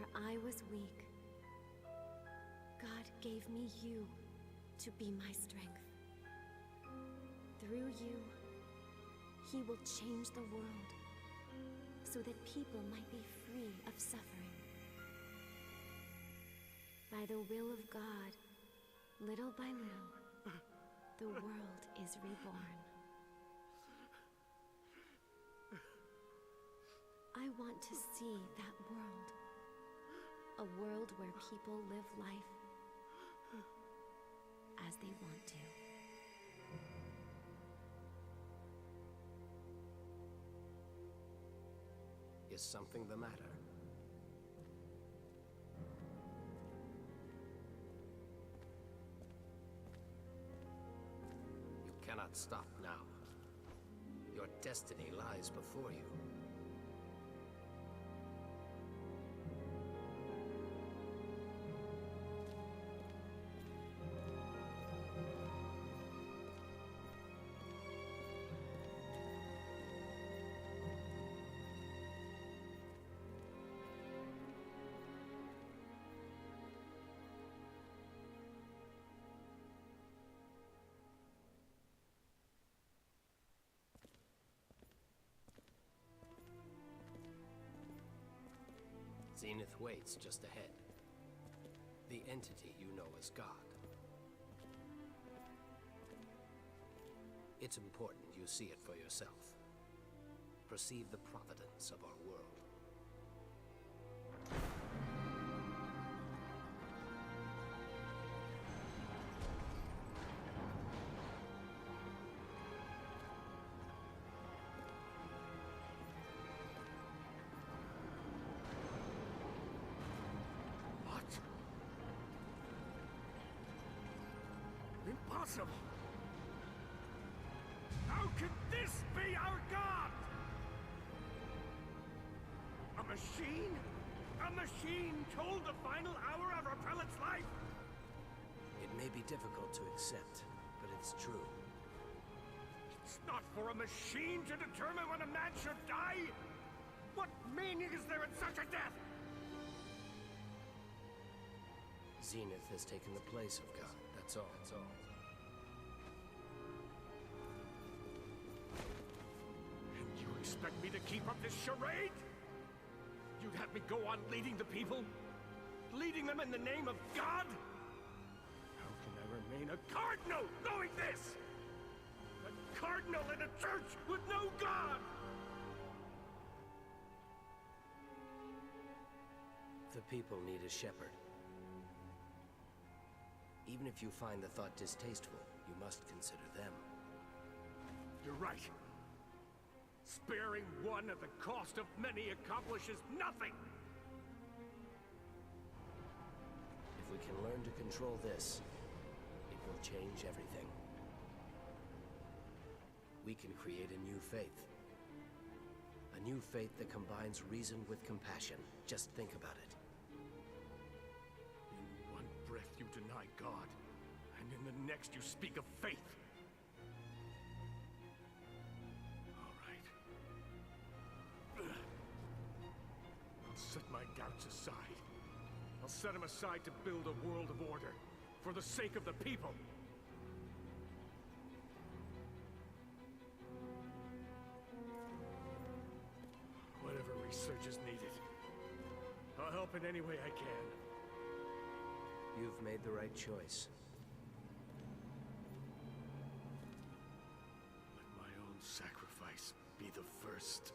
where I was weak, God gave me you to be my strength. Through you, He will change the world so that people might be free of suffering. By the will of God, little by little, the world is reborn. I want to see that world. A world where people live life as they want to. Is something the matter? You cannot stop now. Your destiny lies before you. Zenith waits just ahead. The entity you know as God. It's important you see it for yourself. Perceive the providence of our world. Impossible! How could this be our God? A machine? A machine told the final hour of our prelate's life? It may be difficult to accept, but it's true. It's not for a machine to determine when a man should die! What meaning is there in such a death? Zenith has taken the place of God, that's all. And you expect me to keep up this charade? You'd have me go on leading the people? Leading them in the name of God? How can I remain a cardinal knowing this? A cardinal in a church with no God! The people need a shepherd. Even if you find the thought distasteful, you must consider them. You're right. Sparing one at the cost of many accomplishes nothing! If we can learn to control this, it will change everything. We can create a new faith. A new faith that combines reason with compassion. Just think about it. In one breath you deny God, and in the next you speak of faith. All right. I'll set my doubts aside. I'll set them aside to build a world of order, for the sake of the people. Whatever research is needed, I'll help in any way I can. You've made the right choice. Let my own sacrifice be the first.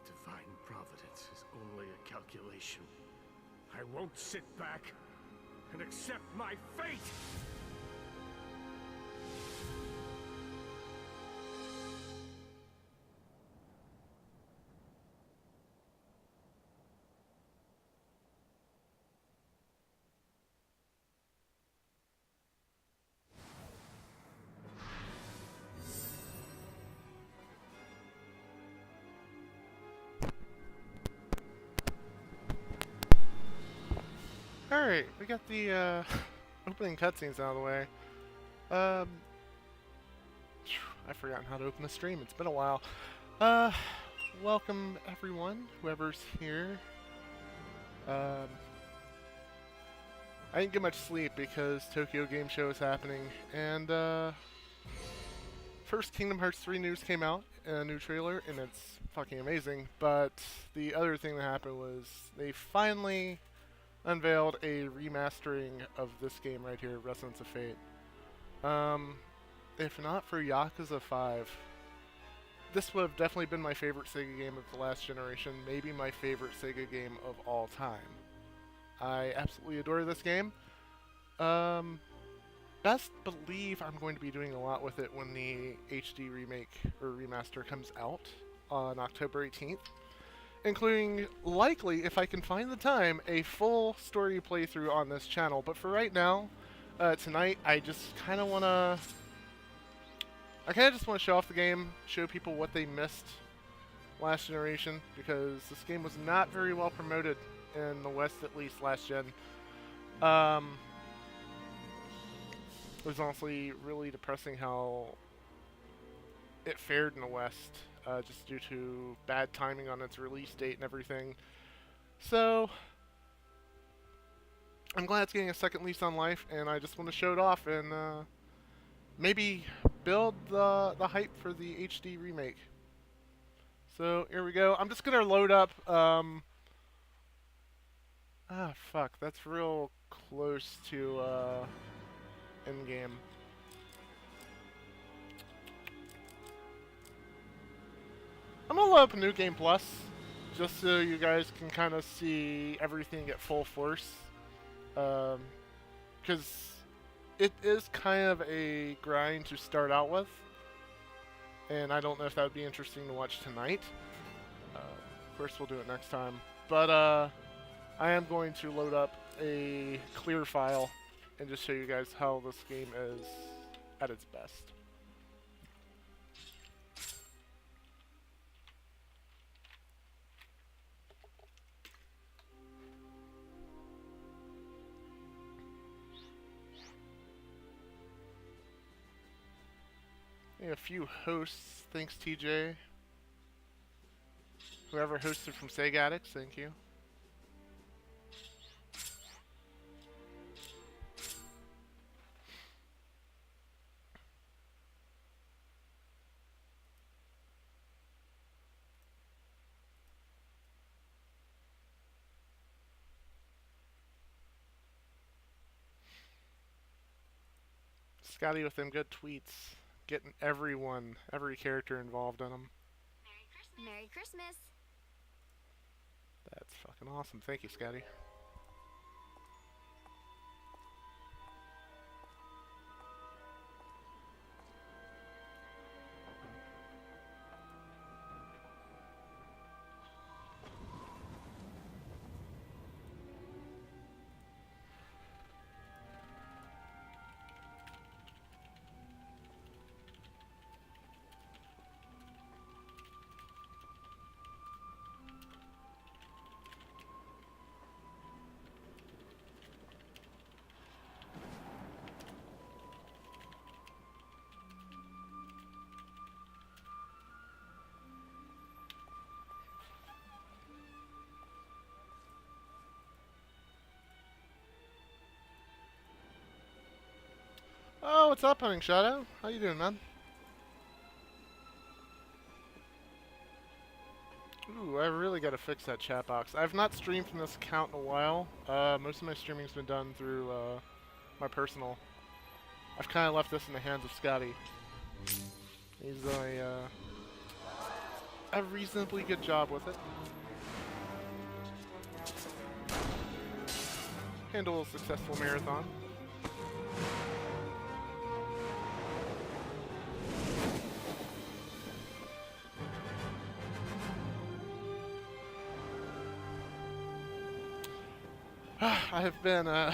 Divine providence is only a calculation. I won't sit back and accept my fate! Alright, we got the opening cutscenes out of the way. I've forgotten how to open the stream, it's been a while. Welcome everyone, whoever's here. Um, I didn't get much sleep because Tokyo Game Show is happening, and first Kingdom Hearts 3 news came out, a new trailer, and it's fucking amazing. But the other thing that happened was they finally unveiled a remastering of this game right here, Resonance of Fate. If not for Yakuza 5, this would have definitely been my favorite Sega game of the last generation, maybe my favorite Sega game of all time. I absolutely adore this game. Best believe I'm going to be doing a lot with it when the HD remake or remaster comes out on October 18th, including likely, if I can find the time, a full story playthrough on this channel. But for right now, tonight, I just kind of want to... I kind of just want to show off the game, show people what they missed last generation, because this game was not very well promoted in the West, at least last gen. It was honestly really depressing how it fared in the West, just due to bad timing on its release date and everything. So, I'm glad it's getting a second lease on life, and I just want to show it off and maybe build the hype for the HD remake. So, here we go. I'm just going to load up... fuck, that's real close to in-game. I'm gonna load up New Game Plus, just so you guys can kind of see everything at full force. Because it is kind of a grind to start out with, and I don't know if that would be interesting to watch tonight. Of course, we'll do it next time. But I am going to load up a clear file and just show you guys how this game is at its best. A few hosts, thanks TJ. Whoever hosted from Sega Addicts, thank you. Scotty with them good tweets. Getting everyone, every character involved in them. Merry Christmas! That's fucking awesome. Thank you, Scotty. Oh, what's up, Hunting Shadow? How you doing, man? Ooh, I really got to fix that chat box. I've not streamed from this account in a while. Most of my streaming's been done through my personal. I've kind of left this in the hands of Scotty. He's doing a reasonably good job with it. Handle a successful marathon. I have been, well,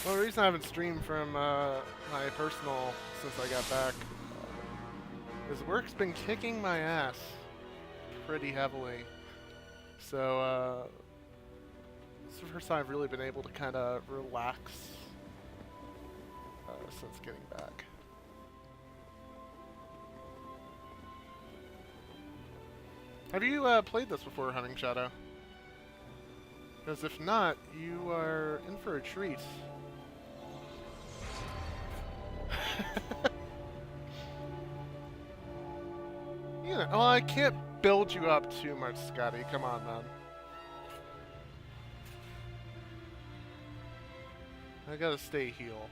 the reason I haven't streamed from my personal since I got back is work's been kicking my ass pretty heavily. So, it's the first time I've really been able to kind of relax since getting back. Have you played this before, Hunting Shadow? Because if not, you are in for a treat. You know, well, I can't build you up too much, Scotty. Come on, man. I gotta stay heal.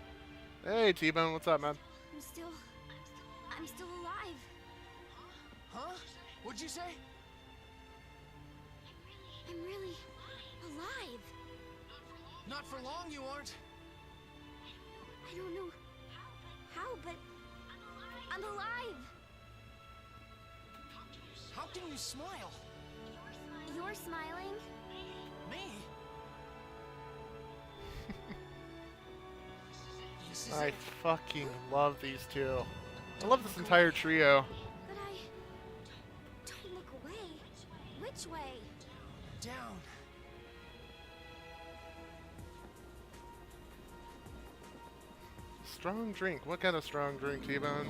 Hey, T-Bone, what's up, man? I'm still alive. Huh? What'd you say? I'm really alive. Not for long, you aren't. I don't know how, but I'm alive. How can you smile? You're smiling? Me? This is I it. fucking love these two. I love this entire trio. But I... Don't look away. Which way? Down. Strong drink. What kind of strong drink, T-Bone?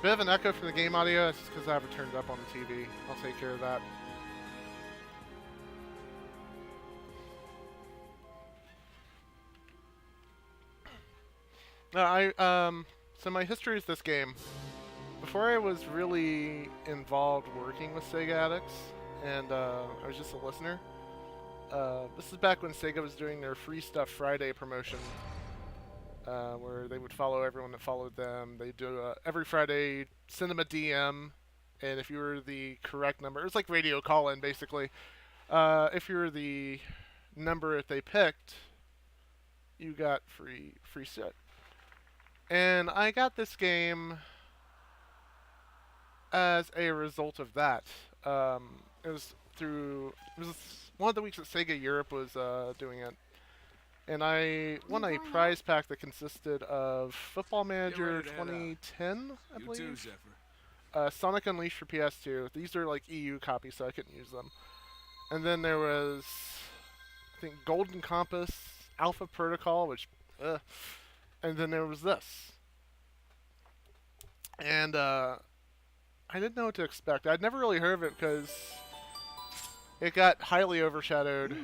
Bit of an echo from the game audio. That's just because I have it turned up on the TV. I'll take care of that. So my history is this game. Before I was really involved working with Sega Addicts, and I was just a listener. This is back when Sega was doing their Free Stuff Friday promotion, where they would follow everyone that followed them. They do every Friday, send them a DM, and if you were the correct number, it was like radio call-in basically. If you were the number that they picked, you got free shit. And I got this game as a result of that. It was one of the weeks that Sega Europe was doing it. And I won a prize pack that consisted of Football Manager 2010, I believe. You too, Zephyr. Sonic Unleashed for PS2. These are like EU copies, so I couldn't use them. And then there was, I think, Golden Compass, Alpha Protocol, which, and then there was this. And I didn't know what to expect. I'd never really heard of it because it got highly overshadowed.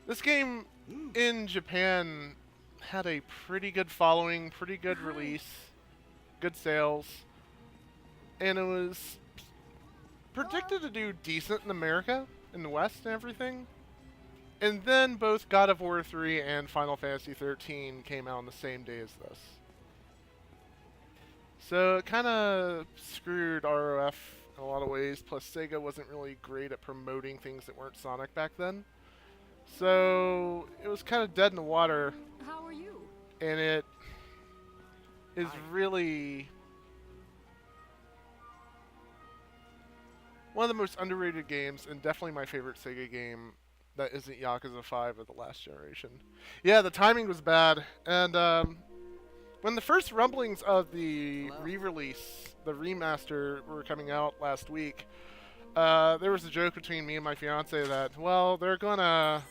This game in Japan had a pretty good following, pretty good release, good sales, and it was predicted to do decent in America, in the West and everything. And then both God of War 3 and Final Fantasy 13 came out on the same day as this. So it kind of screwed ROF in a lot of ways, plus Sega wasn't really great at promoting things that weren't Sonic back then. So it was kind of dead in the water. How are you? And it is really one of the most underrated games, and definitely my favorite Sega game that isn't Yakuza 5 of the last generation. Yeah, the timing was bad, and when the first rumblings of the re-release, the remaster, were coming out last week, there was a joke between me and my fiance that, well, they're gonna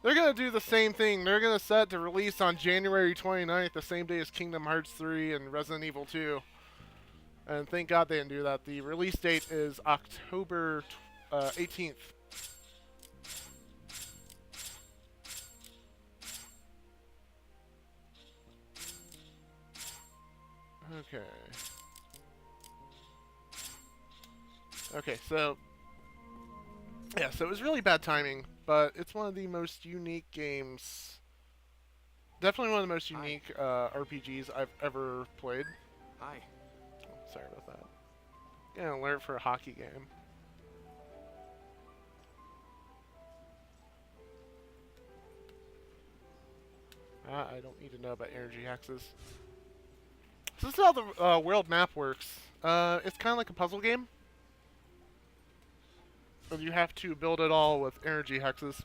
do the same thing. They're gonna set to release on January 29th, the same day as Kingdom Hearts 3 and Resident Evil 2. And thank God they didn't do that. The release date is October 18th. Okay. Okay, so yeah, so it was really bad timing, but it's one of the most unique games. Definitely one of the most unique RPGs I've ever played. Hi. Oh, sorry about that. Getting an alert for a hockey game. I don't need to know about energy hexes. So this is how the world map works. It's kind of like a puzzle game. And you have to build it all with energy hexes.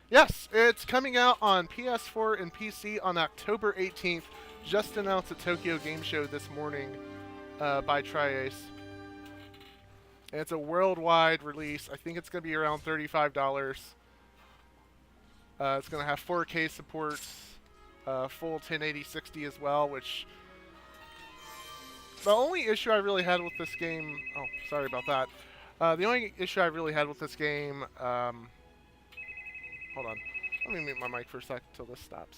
Yes, it's coming out on PS4 and PC on October 18th. Just announced at Tokyo Game Show this morning by Tri-Ace. And it's a worldwide release. I think it's going to be around $35. It's going to have 4K support, full 1080-60 as well, which... The only issue I really had with this game... Oh, sorry about that. The only issue I really had with this game... hold on. Let me mute my mic for a sec until this stops.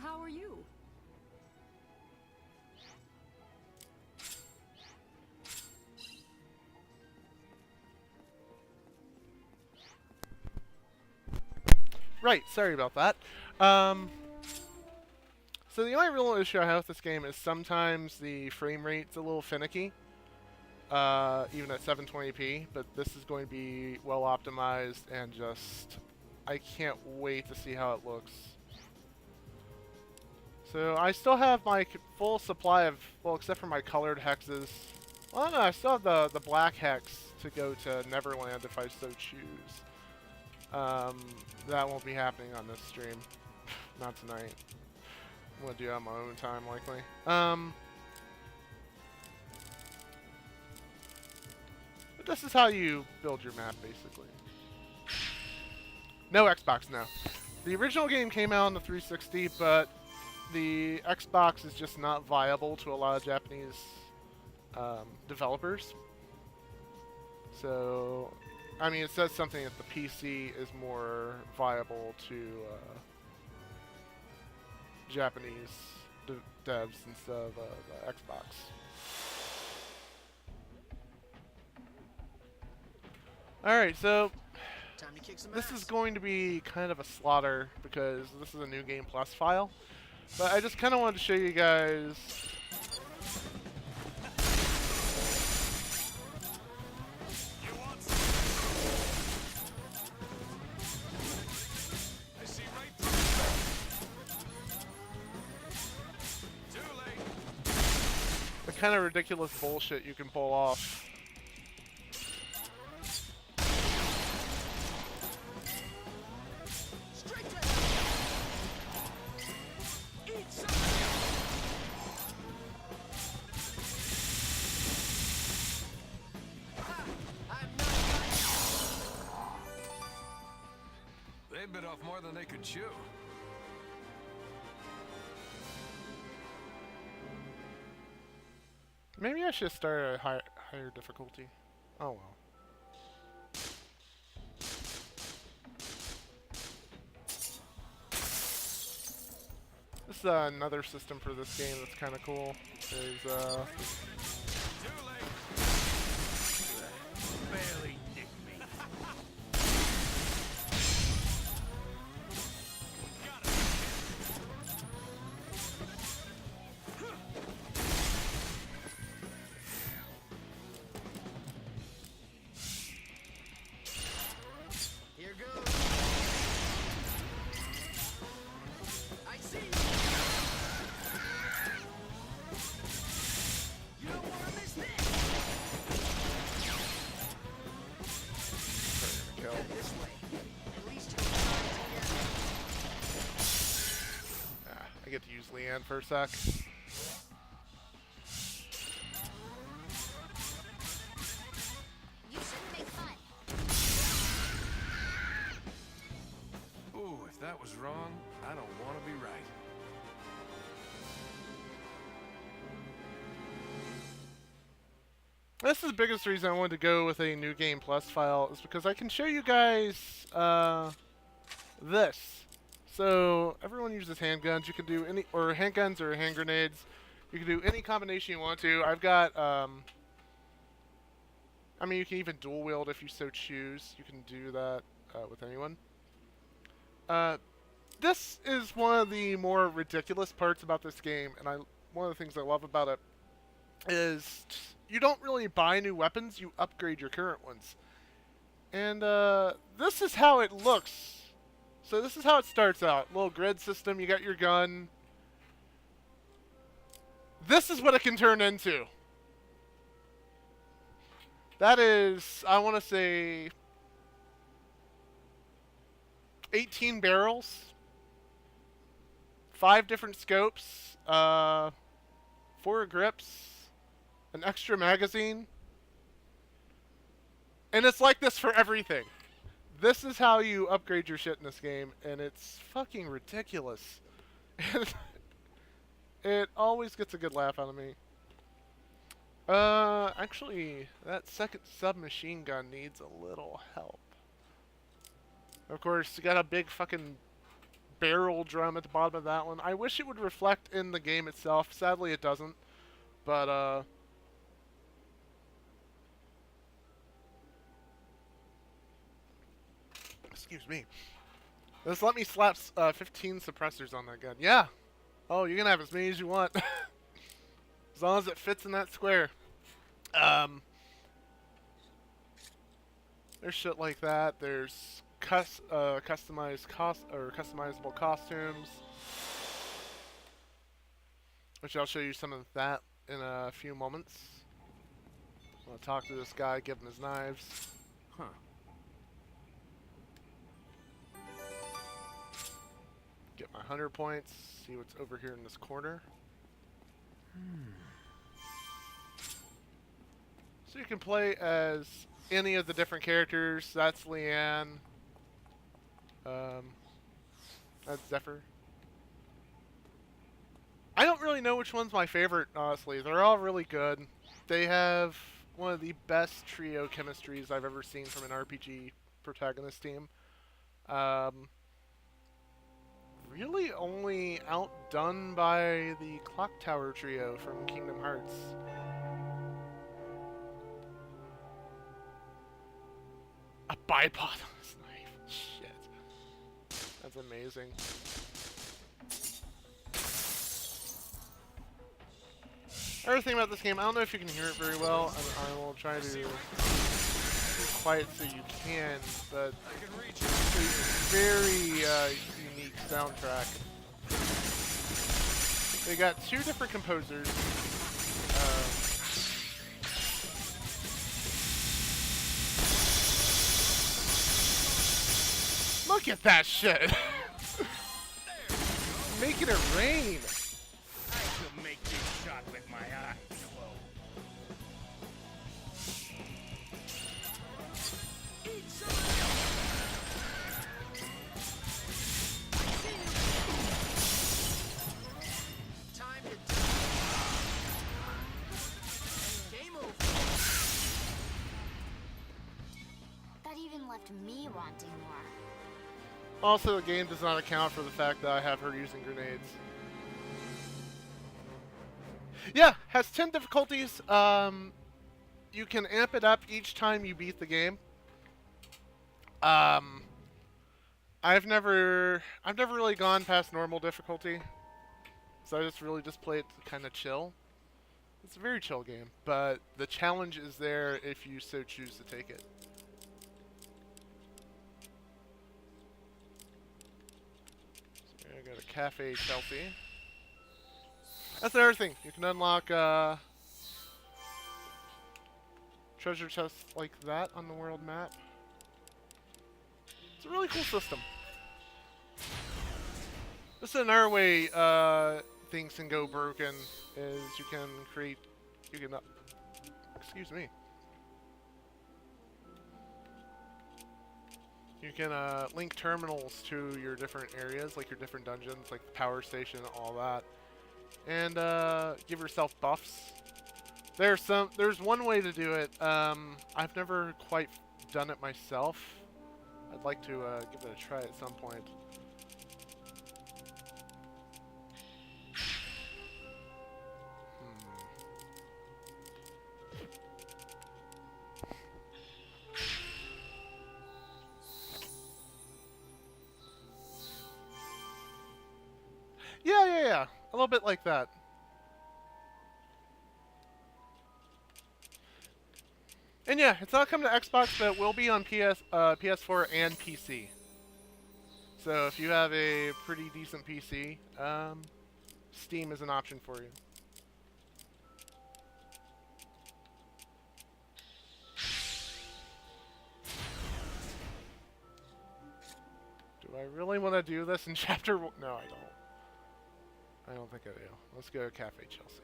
How are you? Right, sorry about that. So the only real issue I have with this game is sometimes the frame rate's a little finicky, even at 720p, but this is going to be well optimized and just... I can't wait to see how it looks. So I still have my full supply of, well, except for my colored hexes. Well, no, I still have the black hex to go to Neverland if I so choose. That won't be happening on this stream. Not tonight. I'm gonna do it on my own time, likely. But this is how you build your map, basically. No Xbox, no. The original game came out on the 360, but the Xbox is just not viable to a lot of Japanese developers. So, I mean, it says something that the PC is more viable to Japanese devs instead of the Xbox. Alright, so Time to kick some this ass. is going to be kind of a slaughter because this is a New Game Plus file. But I just kind of wanted to show you guys... I see right through you. Too late. the kind of ridiculous bullshit you can pull off. Straight to eat some. Ha! I'm not They bit off more than they could chew. Maybe I should start at a higher difficulty. Oh well. This is another system for this game that's kind of cool. Is Too late. Barely nicked me. Here goes. I see you. You don't want to miss this. kill. This way. At least you're trying together. I get to use Leanne for a sec. You shouldn't make fun. Ooh, if that was wrong, I don't want to be right. This is the biggest reason I wanted to go with a New Game Plus file is because I can show you guys this. So everyone uses handguns. You can do any, or handguns or hand grenades. You can do any combination you want to. I've got, I mean, you can even dual wield if you so choose. You can do that with anyone. This is one of the more ridiculous parts about this game, and one of the things I love about it is you don't really buy new weapons, you upgrade your current ones. And this is how it looks. So this is how it starts out. Little grid system, you got your gun. This is what it can turn into. That is, I want to say, 18 barrels, 5 different scopes, 4 grips, an extra magazine. And it's like this for everything. This is how you upgrade your shit in this game, and it's fucking ridiculous. It always gets a good laugh out of me. Actually, that second submachine gun needs a little help. Of course, you got a big fucking barrel drum at the bottom of that one. I wish it would reflect in the game itself. Sadly, it doesn't. But, excuse me. Just let me slap 15 suppressors on that gun. Yeah. Oh, you can have as many as you want. As long as it fits in that square. There's shit like that. There's customizable costumes. Which I'll show you some of that in a few moments. I'm gonna talk to this guy, give him his knives. Huh. Get my 100 points. See what's over here in this corner. So you can play as any of the different characters. That's Leanne. That's Zephyr. I don't really know which one's my favorite, honestly. They're all really good. They have one of the best trio chemistries I've ever seen from an RPG protagonist team. Really only outdone by the Clock Tower trio from Kingdom Hearts. A bipod on his knife. Shit. That's amazing. Another thing about this game, I don't know if you can hear it very well. I will try to be quiet so you can, but it's a very unique soundtrack. They got two different composers. Look at that shit! Making it rain! I could make this shot with my eyes closed. Eat some. Time to game over. That even left me wanting more. Also, the game does not account for the fact that I have her using grenades. Yeah, has 10 difficulties. You can amp it up each time you beat the game. I've never really gone past normal difficulty, so I just play it to kind of chill. It's a very chill game, but the challenge is there if you so choose to take it. So I got a Cafe Chelsea. That's another thing. You can unlock treasure chests like that on the world map. It's a really cool system. This is another way things can go broken. Is you can excuse me. You can link terminals to your different areas, like your different dungeons, like the power station, all that. And give yourself buffs. There's one way to do it. I've never quite done it myself. I'd like to give it a try at some point. Yeah. A little bit like that. And yeah, it's not coming to Xbox, but it will be on PS4 and PC. So if you have a pretty decent PC, Steam is an option for you. Do I really want to do this in Chapter 1? No, I don't. I don't think I do. Let's go to Cafe Chelsea.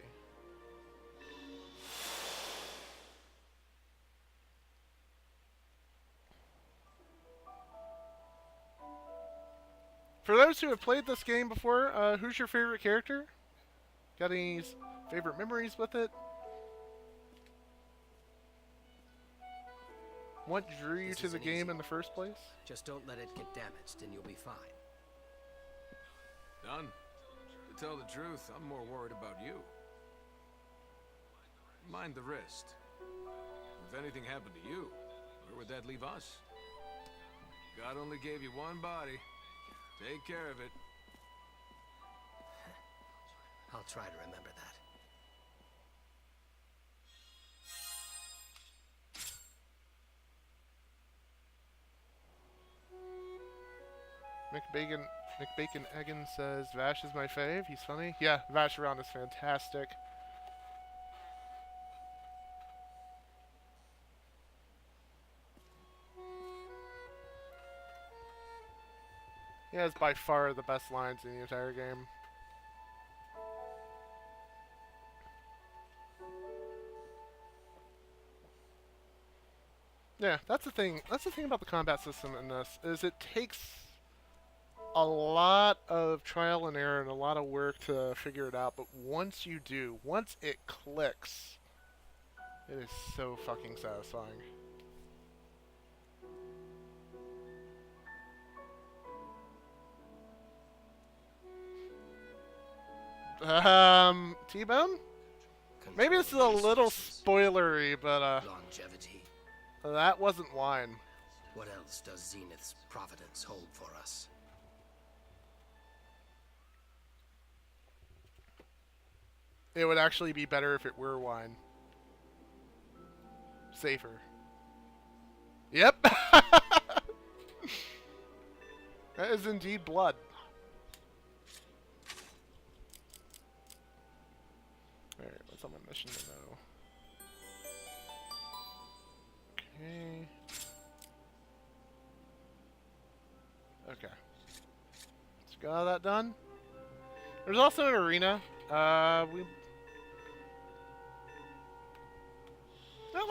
For those who have played this game before, who's your favorite character? Got any favorite memories with it? What drew you This to the isn't game easy. in the first place? Just don't let it get damaged and you'll be fine. Done. To tell the truth, I'm more worried about you. Mind the wrist. If anything happened to you, where would that leave us? God only gave you one body. Take care of it. I'll try to remember that. McBacon Egan says Vash is my fave. He's funny. Yeah, Vacheron is fantastic. He has by far the best lines in the entire game. Yeah, that's the thing. That's the thing about the combat system in this is it takes a lot of trial and error and a lot of work to figure it out. But once you do, once it clicks, it is so fucking satisfying. T-Bone? Maybe this is a little spoilery, but Longevity. that wasn't wine. What else does Zenith's providence hold for us? It would actually be better if it were wine. Safer. Yep. That is indeed blood. Alright, what's on my mission to know? Okay. Okay. Let's got all that done. There's also an arena. No,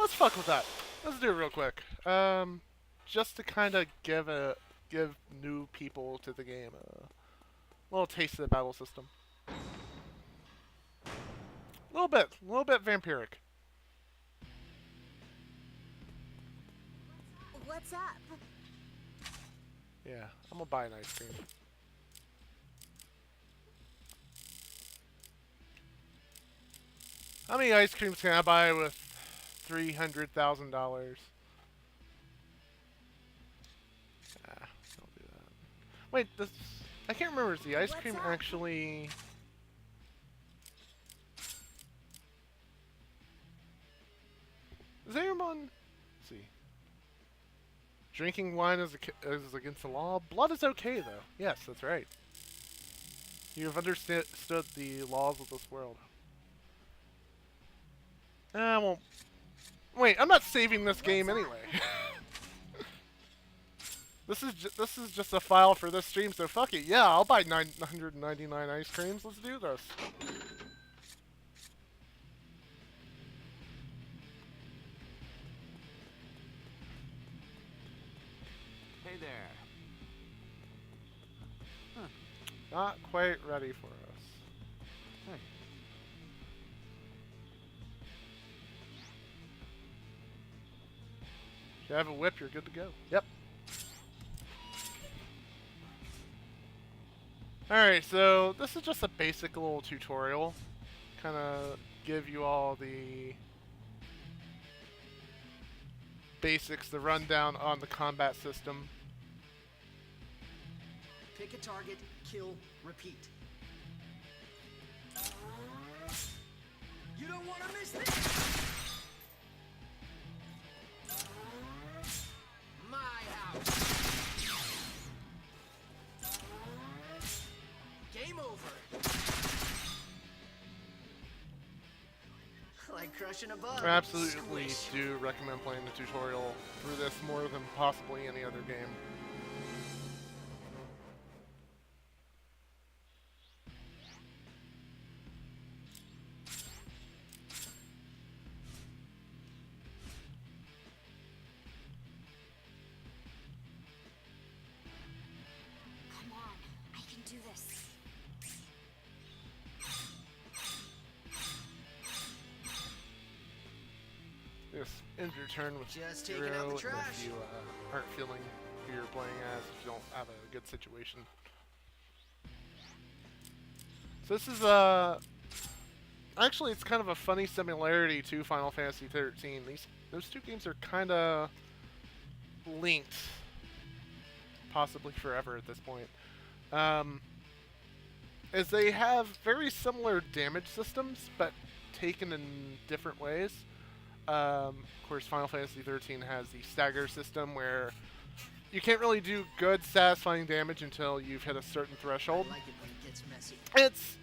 let's fuck with that. Let's do it real quick. Just to kind of give new people to the game a little taste of the battle system. A little bit vampiric. What's up? Yeah, I'm gonna buy an ice cream. How many ice creams can I buy with $300,000? Don't do that. Wait, this... I can't remember. Is the ice What's cream up? actually... Is anyone... Let's see. Drinking wine is against the law. Blood is okay, though. Yes, that's right. You have understood the laws of this world. I won't... Wait, I'm not saving this game anyway. This is just a file for this stream, so fuck it. Yeah, I'll buy 999 ice creams. Let's do this. Hey there. Not quite ready for us. Hey. If you have a whip, you're good to go. Yep. Alright, so this is just a basic little tutorial. Kind of give you all the basics, the rundown on the combat system. Pick a target, kill, repeat. You don't want to miss this! My house! Game over! Like crushing a bug. I absolutely Squish. do recommend playing the tutorial through this more than possibly any other game. Come on, I just end your turn with Just taking out the hero trash. if you aren't feeling who you're playing as, if you don't have a good situation. So this is actually, it's kind of a funny similarity to Final Fantasy 13. Those two games are kind of linked, possibly forever at this point, as they have very similar damage systems, but taken in different ways. Of course, Final Fantasy 13 has the stagger system where you can't really do good, satisfying damage until you've hit a certain threshold. I like it when it gets messy. It's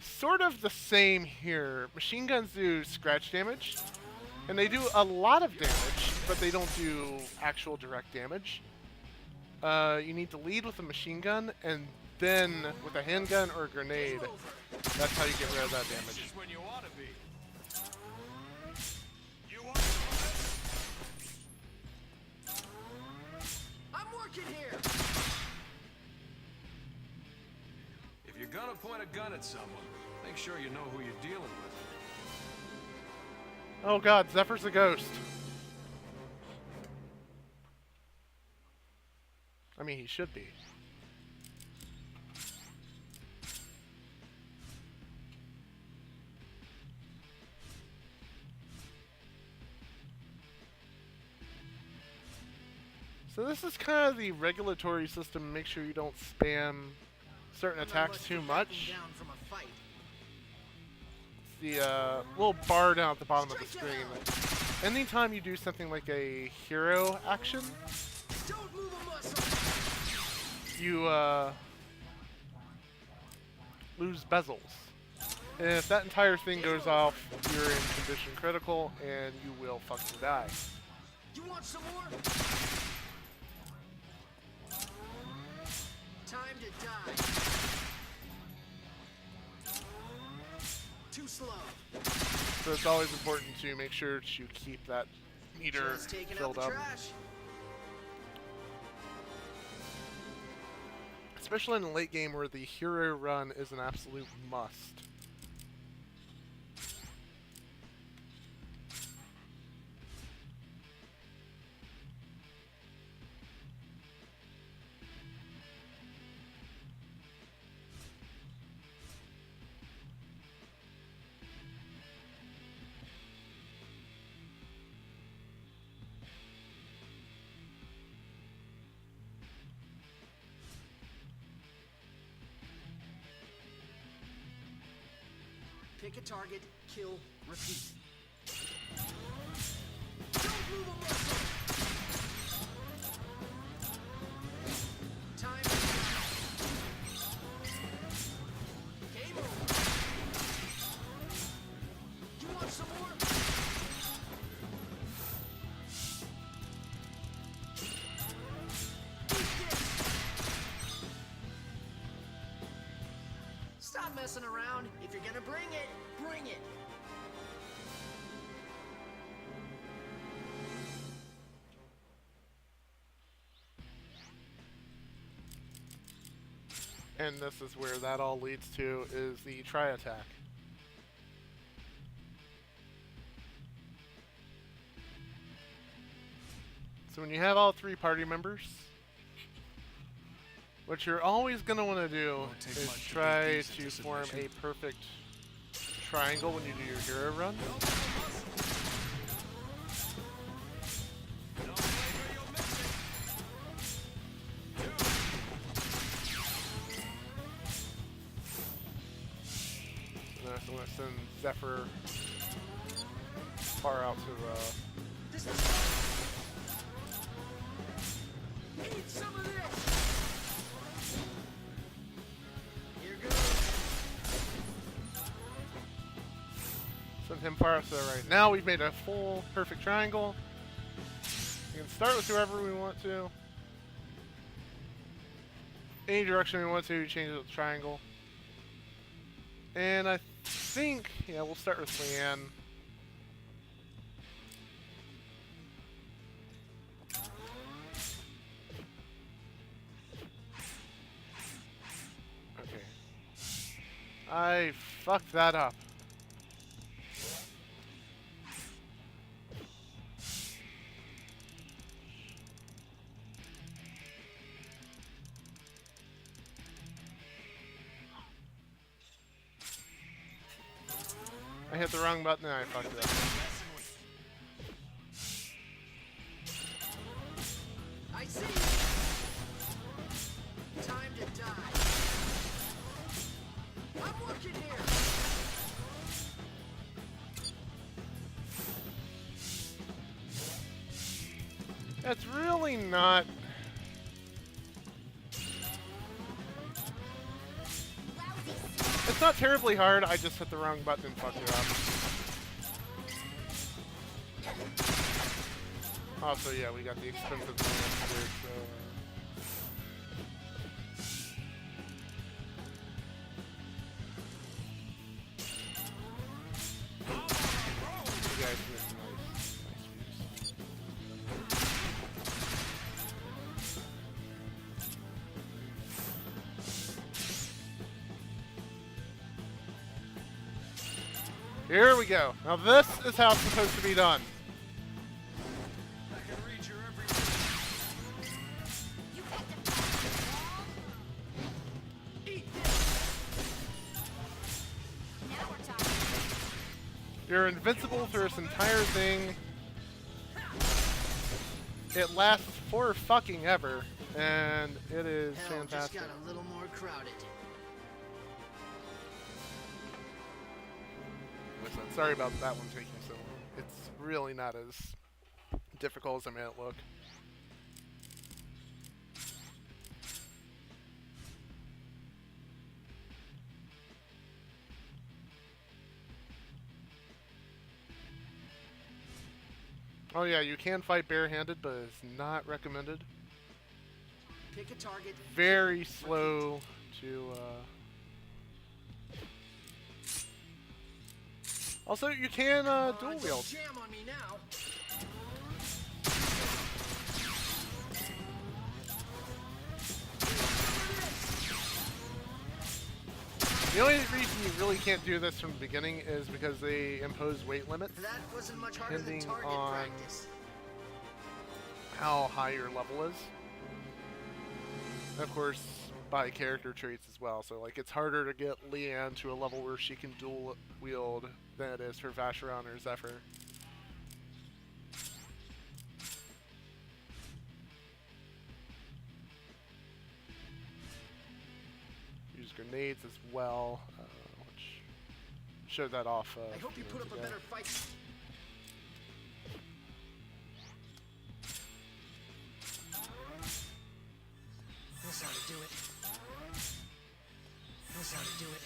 sort of the same here. Machine guns do scratch damage, and they do a lot of damage, but they don't do actual direct damage. You need to lead with a machine gun, and then with a handgun or a grenade, that's how you get rid of that damage. This is when you ought to be. I'm working here. If you're gonna point a gun at someone, make sure you know who you're dealing with. Oh god, Zephyr's a ghost. I mean, he should be. So this is kind of the regulatory system. Make sure you don't spam certain attacks too much. Down from a fight. It's the little bar down at the bottom of the screen. Anytime you do something like a hero action, Don't move a muscle. you lose bezels. And if that entire thing goes off, you're in condition critical and you will fucking die. You want some more? Time to die. Too slow. So it's always important to make sure to keep that meter Just taking out filled the up. trash. Especially in the late game where the hero run is an absolute must. Pick a target, kill, repeat. Don't move a muscle. Time to die. Game over. You want some more? Eat this. Stop messing around. If you're gonna bring it, bring it. And this is where that all leads to, is the tri-attack. So when you have all three party members, what you're always going to want to do Won't take is much to try beat these to into form a submission. perfect triangle when you do your hero run. And I'm going to send Zephyr far out to This is need some of this. Here goes. send him far out to the right. Now we've made a full perfect triangle. We can start with whoever we want to. Any direction we want to, change it to triangle. And I think, yeah, we'll start with Leanne. Okay. I fucked that up. I hit the wrong button and I fucked it up. I see. Time to die. I'm working here. It's really not. It's not terribly hard, I just hit the wrong button and fucked it up. Also, yeah, we got the expensive thing upstairs, so... You guys get nice views. Here we go. Now this is how it's supposed to be done. I can read your every You had to fight eat this. now we're talking. You're invincible through this entire thing. It lasts for fucking ever, and it is Hell just fantastic. got a little more crowded. Listen, sorry about that one taking so long. It's really not as difficult as I made it look. Oh yeah, you can fight barehanded, but it's not recommended. Pick a target. Very slow to, Also, you can, dual Don't wield. jam on me now. The only reason you really can't do this from the beginning is because they impose weight limits, That wasn't much harder than depending target on practice. how high your level is. And of course, by character traits as well. So, like, it's harder to get Leanne to a level where she can dual wield than it is for Vacheron or Zephyr. Use grenades as well, which showed that off. I hope you put up a better fight. This ought to do it. This ought to do it.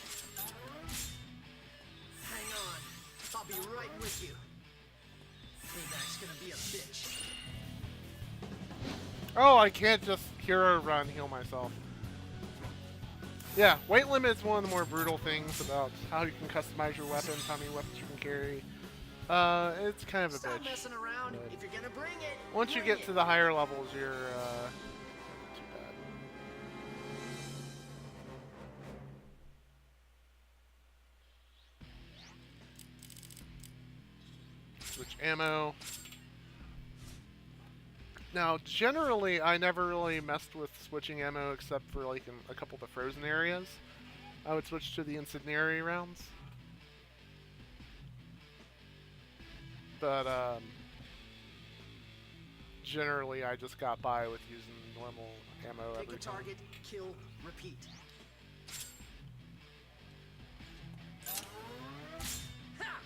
Hang on. I'll be right with you. Payback's gonna be a bitch. Oh, I can't just hero run heal myself. Yeah, weight limit is one of the more brutal things about how you can customize your weapons, how many weapons you can carry. It's kind of a Stop bitch. messing around. But If you're gonna bring it, once you bring get it. to the higher levels, you're not too bad. Switch ammo. Now, generally, I never really messed with switching ammo except for like in a couple of the frozen areas. I would switch to the incendiary rounds. But generally, I just got by with using normal ammo Pick every a time. target, kill, repeat. Ha!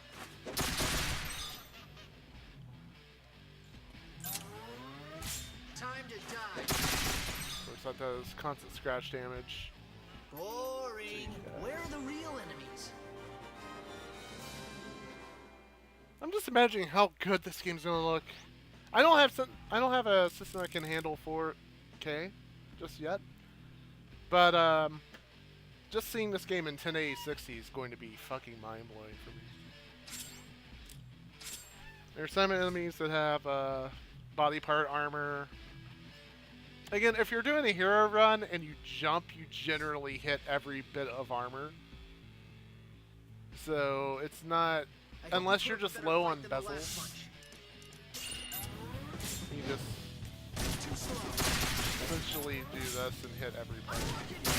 Time to die. Of course, that does constant scratch damage. Boring. Where are the real enemies? I'm just imagining how good this game's gonna look. I don't have a system that can handle 4K just yet, but just seeing this game in 1080 60 is going to be fucking mind blowing for me. There's some enemies that have body part armor. Again, if you're doing a hero run and you jump, you generally hit every bit of armor. So it's not. I hope Unless you you're put up a just better low fight on than the last bezels. punch. You just Too slow. essentially do this and hit every I'm part. working here.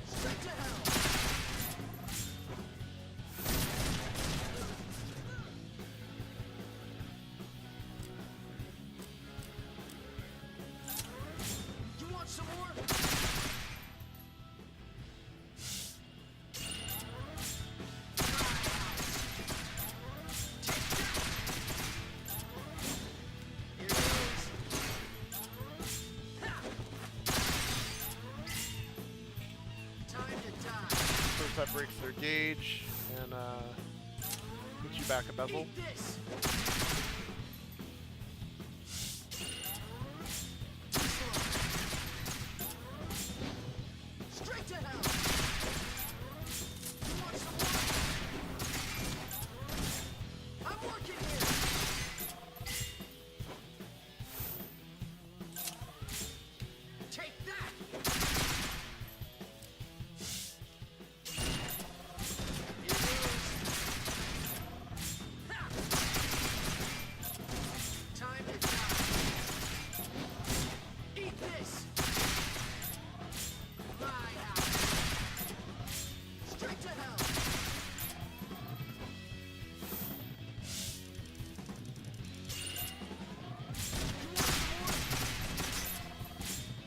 Straight to hell. that breaks their gauge and gets you back a bezel. Eat this! Straight to hell! You want some more? I'm working here! Take that! Here goes. Ha! Time to die. Eat this! My house! Straight to hell! You want some more?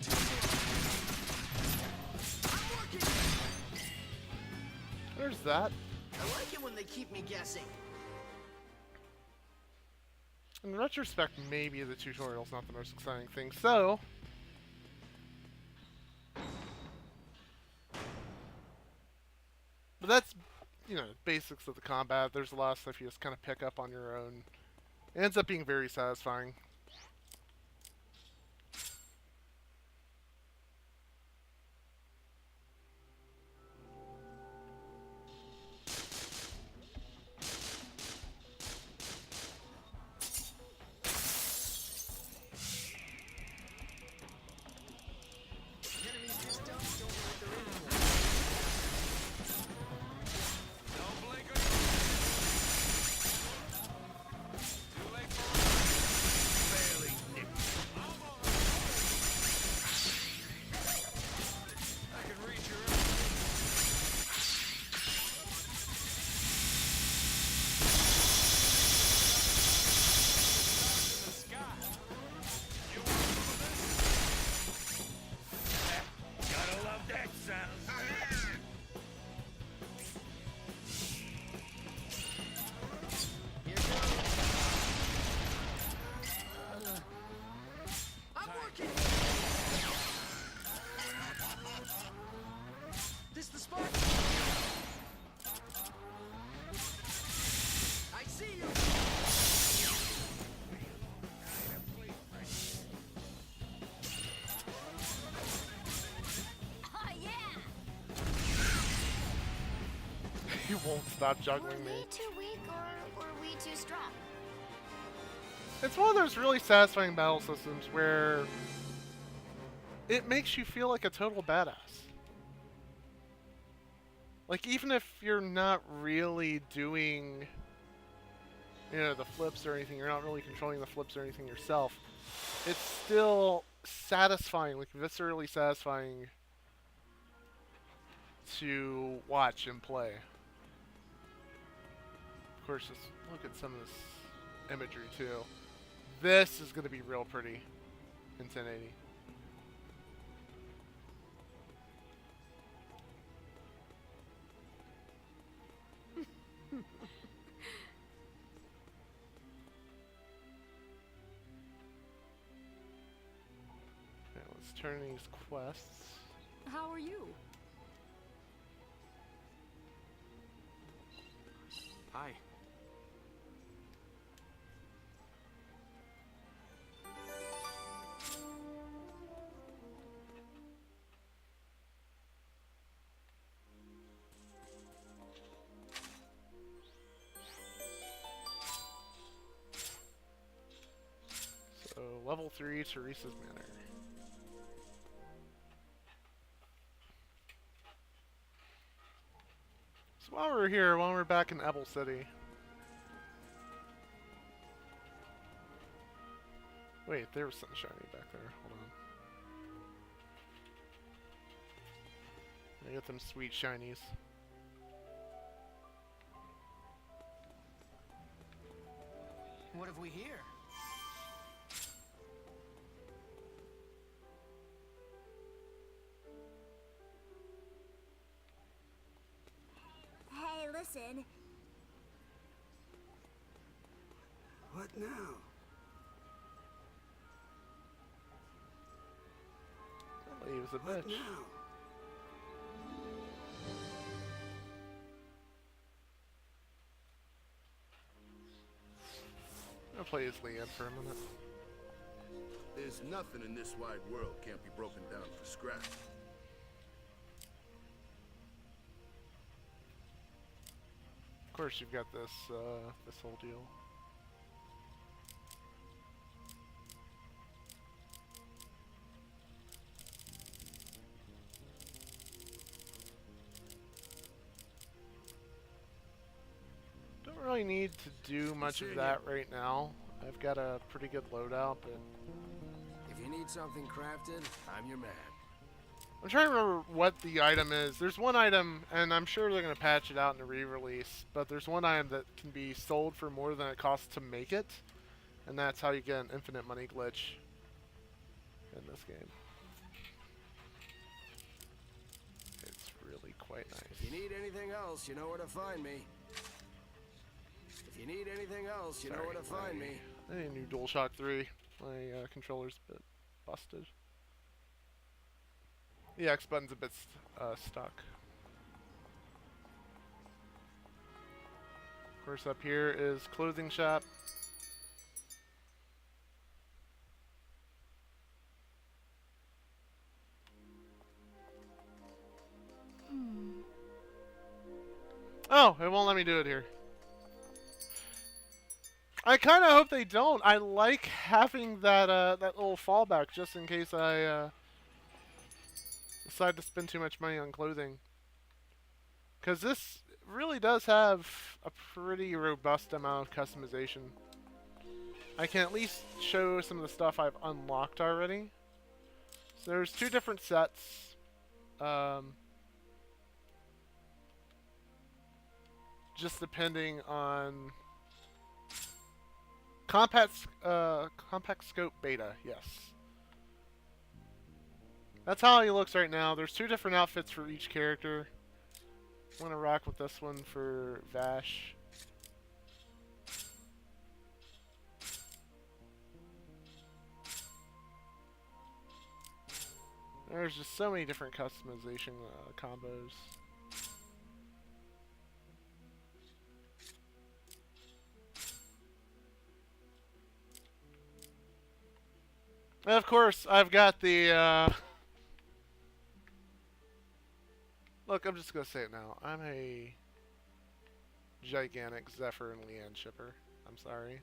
Too slow. I'm working here! There's that. I like it when they keep me guessing. In retrospect, maybe the tutorial's not the most exciting thing, so... But that's, you know, basics of the combat. There's a lot of stuff you just kind of pick up on your own. It ends up being very satisfying. Enemies this dumb don't know what they're in for. Don't blink or you'll too late for barely nipped. I can reach your in the sky. You want some of this? Gotta love that sound. Here goes. I'm working. This the spot? I see you. Oh, yeah! You won't stop Were juggling me. we too weak or were we too strong? It's one of those really satisfying battle systems where it makes you feel like a total badass. Like, even if you're not really doing, you know, the flips or anything, you're not really controlling the flips or anything yourself, it's still satisfying, like viscerally satisfying to watch and play. Of course, just look at some of this imagery too. This is going to be real pretty in 1080. Okay, let's turn these quests. How are you? Hi. So, level 3, Teresa's Manor. So while we're back in Ebel City. Wait, there was something shiny back there. Hold on. I get them sweet shinies. What have we here? Hey, listen. What now? Well, he was a What bitch. now? play as Leanne for a minute. There's nothing in this wide world can't be broken down for scrap. Of course, you've got this this whole deal. Don't really need to do much of that right now. I've got a pretty good loadout, but If you need something crafted, I'm your man. I'm trying to remember what the item is. There's one item, and I'm sure they're going to patch it out in the re-release, but there's one item that can be sold for more than it costs to make it, and that's how you get an infinite money glitch in this game. It's really quite nice. If you need anything else, you know where to find me. If you need anything else, you know where to find me. I need a new DualShock 3. My controller's a bit busted. The X button's a bit stuck. Of course, up here is clothing shop. Oh, it won't let me do it here. I kind of hope they don't. I like having that that little fallback just in case I decide to spend too much money on clothing. Because this really does have a pretty robust amount of customization. I can at least show some of the stuff I've unlocked already. So there's two different sets. Just depending on compact scope beta, yes. That's how he looks right now. There's two different outfits for each character. I'm gonna rock with this one for Vash. There's just so many different customization combos. And of course, I've got the, look, I'm just gonna say it now. I'm a gigantic Zephyr and Leanne shipper. I'm sorry.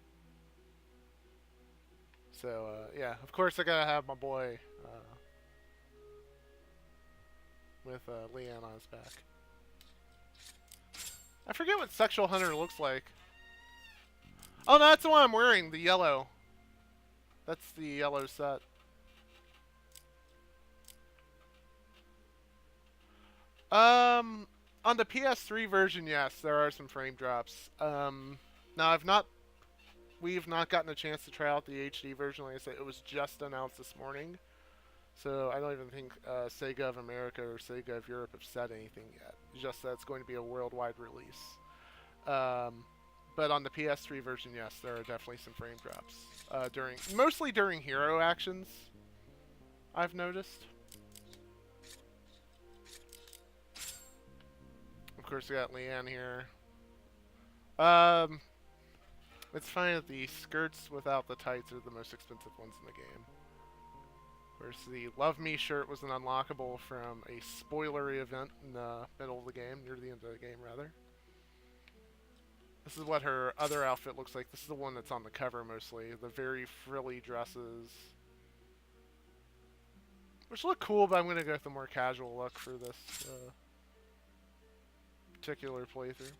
So, yeah, of course I gotta have my boy, with, Leanne on his back. I forget what Sexual Hunter looks like. Oh, no, that's the one I'm wearing, the yellow. That's the yellow set. On the PS3 version, yes, there are some frame drops. Now we've not gotten a chance to try out the HD version. Like I said, it was just announced this morning. So I don't even think Sega of America or Sega of Europe have said anything yet. Just that it's going to be a worldwide release. But on the PS3 version, yes, there are definitely some frame drops. Mostly during hero actions, I've noticed. Of course, we got Leanne here. It's funny that the skirts without the tights are the most expensive ones in the game. Whereas the Love Me shirt was an unlockable from a spoilery event in the middle of the game, near the end of the game, rather. This is what her other outfit looks like. This is the one that's on the cover mostly. The very frilly dresses. Which look cool, but I'm going to go with the more casual look for this particular playthrough.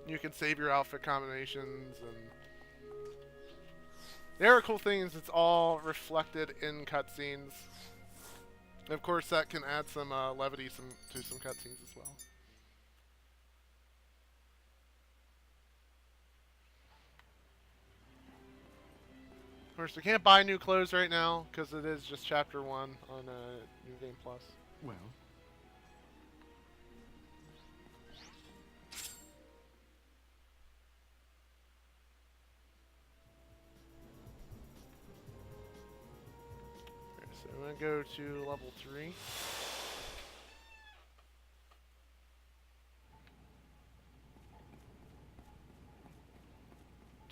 You can save your outfit combinations, and the other cool thing is it's all reflected in cutscenes. And of course, that can add some levity to some cutscenes as well. Of course, we can't buy new clothes right now because it is just Chapter 1 on New Game Plus. Well, So I'm going to go to level 3.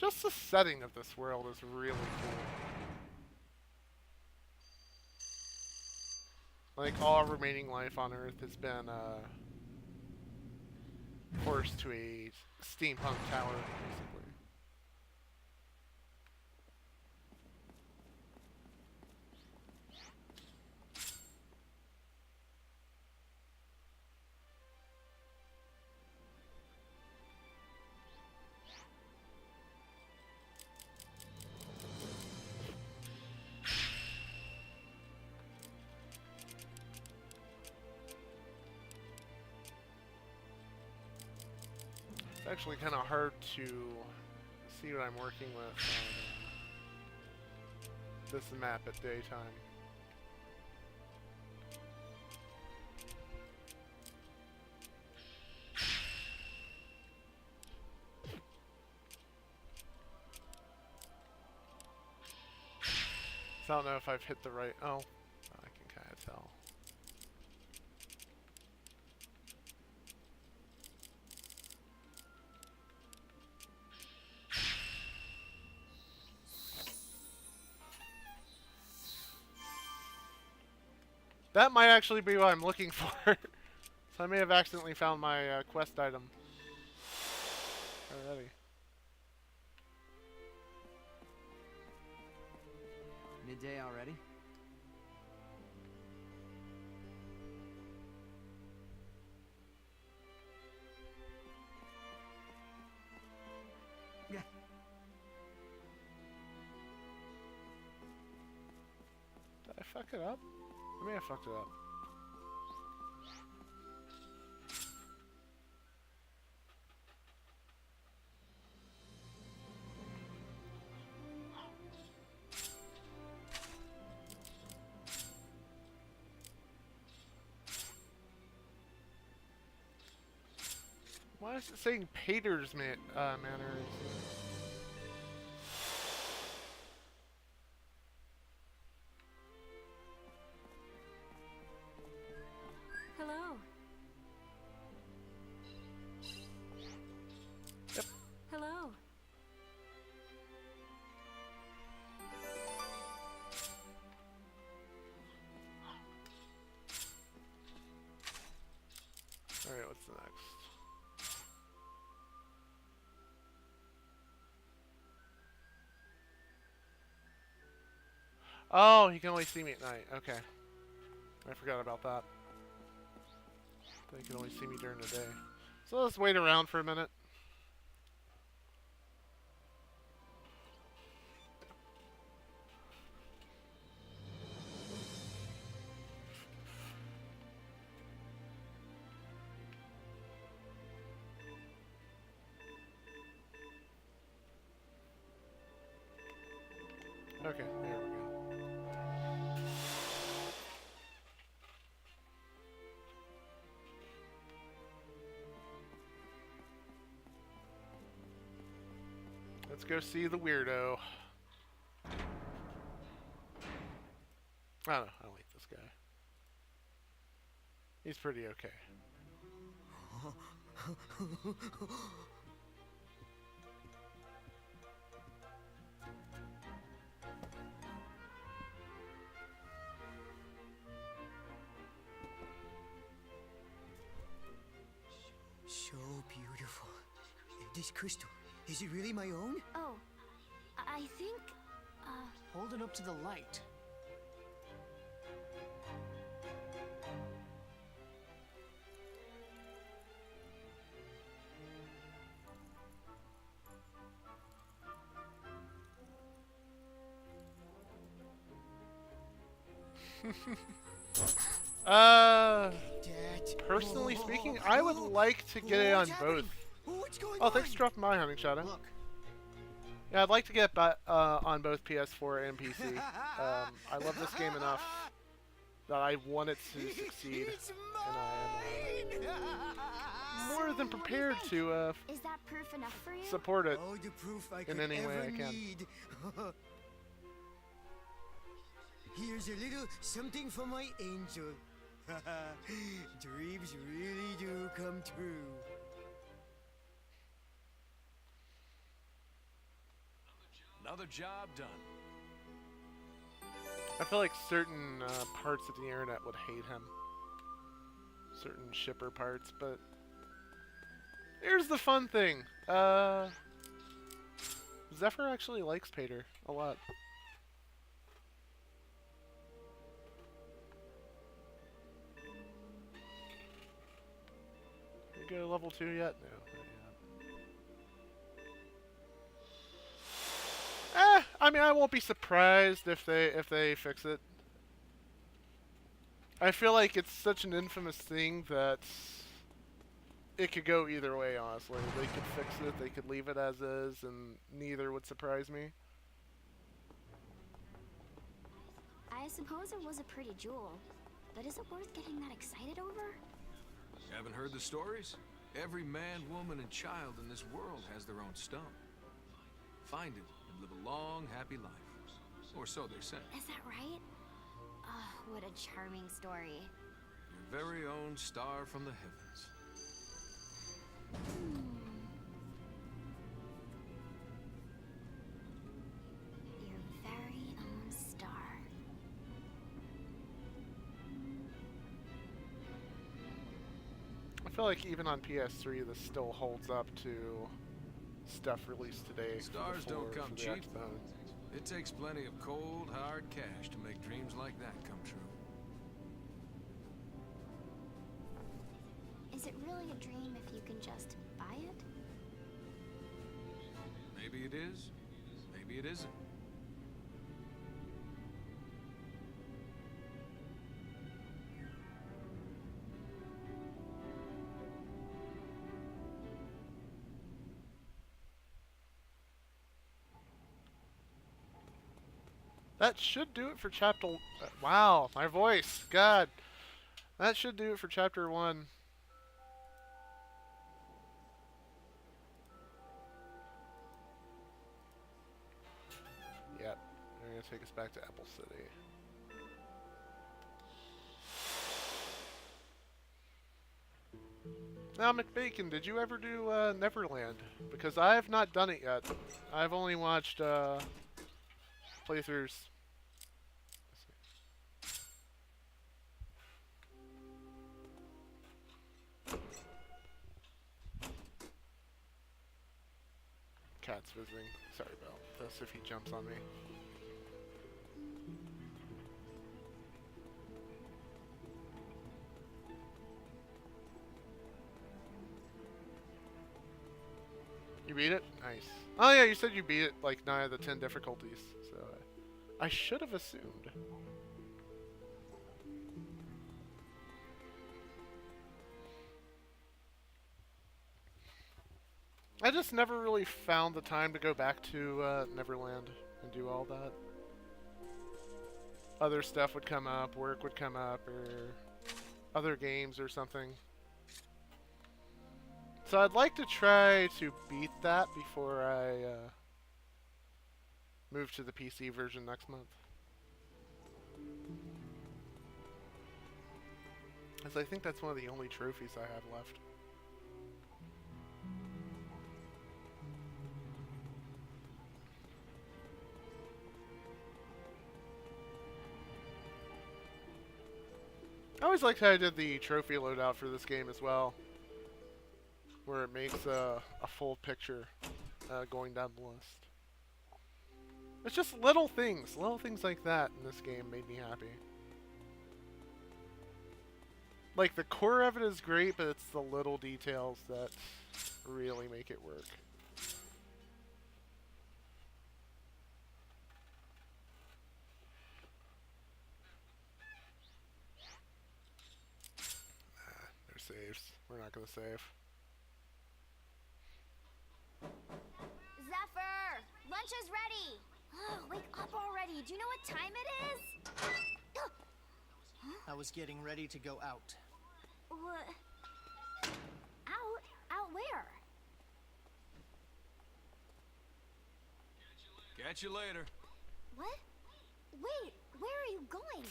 Just the setting of this world is really cool. Like, all remaining life on Earth has been forced to a steampunk tower, basically. It's actually kind of hard to see what I'm working with on this map at daytime. So I don't know if I've hit the right... Oh, I can kind of tell. That might actually be what I'm looking for. So I may have accidentally found my quest item already. Midday already? Yeah. Did I fuck it up? I may have fucked it up. Why is it saying Pater's Manor? Hello. Yep. Hello. Alright, what's the next? Oh, you can only see me at night. Okay. I forgot about that. They can only see me during the day. So let's wait around for a minute. Okay, there we go. Let's go see the weirdo. I don't know. I like this guy. He's pretty okay. So beautiful. This crystal, is it really my own? Oh, I think, Hold it up to the light. Personally speaking, I would like to get it on both. What's going Oh, on? thanks for dropping by, Hunting Shadow. Look. Yeah, I'd like to get on both PS4 and PC. I love this game enough that I want it to succeed, and I am more than prepared to is that proof enough for you? support it All the proof I in could any way ever I can. need. Here's a little something for my angel. Dreams really do come true. Another job done. I feel like certain parts of the internet would hate him. Certain shipper parts, but here's the fun thing. Zephyr actually likes Pater a lot. You go to level 2 yet? No. I mean, I won't be surprised if they fix it. I feel like it's such an infamous thing that it could go either way, honestly. They could fix it, they could leave it as is, and neither would surprise me. I suppose it was a pretty jewel, but is it worth getting that excited over? Haven't heard the stories? Every man, woman, and child in this world has their own stone. Find it and live a long, happy life. Or so they say. Is that right? Oh, what a charming story. Your very own star from the heavens. Your very own star. I feel like even on PS3 this still holds up to stuff released today. Stars don't come cheap. Xbox. It takes plenty of cold, hard cash to make dreams like that come true. Is it really a dream if you can just buy it? Maybe it is, maybe it isn't. That should do it for chapter... wow, my voice. God. That should do it for chapter 1. Yep. They're going to take us back to Apple City. Now, McBacon, did you ever do Neverland? Because I have not done it yet. I've only watched playthroughs. Cat's visiting. Sorry about this if he jumps on me. You beat it? Nice. Oh yeah, you said you beat it like 9 of the 10 difficulties, so I should have assumed. I just never really found the time to go back to Neverland and do all that. Other stuff would come up, work would come up, or other games or something. So I'd like to try to beat that before I move to the PC version next month. As I think that's one of the only trophies I have left. I always liked how I did the trophy loadout for this game as well, where it makes a full picture going down the list. It's just little things like that in this game made me happy. Like, the core of it is great, but it's the little details that really make it work. They're saves. We're not gonna save. Zephyr! Lunch is ready! Oh, wake up already! Do you know what time it is? I was getting ready to go out. What? Out? Out where? Catch you later. What? Wait, where are you going?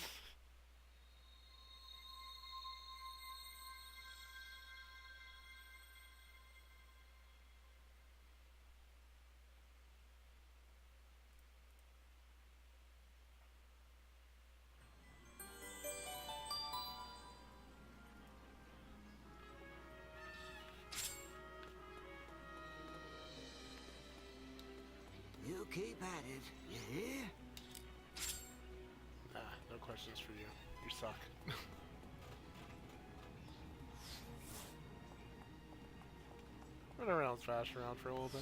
keep at it, you hear? Nah, no questions for you. You suck. Run around, fast around for a little bit.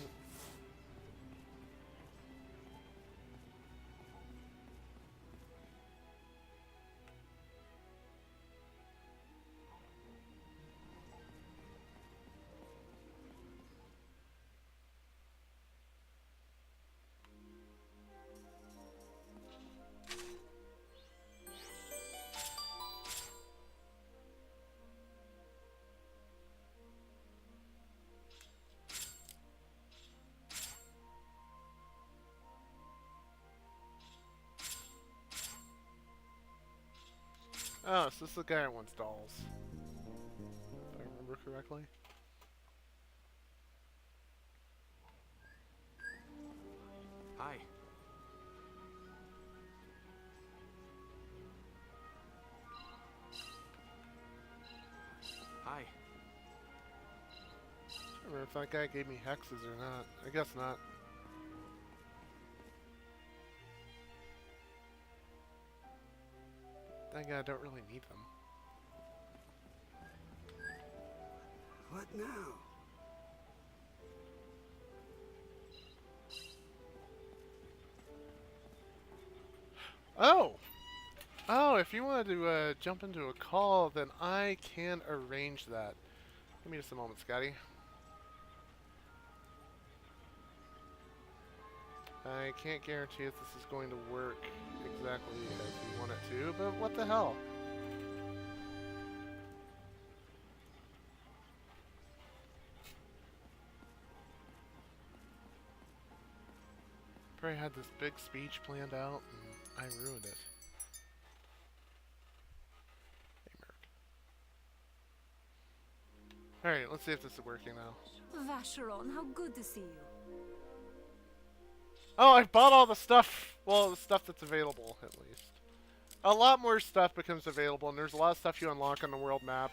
Oh, so this is the guy who wants dolls. If I remember correctly. Hi. Hi. I don't remember if that guy gave me hexes or not. I guess not. Thank God I don't really need them. What now? Oh! Oh, if you wanted to jump into a call, then I can arrange that. Give me just a moment, Scotty. I can't guarantee if this is going to work exactly as we want it to, but what the hell? Probably had this big speech planned out, and I ruined it. Hey, Merc. Alright, let's see if this is working now. Vacheron, how good to see you. Oh, I bought all the stuff. Well, the stuff that's available, at least. A lot more stuff becomes available, and there's a lot of stuff you unlock on the world map.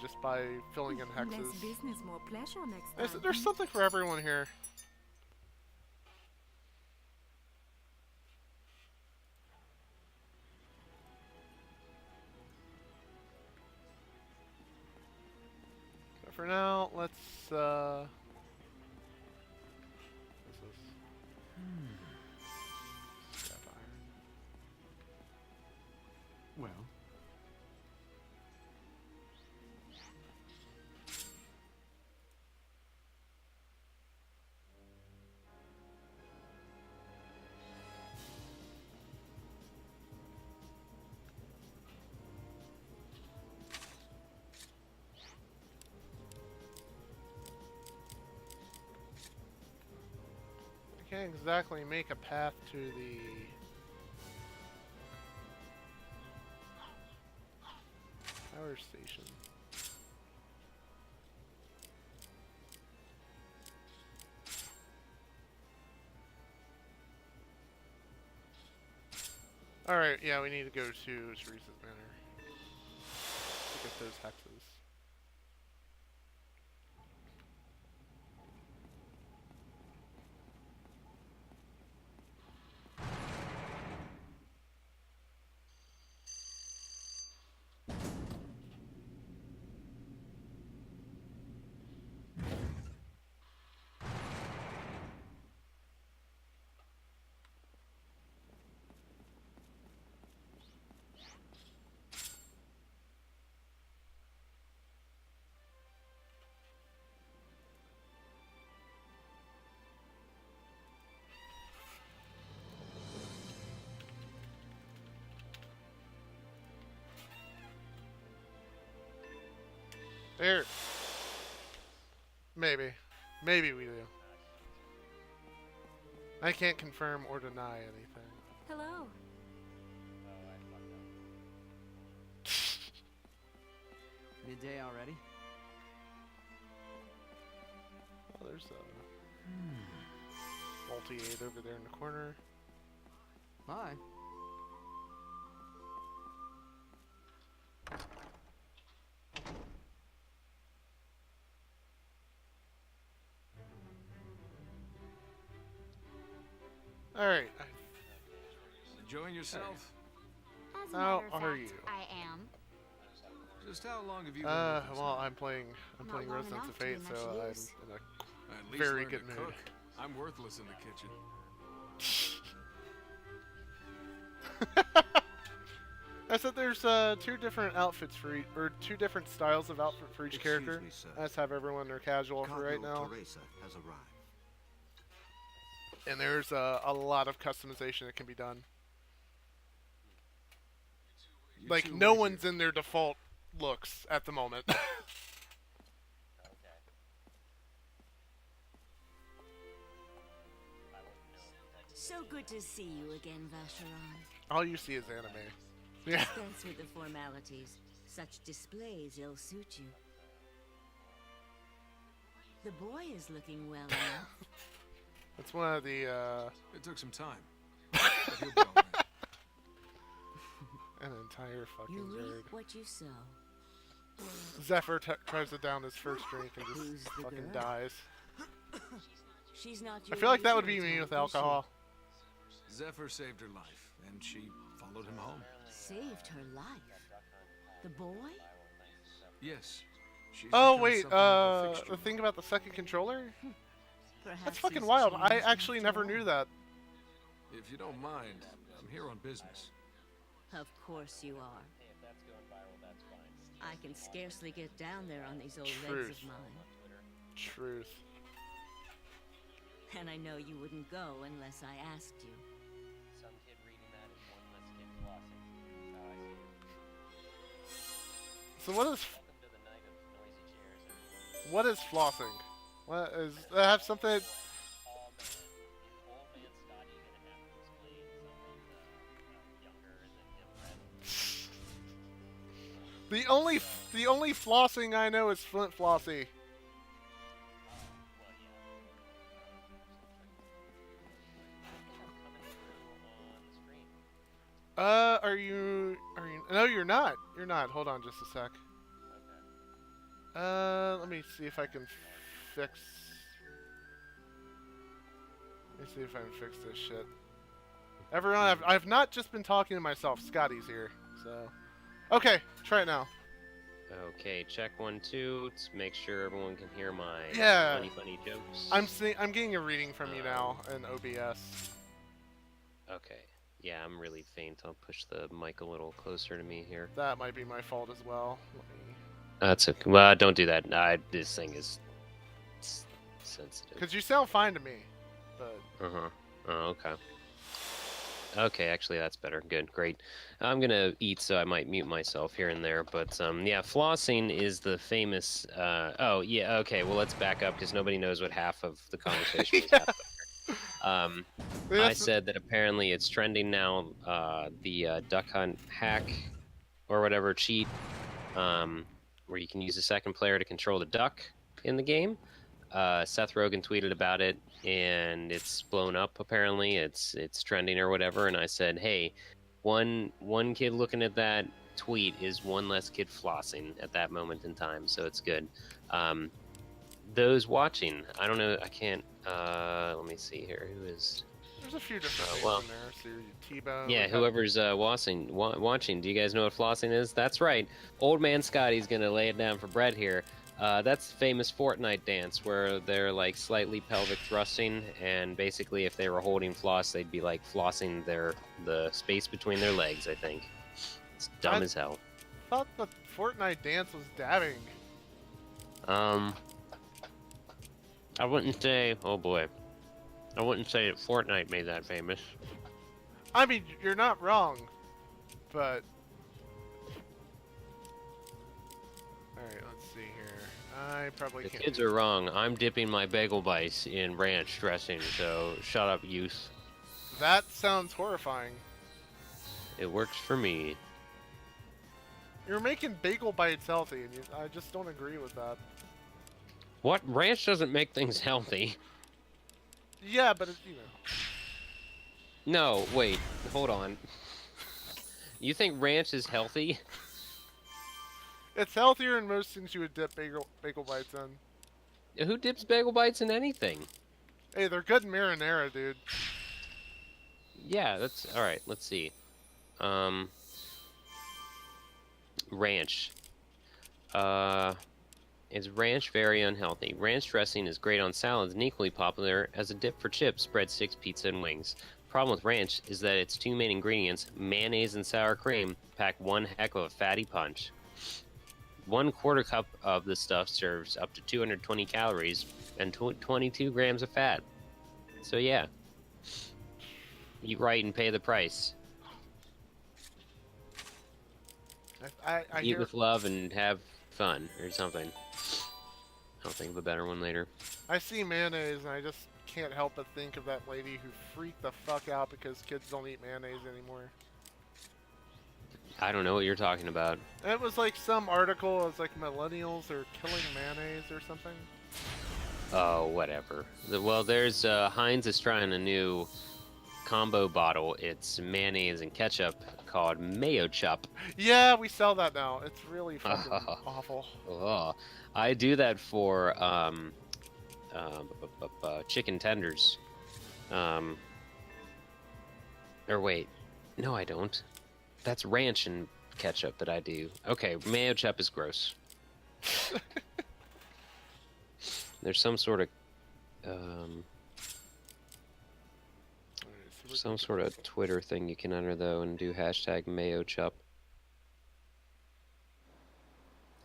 Just by filling in hexes. Less business, more pleasure next time. There's something for everyone here. So for now, let's scrap iron. Well. I can't exactly make a path to the power station. Alright, yeah, we need to go to Teresa's Manor to get those hexes. There. Maybe. Maybe we do. I can't confirm or deny anything. Hello. Midday already? Oh, there's a multi-aid over there in the corner. Hi. Alright. Enjoying yourself? As a How matter of are fact, you? I am. Just how long have you been working Well, so? I'm playing Not long Residence of enough to be Fate, much so I'm use. in a At least very learn good to mood. cook. I'm worthless in the kitchen. I said there's two different outfits for each, or two different styles of outfit for each Excuse character. me, sir. Let's have everyone their casual for right now. Teresa has arrived. And there's a lot of customization that can be done. You Like, two no wait one's here. in their default looks at the moment. So good to see you again, Vacheron. All you see is anime. Yeah. Dispense with the formalities. Such displays ill suit you. The boy is looking well enough. That's one of the, It took some time. But he'll be all right. an entire fucking You reap nerd. what you sow. Zephyr tries to down his first drink and Who's just the fucking girl? dies. She's not I your feel like that would be usual me type, with is she? alcohol. Zephyr saved her life, and she followed him home. Saved her life. The boy? Yes. She's Oh become wait, something of a fixture. the thing about the second controller? Perhaps That's fucking he's wild. I changed actually after never all. knew that. If you don't mind, I'm here on business. Of course you are. I can scarcely get down there on these old legs Truth. of mine. Truth. And I know you wouldn't go unless I asked you. Some kid reading that is one less kid flossing. That's how I see it. So what is Welcome to the night of noisy chairs, everyone. what is flossing? What is I have something? All men. Is old man Scotty gonna have to explain someone younger than him read? The only flossing I know is Flint Flossy. Well, yeah. Are you no, you're not. You're not. Hold on just a sec. Let me see if I can fix Let me see if I can fix this shit. Everyone, I've not just been talking to myself. Scotty's here. So okay, try it now. Okay, check 1, 2 to make sure everyone can hear my Yeah. funny jokes. I'm getting a reading from you now in OBS. Okay. Yeah, I'm really faint. I'll push the mic a little closer to me here. That might be my fault as well. Let me... That's okay. Well, don't do that. This thing is sensitive. Cause you sound fine to me, but Uh-huh. Oh, okay. Okay, actually that's better. Good, great. I'm gonna eat, so I might mute myself here and there, but yeah, flossing is the famous, oh, yeah, okay, well let's back up, because nobody knows what half of the conversation was happening here. I said that apparently it's trending now, the Duck Hunt hack, or whatever, cheat, where you can use a second player to control the duck in the game. Seth Rogen tweeted about it, and it's blown up. Apparently, it's trending or whatever. And I said, hey, one kid looking at that tweet is one less kid flossing at that moment in time, so it's good. Those watching, I don't know, I can't. Let me see here. Who is? there's a few different things well, in there. So T-Bone. yeah, whoever's watching, do you guys know what flossing is? That's right. Old man Scotty's gonna lay it down for Brett here. That's the famous Fortnite dance where they're like slightly pelvic thrusting, and basically if they were holding floss, they'd be like flossing the space between their legs, I think. It's dumb as hell. I thought the Fortnite dance was dabbing. I wouldn't say, oh boy. I wouldn't say that Fortnite made that famous. I mean, you're not wrong, but... Alright, let's see here. I probably The can't... kids are wrong. I'm dipping my bagel bites in ranch dressing, so shut up, youth. That sounds horrifying. It works for me. You're making bagel bites healthy, and I just don't agree with that. What? Ranch doesn't make things healthy. Yeah, but it's, you know... No, wait, hold on. You think ranch is healthy? It's healthier than most things you would dip bagel bites in. Who dips bagel bites in anything? Hey, they're good in marinara, dude. Yeah, that's all right. Let's see. Ranch. Is ranch very unhealthy? Ranch dressing is great on salads and equally popular as a dip for chips, breadsticks, pizza, and wings. Problem with ranch is that its two main ingredients, mayonnaise and sour cream, pack one heck of a fatty punch. 1/4 cup of the stuff serves up to 220 calories and 22 grams of fat. So yeah, eat right and pay the price. I Eat hear, with love and have fun or something. I'll think of a better one later. I see mayonnaise and I just can't help but think of that lady who freaked the fuck out because kids don't eat mayonnaise anymore. I don't know what you're talking about. It was like some article, it was like millennials are killing mayonnaise or something. Oh, whatever. Well, there's Heinz is trying a new combo bottle. It's mayonnaise and ketchup called Mayo Chup. Yeah, we sell that now. It's really fucking awful. Oh, I do that for chicken tenders. Or wait, no, I don't. That's ranch and ketchup that I do. Okay, Mayo Chup is gross. There's some sort of Twitter thing you can enter though and do hashtag Mayo Chup.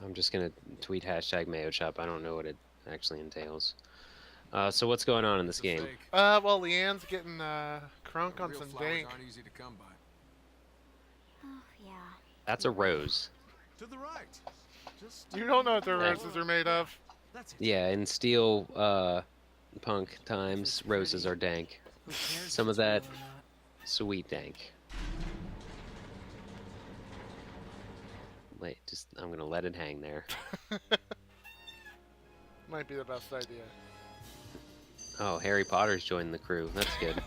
I'm just gonna tweet hashtag Mayo Chup. I don't know what it actually entails. So what's going on in this game? Well, Leanne's getting crunk on some dank. Aren't easy to come by. Oh, yeah. That's a rose. To the right. You don't know what the roses are made of. Yeah, in steel punk times, roses are dank. Some of that sweet dank. Wait, I'm gonna let it hang there. Might be the best idea. Oh, Harry Potter's joined the crew. That's good.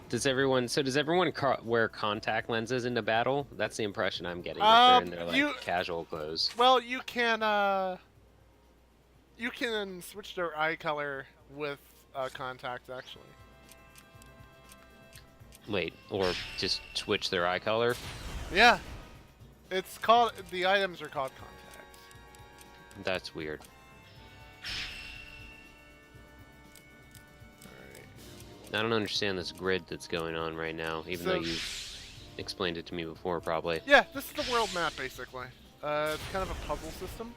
Does everyone wear contact lenses into battle? That's the impression I'm getting. If they're in their casual clothes. Well, you can switch their eye color with contacts actually. Wait, or just switch their eye color? Yeah, the items are called contacts. That's weird. I don't understand this grid that's going on right now, even though you explained it to me before, probably. Yeah, this is the world map, basically. It's kind of a puzzle system.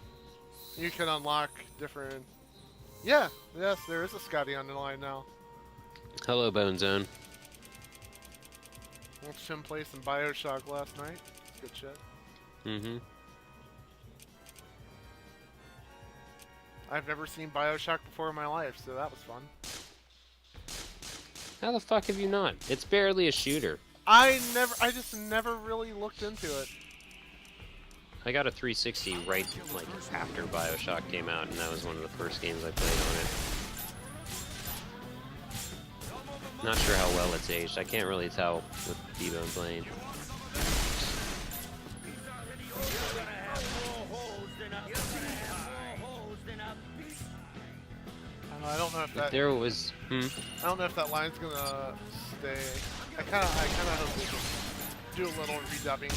You can unlock different... Yeah, yes, there is a Scotty on the line now. Hello, Bone Zone. Watched him play some Bioshock last night. Good shit. Mm-hmm. I've never seen Bioshock before in my life, so that was fun. How the fuck have you not? It's barely a shooter. I just never really looked into it. I got a 360 right like after Bioshock came out, and that was one of the first games I played on it. Not sure how well it's aged. I can't really tell with T-Bone playing. I don't know if that. There was. I don't know if that line's gonna stay. I kind of hope we can do a little redubbing to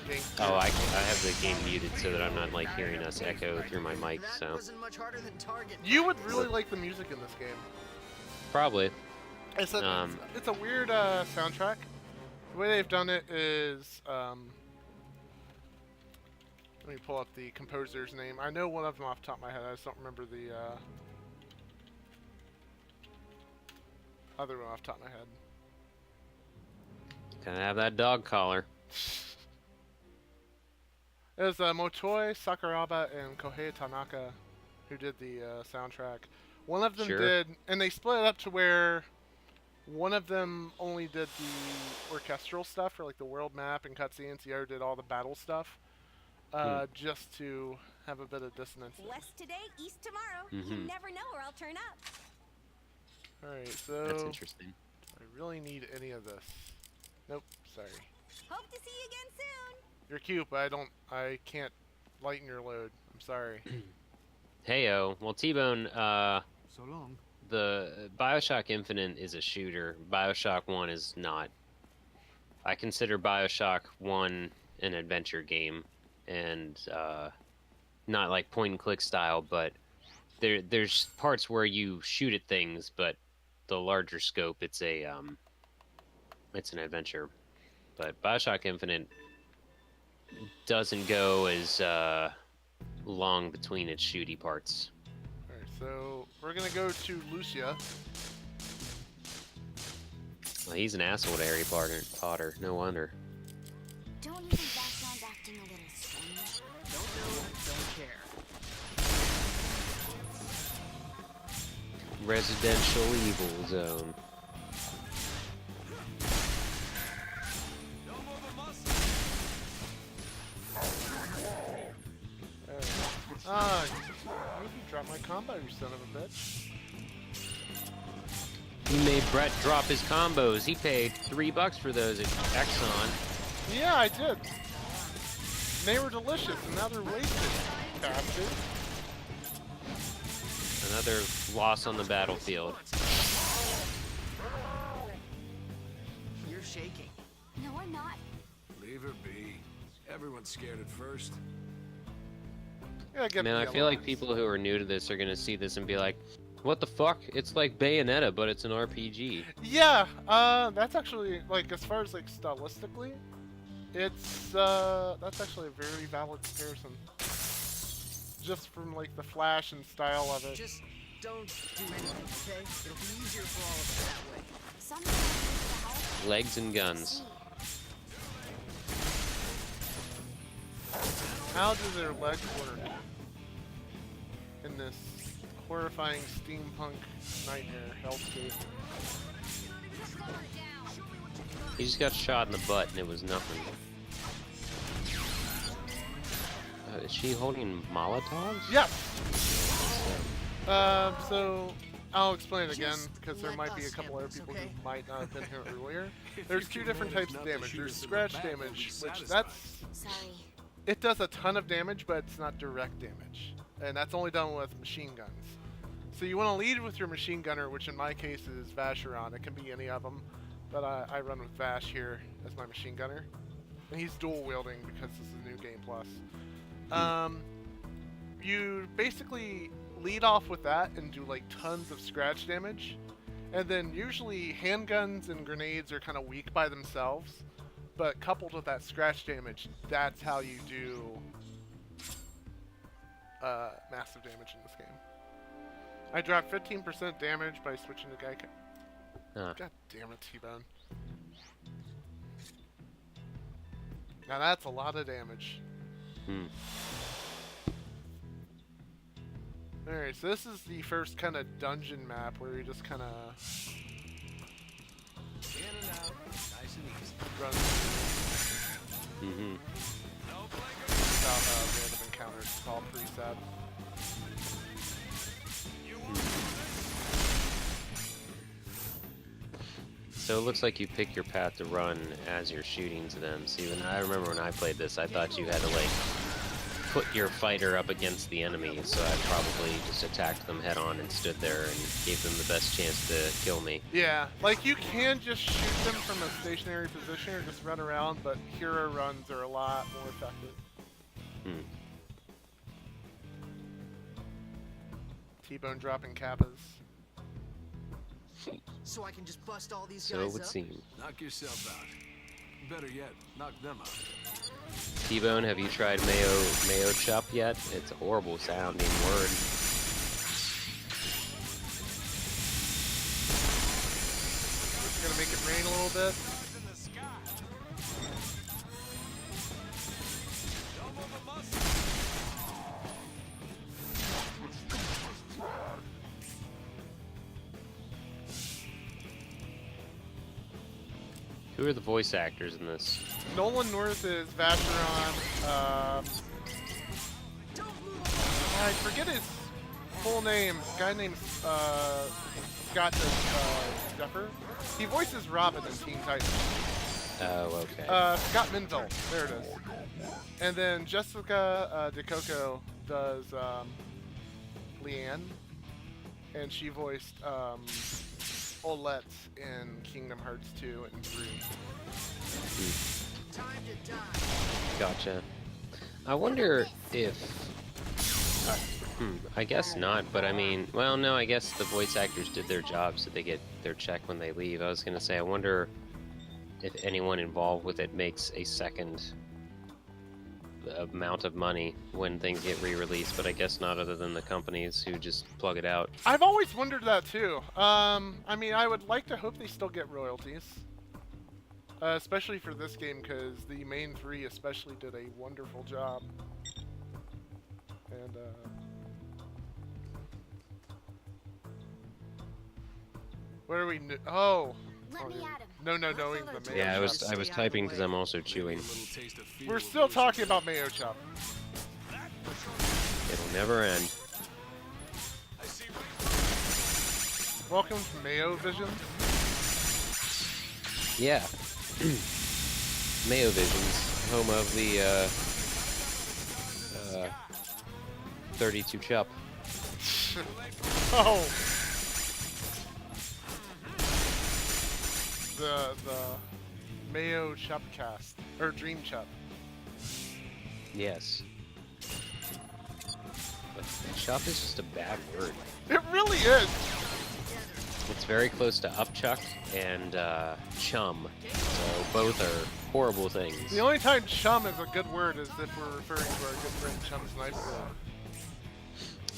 the game. Oh, I have the game muted so that I'm not like hearing us echo through my mic. So. You would really like the music in this game. Probably. It's a weird soundtrack. The way they've done it is. Let me pull up the composer's name. I know one of them off the top of my head. I just don't remember the other one off the top of my head. Can I have that dog collar? It was Motoi Sakuraba and Kohei Tanaka who did the soundtrack. One of them did, and they split it up to where one of them only did the orchestral stuff for like the world map and cutscenes. The other did all the battle stuff. Just to have a bit of dissonance. West today, east tomorrow. Mm-hmm. You never know where I'll turn up. Alright, so... That's interesting. Do I really need any of this? Nope, sorry. Hope to see you again soon. You're cute, but I can't lighten your load. I'm sorry. Heyo. Well, T-Bone, So long. the BioShock Infinite is a shooter. BioShock 1 is not. I consider BioShock 1 an adventure game, and not like point and click style, but there's parts where you shoot at things, but the larger scope, it's an adventure. But BioShock Infinite doesn't go as long between its shooty parts. Alright, so we're gonna go to Lucia. Well, he's an asshole to Harry Potter. No wonder. Don't you think Vashon's acting a little strange? Don't know, don't care. Residential Evil Zone. Ah, you dropped my combo, you son of a bitch. He made Brett drop his combos. He paid $3 for those at Exxon. Yeah, I did. They were delicious, and now they're wasted, bastard. Another loss on the battlefield. You're shaking. No, I'm not. Leave her be. Everyone's scared at first. Yeah, Man, I feel like people who are new to this are gonna see this and be like, "What the fuck? It's like Bayonetta, but it's an RPG." Yeah, that's actually, like, as far as, like, stylistically, it's, that's actually a very valid comparison. Just from, like, the flash and style of it. Just don't do anything, okay? It'll be easier for all of us that way. Sometimes Legs and guns. How do their legs work in this horrifying steampunk nightmare hellscape? He just got shot in the butt and it was nothing. Is she holding Molotovs? Yes! So I'll explain it again, because there might be a couple other people who might not have been here earlier. There's two different types of damage. There's scratch damage, which it does a ton of damage, but it's not direct damage. And that's only done with machine guns. So you want to lead with your machine gunner, which in my case is Vacheron. It can be any of them, but I run with Vash here as my machine gunner. And he's dual wielding because this is a new game plus. You basically lead off with that and do like tons of scratch damage. And then usually handguns and grenades are kind of weak by themselves. But coupled with that scratch damage, that's how you do massive damage in this game. I dropped 15% damage by switching to Geico. God damn it, T-Bone. Now that's a lot of damage. Alright, so this is the first kind of dungeon map where you just kind of In and out, nice and easy. run without random encounters. It's all preset. So it looks like you pick your path to run as you're shooting to them. See, I remember when I played this, I thought you had to like put your fighter up against the enemy, so I probably just attacked them head on and stood there and gave them the best chance to kill me. Yeah, like you can just shoot them from a stationary position or just run around, but hero runs are a lot more effective. T-Bone dropping kappas. So I can just bust all these So guys it would up? seem. Knock yourself out. Better yet, knock them out. T-Bone, have you tried Mayo Chop yet? It's a horrible sounding word. Just gonna make it rain a little bit. Who are the voice actors in this? Nolan North is Vacheron. I forget his full name. Guy named Scott Duffer. He voices Robin in Teen Titans. Oh, okay. Scott Minville. There it is. And then Jessica DeCoco does Leanne. and she voiced Olette in Kingdom Hearts 2 and 3. Gotcha. I wonder if... I guess not, but I mean, well, no, I guess the voice actors did their job, so they get their check when they leave. I was gonna say, I wonder if anyone involved with it makes a second amount of money when things get re-released, but I guess not, other than the companies who just plug it out. I've always wondered that too. I mean, I would like to hope they still get royalties. Especially for this game, because the main three especially did a wonderful job. And, what are we... Oh! No, knowing the mayo Yeah, I chop. was typing because I'm also chewing. We're still talking about mayo chop. It'll never end. Welcome to Mayo Vision. Yeah. Mayo Visions, home of the 32 Chup. Oh! The Mayo Chupcast, or Dream Chup. Yes. But chup is just a bad word. It really is! It's very close to upchuck and chum, so both are horrible things. The only time chum is a good word is if we're referring to our good friend Chum Sniper.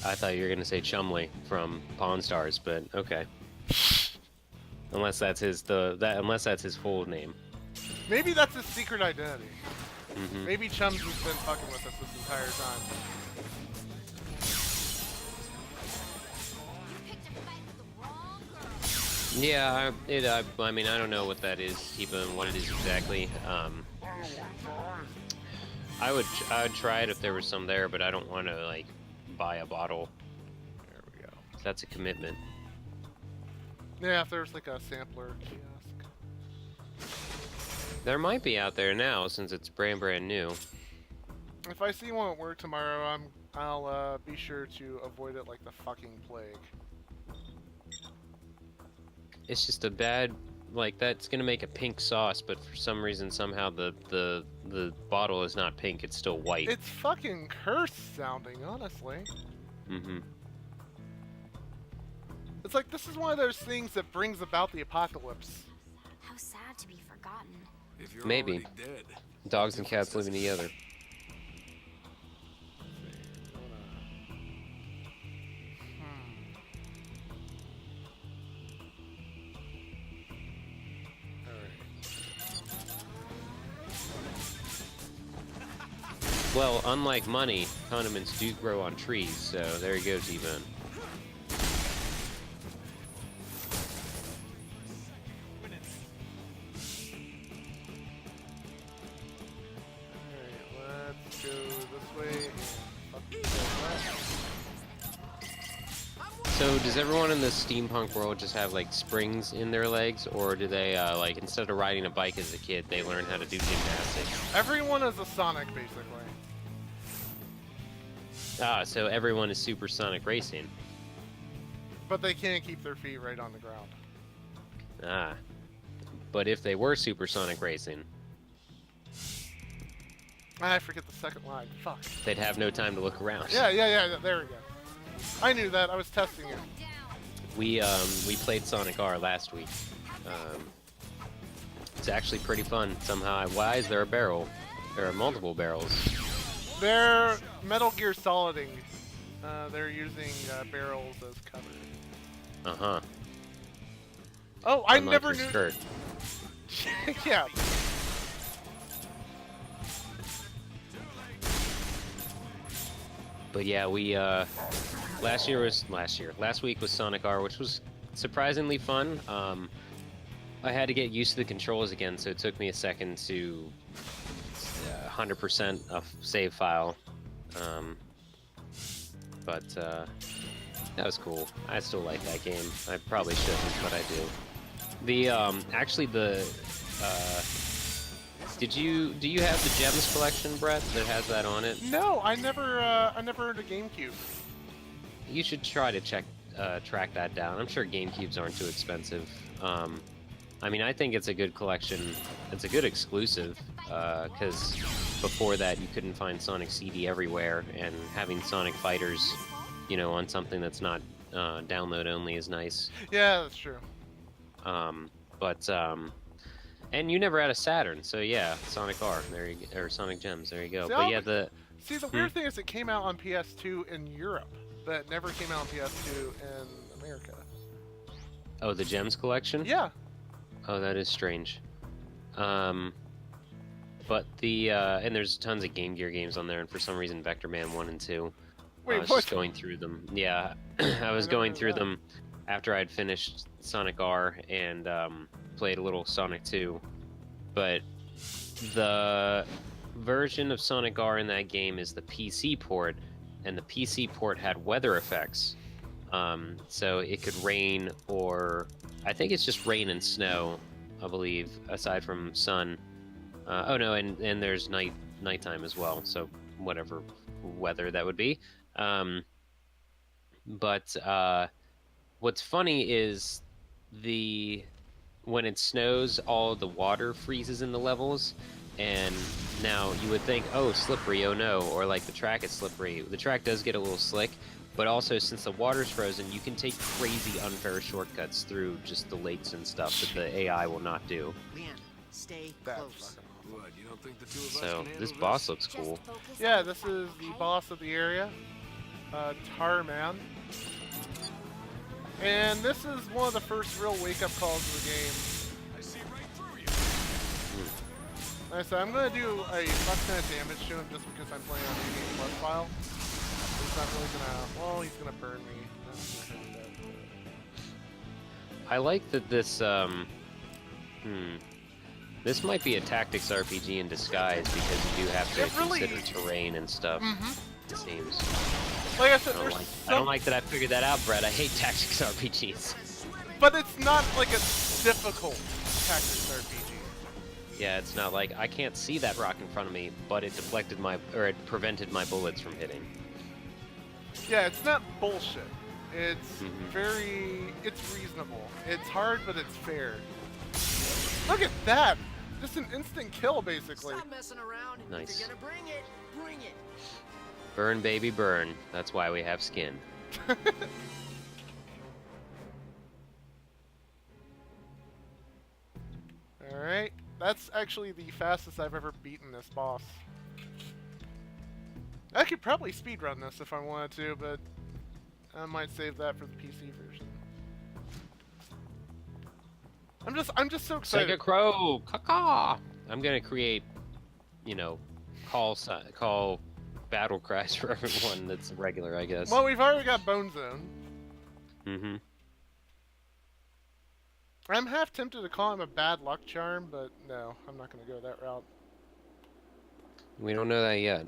I thought you were gonna say Chumley from Pawn Stars, but okay. Unless that's his unless that's his full name. Maybe that's his secret identity. Mm-hmm. Maybe Chums has been fucking with us this entire time. Yeah, I mean, I don't know what that is, even what it is exactly. I'd try it if there was some there, but I don't want to like buy a bottle. There we go. That's a commitment. Yeah, if there's like a sampler kiosk. There might be out there now since it's brand new. If I see one at work tomorrow, I'll be sure to avoid it like the fucking plague. It's just a bad, like, that's gonna make a pink sauce, but for some reason somehow the bottle is not pink, it's still white. It's fucking cursed sounding, honestly. Mm-hmm. It's like, this is one of those things that brings about the apocalypse. How sad to be forgotten. If you're Maybe. already dead, Dogs and cats living together. Well, unlike money, condiments do grow on trees, so there you go, T-Bone. Alright, let's go this way. So, does everyone in the steampunk world just have, like, springs in their legs, or do they, like, instead of riding a bike as a kid, they learn how to do gymnastics? Everyone is a Sonic, basically. Ah, so everyone is supersonic racing. But they can't keep their feet right on the ground. Ah. But if they were supersonic racing, I forget the second line. Fuck. they'd have no time to look around. Yeah, there we go. I knew that. I was testing it. We played Sonic R last week. It's actually pretty fun. Somehow, why is there a barrel? There are multiple barrels. They're Metal Gear Soliding. They're using barrels as cover. Uh-huh. Oh, I Unlike never your knew. skirt. Yeah. But yeah, we last week was Sonic R, which was surprisingly fun. I had to get used to the controls again, so it took me a second to 100% a save file. But that was cool. I still like that game. I probably shouldn't, but I do. The actually the do you have the Gems collection, Brett, that has that on it? No, I never owned a GameCube. You should try to check track that down. I'm sure GameCubes aren't too expensive. I mean, I think it's a good collection. It's a good exclusive, because before that you couldn't find Sonic CD everywhere, and having Sonic Fighters, you know, on something that's not download only is nice. Yeah, that's true. And you never had a Saturn, so yeah, Sonic R, there you or Sonic Gems, there you go. See, but yeah, the weird thing is it came out on PS2 in Europe, but it never came out on PS2 in America. Oh, the Gems collection? Yeah. Oh, that is strange. But the and there's tons of Game Gear games on there, and for some reason Vector Man 1 and 2. Wait, I was what? just going through them. Yeah, I was going through them after I'd finished Sonic R and played a little Sonic 2. But the version of Sonic R in that game is the PC port, and the PC port had weather effects. So it could rain, or I think it's just rain and snow, I believe, aside from sun. Oh no, and there's nighttime as well, so whatever weather that would be. But what's funny is when it snows, all the water freezes in the levels, and now you would think, oh, slippery, oh no, or like the track is slippery. The track does get a little slick, but also since the water's frozen, you can take crazy unfair shortcuts through just the lakes and stuff that the AI will not do. Leanne, stay close. What, you don't think the two of us So can handle this boss looks cool. Yeah, this is the boss of the area, Tarman. And this is one of the first real wake-up calls of the game. I see right through you. Like I said, I'm going to do a fuck ton of damage to him just because I'm playing on the Game Plus file. He's not really going to... Well, he's going to burn me. I like that this, this might be a tactics RPG in disguise because you do have to consider terrain and stuff, it seems. Like I said, I don't like that I figured that out, Brett. I hate tactics RPGs. But it's not like a difficult tactics RPG. Yeah, it's not like, I can't see that rock in front of me, but it deflected it prevented my bullets from hitting. Yeah, it's not bullshit. It's it's reasonable. It's hard, but it's fair. Look at that! Just an instant kill, basically. Stop messing around. Nice. If you're gonna bring it, bring it. Burn, baby, burn. That's why we have skin. Alright, that's actually the fastest I've ever beaten this boss. I could probably speedrun this if I wanted to, but I might save that for the PC version. I'm just so excited. Sega Crow, caca! I'm gonna create, you know, call battle cries for everyone that's regular, I guess. Well, we've already got Bone Zone. Mm-hmm. I'm half tempted to call him a bad luck charm, but no, I'm not gonna go that route. We don't know that yet.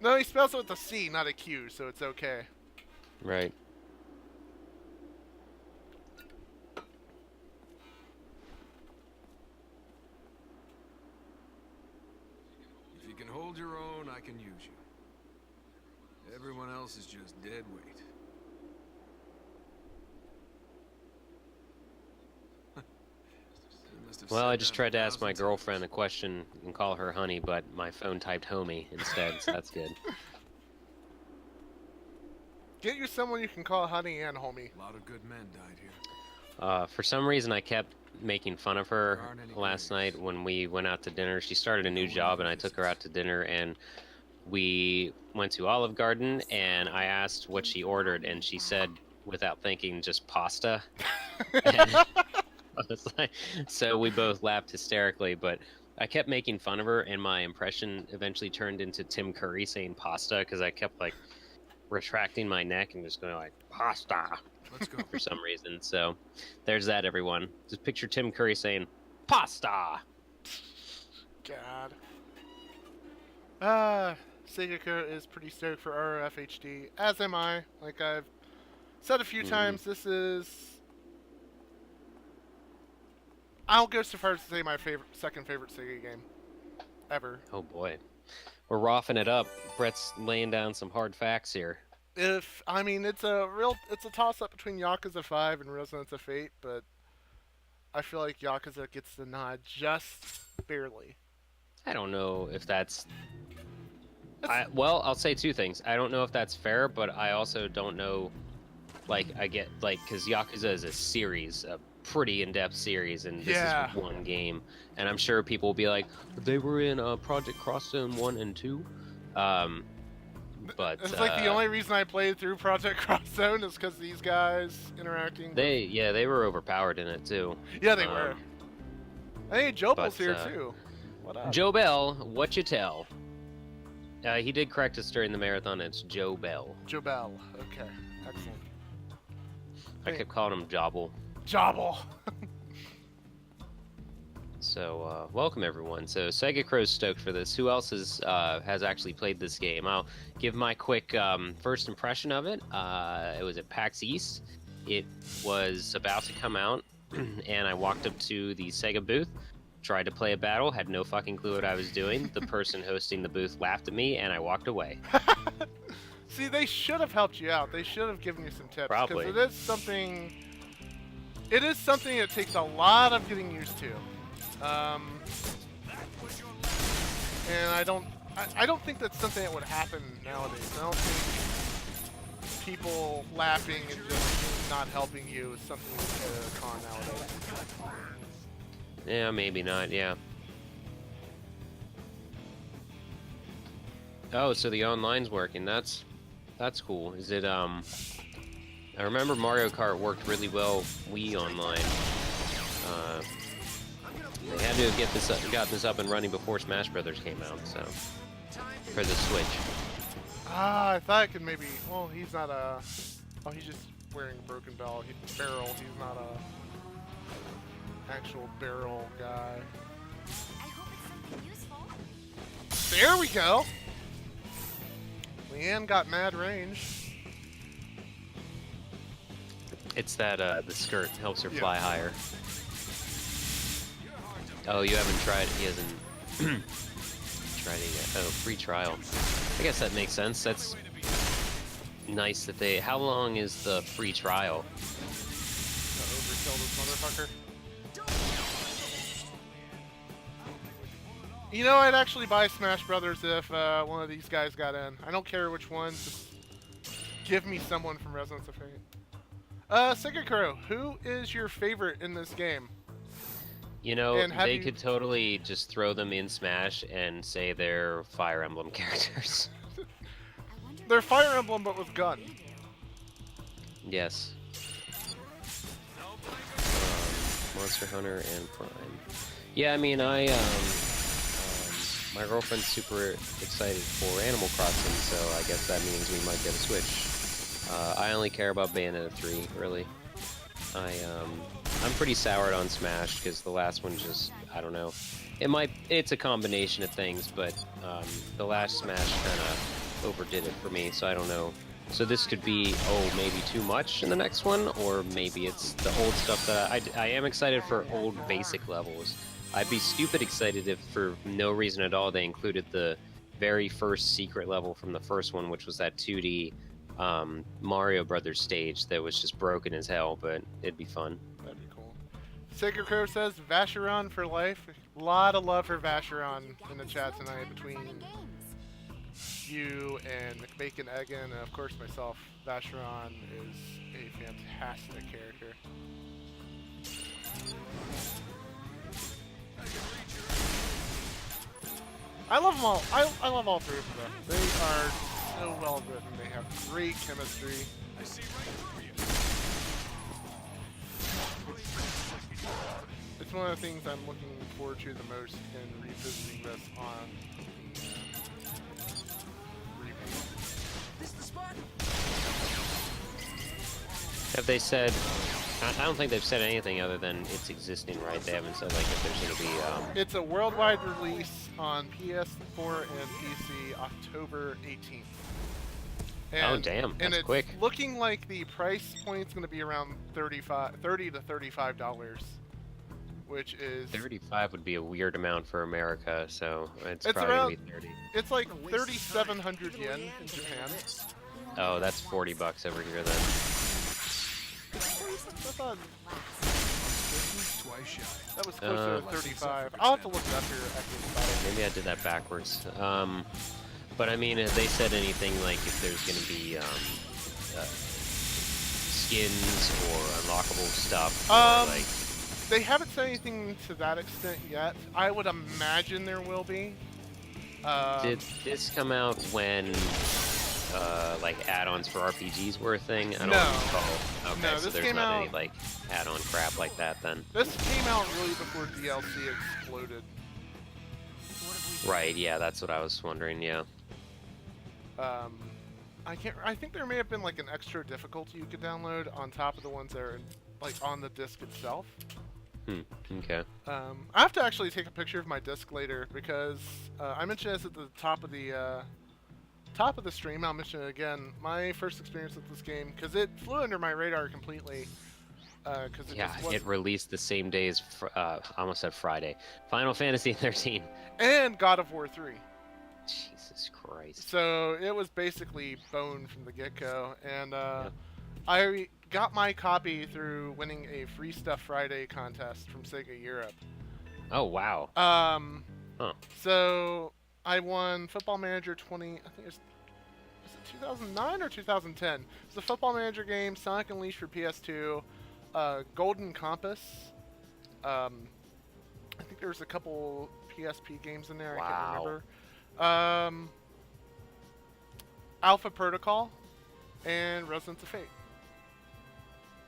No, he spells it with a C, not a Q, so it's okay. Right. If you can hold your own, I can use you. Everyone else is just dead weight. Well, I just tried to ask my girlfriend a question and call her honey, but my phone typed homie instead, so that's good. Get you someone you can call honey and homie. A lot of good men died here. For some reason, I kept making fun of her last night when we went out to dinner. She started a new job, and I took her out to dinner, and we went to Olive Garden, and I asked what she ordered, and she said, without thinking, just pasta. So we both laughed hysterically, but I kept making fun of her, and my impression eventually turned into Tim Curry saying pasta, because I kept, like, retracting my neck and just going like, pasta! Let's go. For some reason. So there's that, everyone. Just picture Tim Curry saying, pasta! God. Segaka is pretty stoked for ROF HD, as am I. Like I've said a few times, this is... I'll go so far as to say my second favorite Sega game ever. Oh boy. We're roughing it up. Brett's laying down some hard facts here. I mean, it's a toss-up between Yakuza 5 and Resonance of Fate, but I feel like Yakuza gets the nod just barely. I don't know if that's... well, I'll say two things. I don't know if that's fair, but I also don't know... Like, I get... Like, because Yakuza is a series, a pretty in-depth series, and this is one game. And I'm sure people will be like, they were in Project Crosszone 1 and 2. But it's like the only reason I played through Project Crosszone is because these guys interacting. They were overpowered in it too. Yeah, they were. Hey, Jobel's here too. What up? Jobel, what you tell? He did correct us during the marathon. It's Jobel. Jobel. Okay, excellent. I kept calling him Jobble. Jobble. So, welcome everyone. So, Sega Crow's stoked for this. Who else has actually played this game? I'll give my quick first impression of it. It was at PAX East. It was about to come out, and I walked up to the Sega booth, tried to play a battle, had no fucking clue what I was doing. The person hosting the booth laughed at me, and I walked away. See, they should have helped you out. They should have given you some tips. Probably. Because it is something that takes a lot of getting used to. And I don't think that's something that would happen nowadays. I don't think people laughing and just not helping you is something that's a con nowadays. Yeah, maybe not, yeah. Oh, so the online's working. That's cool. Is it, I remember Mario Kart worked really well Wii Online. They had to have got this up and running before Smash Brothers came out, so for the Switch. I thought I could maybe. Well, he's not a. Oh, he's just wearing a broken barrel. He's not a actual barrel guy. I hope it's something useful. There we go. Leanne got mad range. It's that the skirt helps her fly higher. Oh, you haven't tried it. He hasn't tried it yet. Oh, free trial. I guess that makes sense. That's nice that they... How long is the free trial? Overkill this motherfucker. You know, I'd actually buy Smash Brothers if one of these guys got in. I don't care which one. Just give me someone from Resonance of Fate. Sega Crow, who is your favorite in this game? You know, they could totally just throw them in Smash and say they're Fire Emblem characters. They're Fire Emblem, but with gun. Yes. Monster Hunter and Prime. Yeah, I mean, my girlfriend's super excited for Animal Crossing, so I guess that means we might get a Switch. I only care about Bayonetta 3, really. I'm pretty soured on Smash because the last one just, I don't know. It's a combination of things, but the last Smash kind of overdid it for me, so I don't know. So this could be, maybe too much in the next one, or maybe it's the old stuff that I am excited for old basic levels. I'd be stupid excited if for no reason at all they included the very first secret level from the first one, which was that 2D Mario Brothers stage that was just broken as hell, but it'd be fun. That'd be cool. Sacred Crow says Vacheron for life. A lot of love for Vacheron in the chat tonight between you and McBacon Egan, and of course myself. Vacheron is a fantastic character. I love them all. I love all three of them. They are so well written. They have great chemistry. It's one of the things I'm looking forward to the most in revisiting this on Have they said... I don't think they've said anything other than it's existing, right? They haven't said, like, if there's going to be... It's a worldwide release on PS4 and PC October 18th. And, oh, damn. That's it's quick. Looking like the price point's going to be around $30 to $35, which is... 35 would be a weird amount for America, so it's probably going to be 30. It's like 3,700 yen in Japan. Oh, that's $40 over here then. Twice shy. That was closer to 35. I'll have to look it up here after the battle. Maybe I did that backwards. But I mean, have they said anything like if there's going to be skins or unlockable stuff? Or like... They haven't said anything to that extent yet. I would imagine there will be. Did this come out when like add-ons for RPGs were a thing? I don't recall. Okay, no, so there's not any like add-on crap like that then. This came out really before DLC exploded. Right, yeah, that's what I was wondering, yeah. I think there may have been like an extra difficulty you could download on top of the ones that are like on the disc itself. Okay. I have to actually take a picture of my disc later because I mentioned this at the top of the stream. I'll mention it again. My first experience with this game, because it flew under my radar completely. It released the same day as I almost said Friday. Final Fantasy 13 and God of War 3. Jesus Christ. So it was basically bone from the get-go, and I got my copy through winning a Free Stuff Friday contest from Sega Europe. Oh wow. So I won Football Manager 20. I think it was it 2009 or 2010? It was a Football Manager game, Sonic Unleashed for PS2, Golden Compass. I think there was a couple PSP games in there. I can't remember. Alpha Protocol and Resonance of Fate.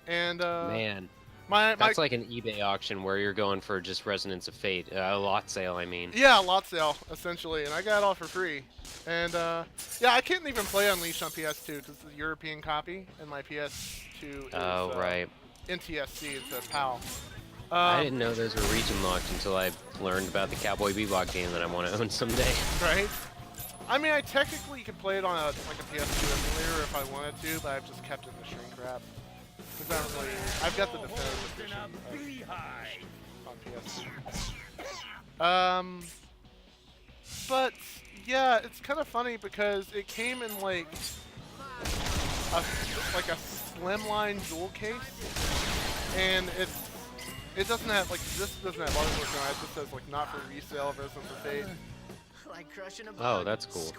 And man, that's like an eBay auction where you're going for just Resonance of Fate, a lot sale. I mean. Yeah, a lot sale essentially, and I got it all for free. And yeah, I can't even play Unleashed on PS2 because it's the European copy, and my PS2 is right. NTSC. It's a PAL. I didn't know those were region locked until I learned about the Cowboy Bebop game that I want to own someday. Right. I mean, I technically could play it on a PS2 emulator if I wanted to, but I've just kept it in the shrink wrap. I've got the definitive edition on PS2. But yeah, it's kind of funny because it came in like a slimline jewel case, and it doesn't have this doesn't have artwork on it. It just says like not for resale, Resonance of Fate. Like crushing a bug. Oh, that's cool.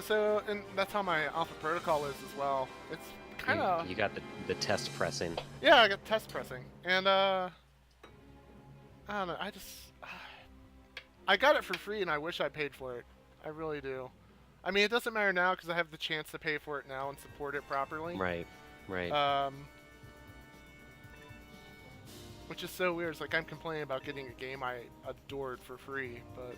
So and that's how my Alpha Protocol is as well. It's kind of you got the test pressing. Yeah, I got test pressing, and I don't know. I got it for free, and I wish I paid for it. I really do. I mean, it doesn't matter now because I have the chance to pay for it now and support it properly. Right. Right. Which is so weird. It's like I'm complaining about getting a game I adored for free, but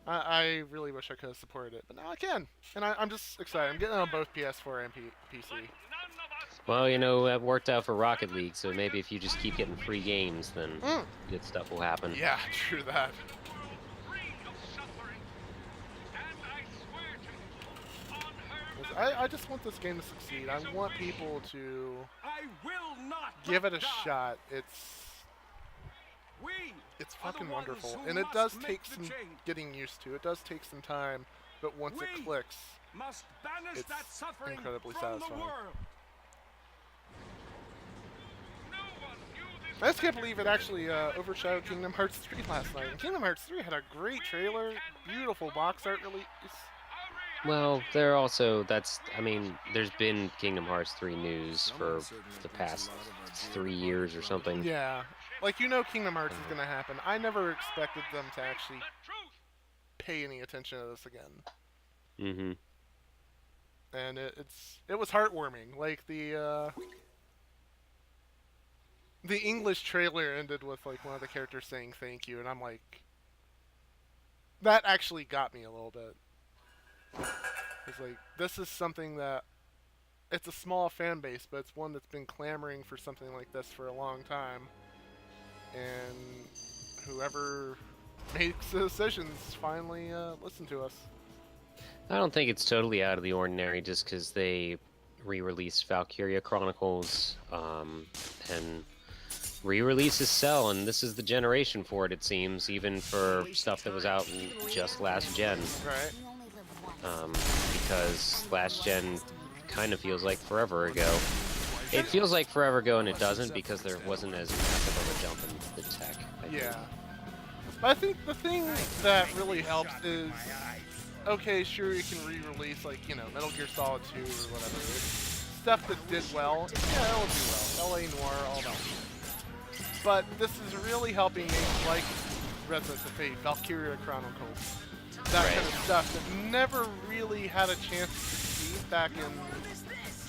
I really wish I could have supported it. But now I can, and I'm just excited. I'm getting it on both PS4 and PC. Well, you know, that worked out for Rocket League, so maybe if you just keep getting free games, then good stuff will happen. Yeah, true that. I just want this game to succeed. I want people to give it a shot. It's fucking wonderful, and it does take some getting used to. It does take some time, but once it clicks, it's incredibly satisfying. I just can't believe it actually overshadowed Kingdom Hearts 3 last night. And Kingdom Hearts 3 had a great trailer, beautiful box art release. Well, I mean, there's been Kingdom Hearts 3 news for the past 3 years or something. Yeah. Like, you know Kingdom Hearts is going to happen. I never expected them to actually pay any attention to this again. Mm-hmm. And it was heartwarming. Like, the English trailer ended with, like, one of the characters saying thank you, and I'm like... That actually got me a little bit. It's like, this is something that... It's a small fan base, but it's one that's been clamoring for something like this for a long time. And whoever makes the decisions finally listen to us. I don't think it's totally out of the ordinary just because they re-released Valkyria Chronicles, and re-releases sell, and this is the generation for it, it seems, even for stuff that was out just last gen. Right. because last gen kind of feels like forever ago. It feels like forever ago, and it doesn't because there wasn't as massive of a jump in the tech. I think. Yeah. But I think the thing that really helps is, okay, sure, you can re-release, like, you know, Metal Gear Solid 2 or whatever. Stuff that did well, yeah, it'll do well. LA Noire, all that. But this is really helping games like Resident Evil, Valkyria Chronicles, that kind of stuff that never really had a chance to succeed back in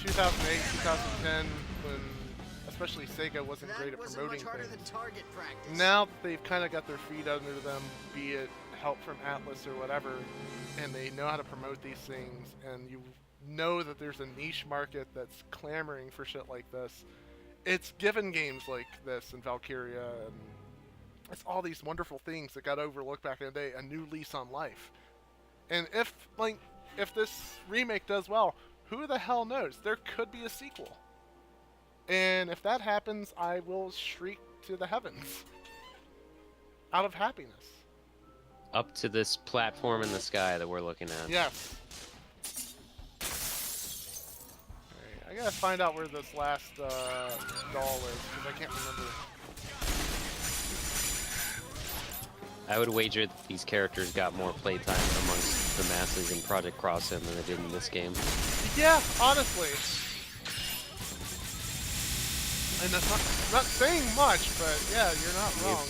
2008, 2010, when especially Sega wasn't great at promoting things. Now that they've kind of got their feet under them, be it help from Atlas or whatever, and they know how to promote these things, and you know that there's a niche market that's clamoring for shit like this, it's given games like this and Valkyria and it's all these wonderful things that got overlooked back in the day a new lease on life. And if this remake does well, who the hell knows? There could be a sequel. And if that happens, I will shriek to the heavens out of happiness. Up to this platform in the sky that we're looking at. Yes. Alright, I gotta find out where this last doll is, because I can't remember. I would wager that these characters got more playtime amongst the masses in Project Crossing than they did in this game. Yeah, honestly. And that's not saying much, but yeah, you're not wrong.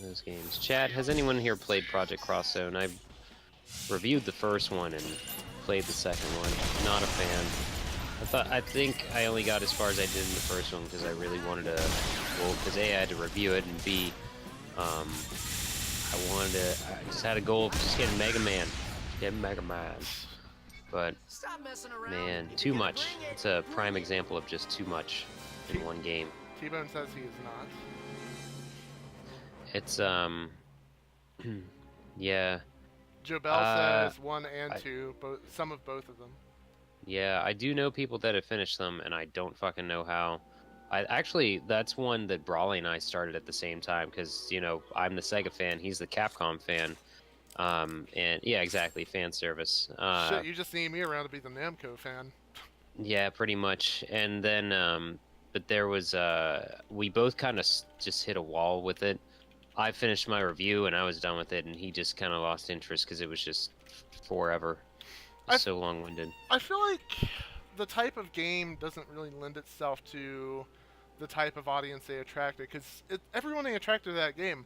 Those games. Chat, has anyone here played Project Cross Zone? I reviewed the first one and played the second one. Not a fan. I think I only got as far as I did in the first one because I really wanted to, well, because A, I had to review it, and B, I just had a goal of just getting Mega Man. Getting Mega Man. But, man, too much. It's a prime example of just too much in one game. T-Bone says he is not. It's, yeah. Jobel says 1 and 2, some of both of them. Yeah, I do know people that have finished them, and I don't fucking know how. Actually, that's one that Brawley and I started at the same time, because, you know, I'm the Sega fan, he's the Capcom fan. And, yeah, exactly, fan service. Shit, you just need me around to be the Namco fan. Yeah, pretty much. And then, but there was, we both kind of just hit a wall with it. I finished my review, and I was done with it, and he just kind of lost interest, because it was just forever. So long-winded. I feel like the type of game doesn't really lend itself to the type of audience they attracted, because everyone they attracted to that game,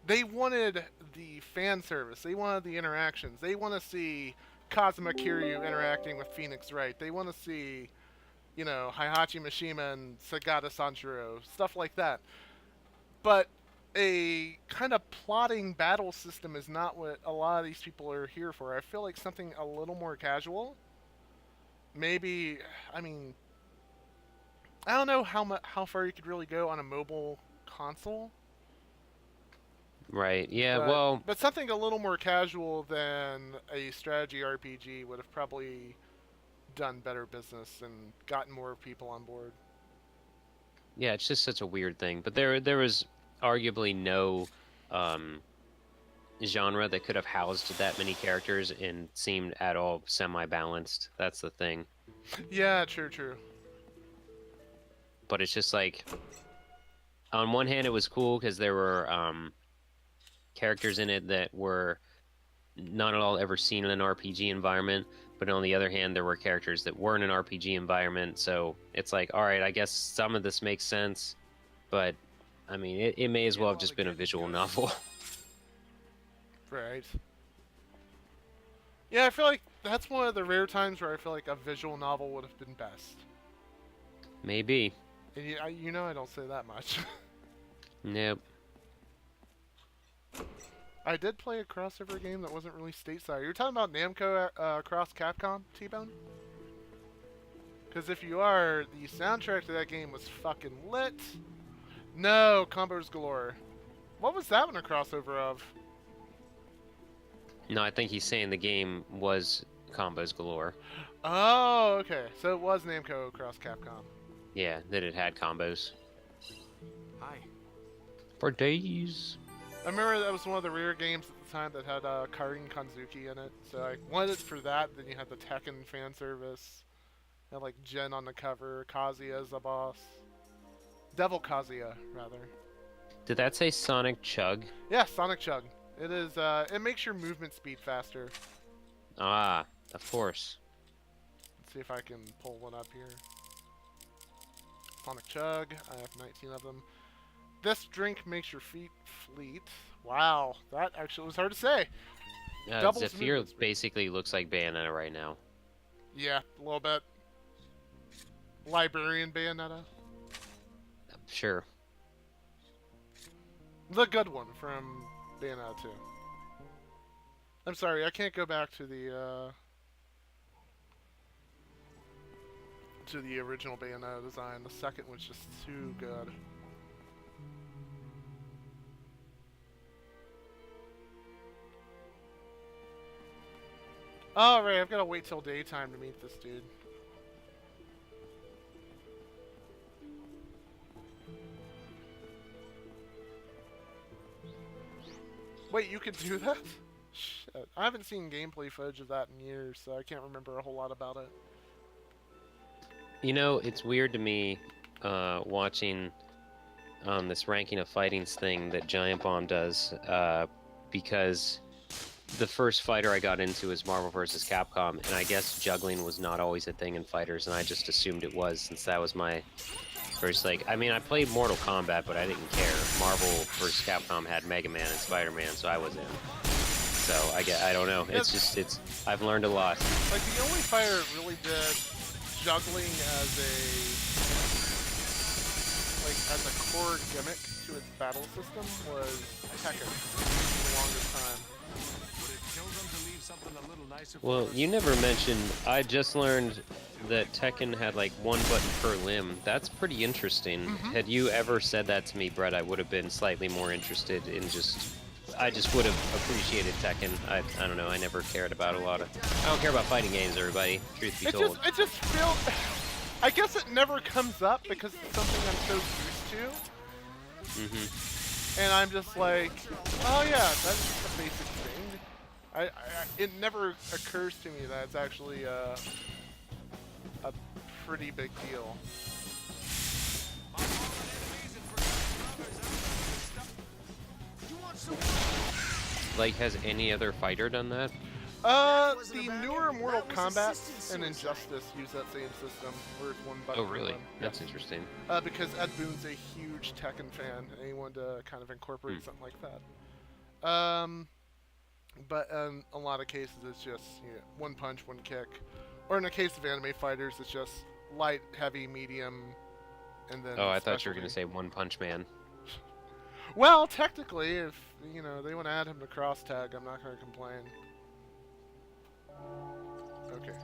they wanted the fan service, they wanted the interactions, they want to see Kazuma Kiryu interacting with Phoenix Wright, they want to see, you know, Heihachi Mishima and Sagata Sanjuro, stuff like that. But a kind of plotting battle system is not what a lot of these people are here for. I feel like something a little more casual. Maybe, I mean, I don't know how far you could really go on a mobile console. Right, yeah, but something a little more casual than a strategy RPG would have probably done better business and gotten more people on board. Yeah, it's just such a weird thing. But there was arguably no genre that could have housed that many characters and seemed at all semi-balanced. That's the thing. Yeah, true. But it's just like, on one hand it was cool because there were characters in it that were not at all ever seen in an RPG environment, but on the other hand there were characters that weren't in an RPG environment, so it's like, alright, I guess some of this makes sense, but I mean, it may as well have just been a visual novel. Right. Yeah, I feel like that's one of the rare times where I feel like a visual novel would have been best. Maybe. And you know I don't say that much. Nope. I did play a crossover game that wasn't really stateside. You're talking about Namco Cross Capcom, T-Bone? Because if you are, the soundtrack to that game was fucking lit. No, Combos Galore. What was that one a crossover of? No, I think he's saying the game was Combos Galore. Oh, okay. So it was Namco Cross Capcom. Yeah, that it had combos. Hi. For days. I remember that was one of the rare games at the time that had Karin Kanzuki in it. So I wanted it for that. Then you had the Tekken fan service. You had like Jen on the cover, Kazuya as the boss. Devil Kazuya, rather. Did that say Sonic Chug? Yeah, Sonic Chug. It is. It makes your movement speed faster. Ah, of course. Let's see if I can pull one up here. Sonic Chug. I have 19 of them. This drink makes your feet fleet. Wow, that actually was hard to say. Zephyr basically looks like Bayonetta right now. Yeah, a little bit. Librarian Bayonetta. Sure. The good one from Bayonetta 2. I'm sorry, I can't go back to the original Bayonetta design. The second was just too good. Alright, I've got to wait till daytime to meet this dude. Wait, you could do that? Shit. I haven't seen gameplay footage of that in years, so I can't remember a whole lot about it. You know, it's weird to me watching this ranking of fightings thing that Giant Bomb does, because the first fighter I got into was Marvel vs. Capcom, and I guess juggling was not always a thing in fighters, and I just assumed it was, since that was my first, like, I mean, I played Mortal Kombat, but I didn't care. Marvel vs. Capcom had Mega Man and Spider-Man, so I was in. So, I don't know. It's just, I've learned a lot. Like, the only fighter that really did juggling as a core gimmick to its battle system was Tekken for the longest time. Well, you never mentioned, I just learned that Tekken had like one button per limb. That's pretty interesting. Had you ever said that to me, Brett, I would have been slightly more interested in I just would have appreciated Tekken. I don't know, I never cared about I don't care about fighting games, everybody, truth be told. It just feels, I guess it never comes up because it's something I'm so used to. And I'm just like, oh yeah, that's just a basic thing. It never occurs to me that it's actually a pretty big deal. Like, has any other fighter done that? The newer Mortal Kombat and Injustice use that same system, where it's one button. Oh, really? Yes. That's interesting. Because Ed Boon's a huge Tekken fan, and he wanted to kind of incorporate something like that. But in a lot of cases, it's just one punch, one kick. Or in the case of anime fighters, it's just light, heavy, medium, and then. Oh, I thought you were going to say One Punch Man. Well, technically, if they want to add him to cross tag, I'm not going to complain. Okay.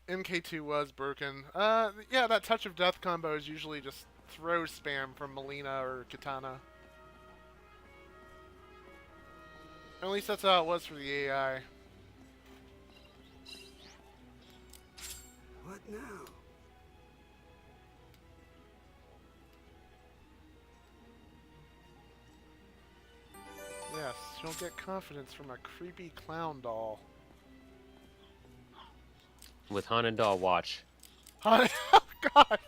MK2 was broken. Yeah, that Touch of Death combo is usually just throw spam from Melina or Kitana. At least that's how it was for the AI. What now? Yes, you'll get confidence from a creepy clown doll. With Haunted Doll Watch. Oh god!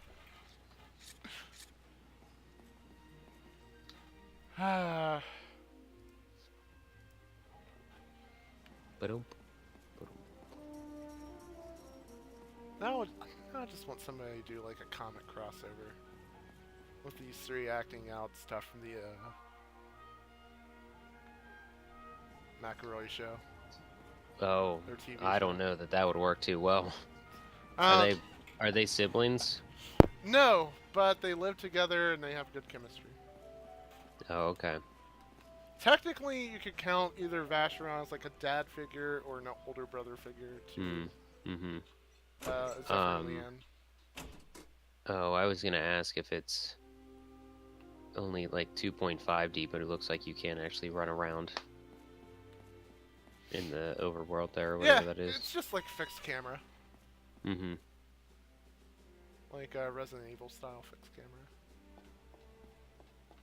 Now I just want somebody to do like a comic crossover with these three acting out stuff from the McElroy show. Oh, I don't know that would work too well. Are they siblings? No, but they live together and they have good chemistry. Oh, okay. Technically, you could count either Vacheron as like a dad figure or an older brother figure too. Oh, I was gonna ask if it's only like 2.5D, but it looks like you can't actually run around in the overworld there, or whatever that is. It's just like fixed camera. Like Resident Evil style fixed camera.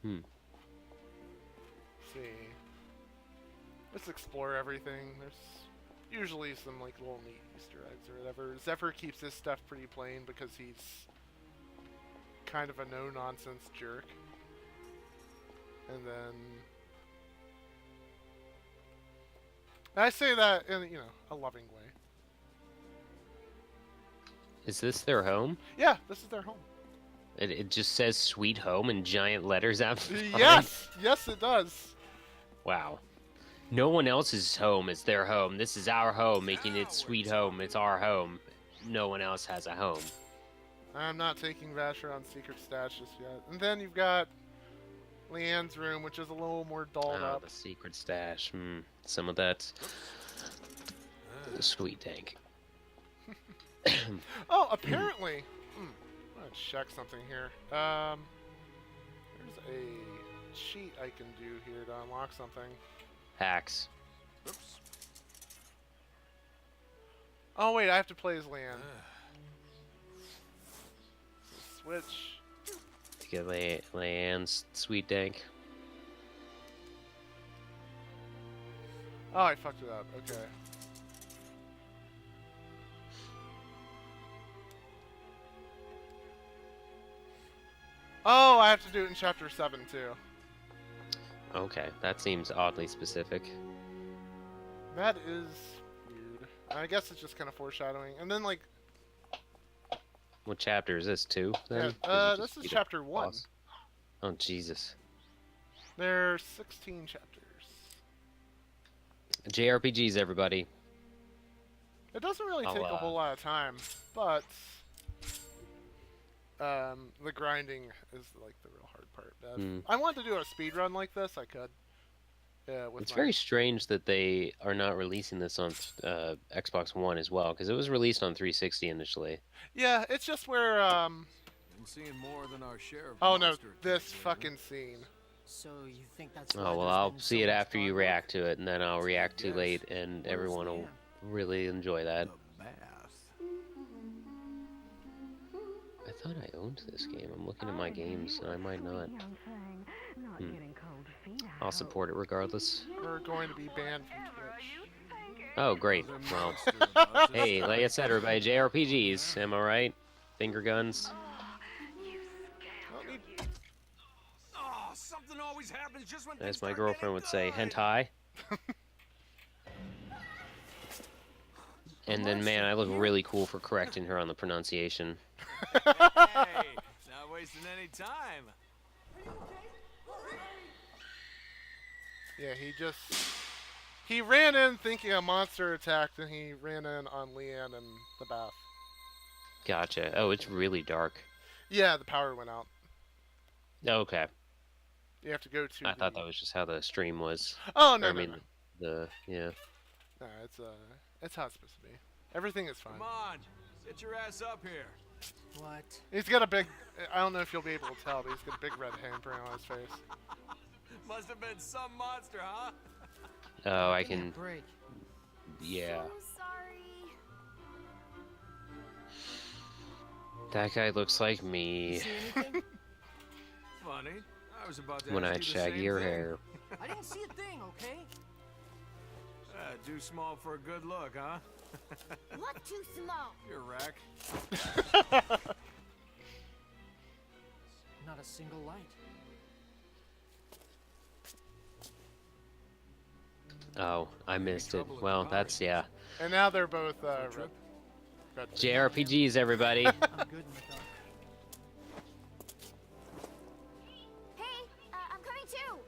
See. Let's explore everything. There's usually some like little neat Easter eggs or whatever. Zephyr keeps his stuff pretty plain because he's kind of a no-nonsense jerk. And then I say that in, you know, a loving way. Is this their home? Yeah, this is their home. It just says "Sweet Home" in giant letters out front. Yes, yes, it does. Wow. No one else's home is their home. This is our home, making it sweet home. It's our home. No one else has a home. I'm not taking Vasher on Secret Stash just yet. And then you've got Leanne's room, which is a little more dolled up. The secret stash. Some of that sweet tank. Oh, apparently. I'm gonna check something here. There's a cheat I can do here to unlock something. Hacks. Oops. Oh wait, I have to play as Leanne. Switch. To get Leanne's sweet tank. Oh, I fucked it up. Okay. Oh, I have to do it in Chapter 7, too. Okay, that seems oddly specific. That is weird. I guess it's just kind of foreshadowing. And then, like... What chapter is this, 2? Then? Yeah, this is Chapter 1. Boss? Oh, Jesus. There's 16 chapters. JRPGs, everybody. It doesn't really take a whole lot of time, but... the grinding is like the real hard part. I wanted to do a speed run like this. I could. It's very strange that they are not releasing this on Xbox One as well, because it was released on 360 initially. Yeah, it's just where Been seeing more than our share of oh no, this fucking scene. So you think that's? Oh well, I'll see it after you react to it, and then I'll react too late, and everyone will really enjoy that. I thought I owned this game. I'm looking at my games, and I might not. I'll support it regardless. We're going to be banned from Twitch. Oh, great. Well, hey, like I said, everybody, JRPGs, am I right? Finger guns. Something always happens just when As my girlfriend would say, hentai. And then, man, I look really cool for correcting her on the pronunciation. Hey, not wasting any time. Yeah, he ran in thinking a monster attacked, and he ran in on Leanne in the bath. Gotcha. Oh, it's really dark. Yeah, the power went out. Okay. You have to go to. I thought that was just how the stream was. Oh no, I mean, yeah. No, it's how it's supposed to be. Everything is fine. Come on, get your ass up here. What? He's got a big. I don't know if you'll be able to tell, but he's got a big red handprint on his face. Must have been some monster, huh? Oh, I can. Break. Yeah. So sorry. That guy looks like me. Funny. I was about to when I ask had you the same shaggier thing. hair. I didn't see a thing, okay? Too small for a good look, huh? What too small? You're a wreck. Not a single light. Oh, I missed it. Well, that's yeah. And now they're both red. JRPGs, everybody. I'm good in the dark. Hey, I'm coming too.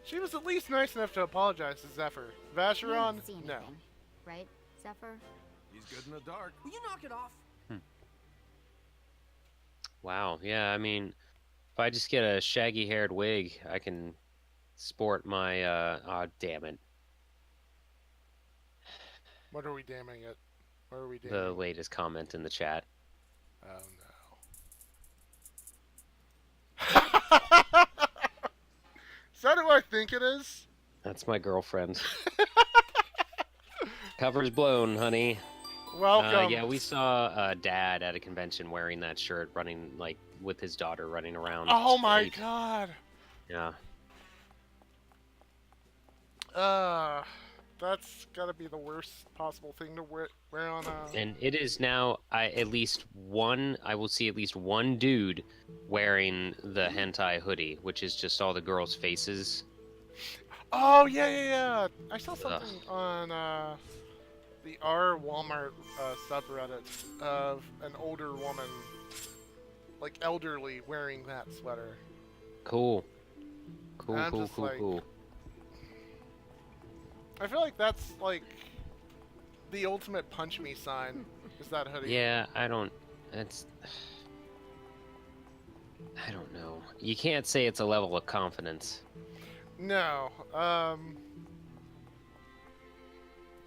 She was at least nice enough to apologize to Zephyr. Vacheron, no. Right, Zephyr? He's good in the dark. Will you knock it off? Wow. Yeah, I mean, if I just get a shaggy-haired wig, I can sport my. Oh, damn it. What are we damning it? What are we damning? The latest comment in the chat. Oh no. Is that who I think it is? That's my girlfriend. Cover's blown, honey. Welcome. Yeah, we saw Dad at a convention wearing that shirt, running like with his daughter running around. Oh my god. Yeah. That's gotta be the worst possible thing to wear on a... And it is now at least one. I will see at least one dude wearing the hentai hoodie, which is just all the girls' faces. Oh, yeah. I saw something on the R Walmart subreddit of an older woman, like elderly, wearing that sweater. Cool. Cool. I feel like that's like the ultimate punch me sign. Is that hoodie? Yeah, I don't know. You can't say it's a level of confidence. No.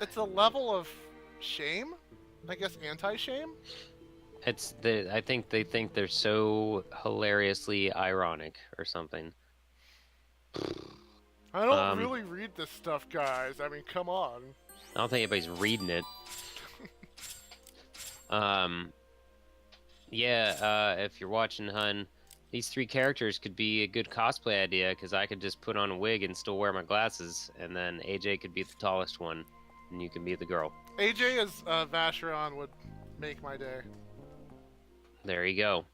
It's a level of shame? I guess anti-shame? I think they think they're so hilariously ironic or something. I don't really read this stuff, guys. I mean, come on. I don't think anybody's reading it. If you're watching, hun, these 3 characters could be a good cosplay idea, because I could just put on a wig and still wear my glasses, and then AJ could be the tallest one, and you can be the girl. AJ as Vacheron would make my day. There you go.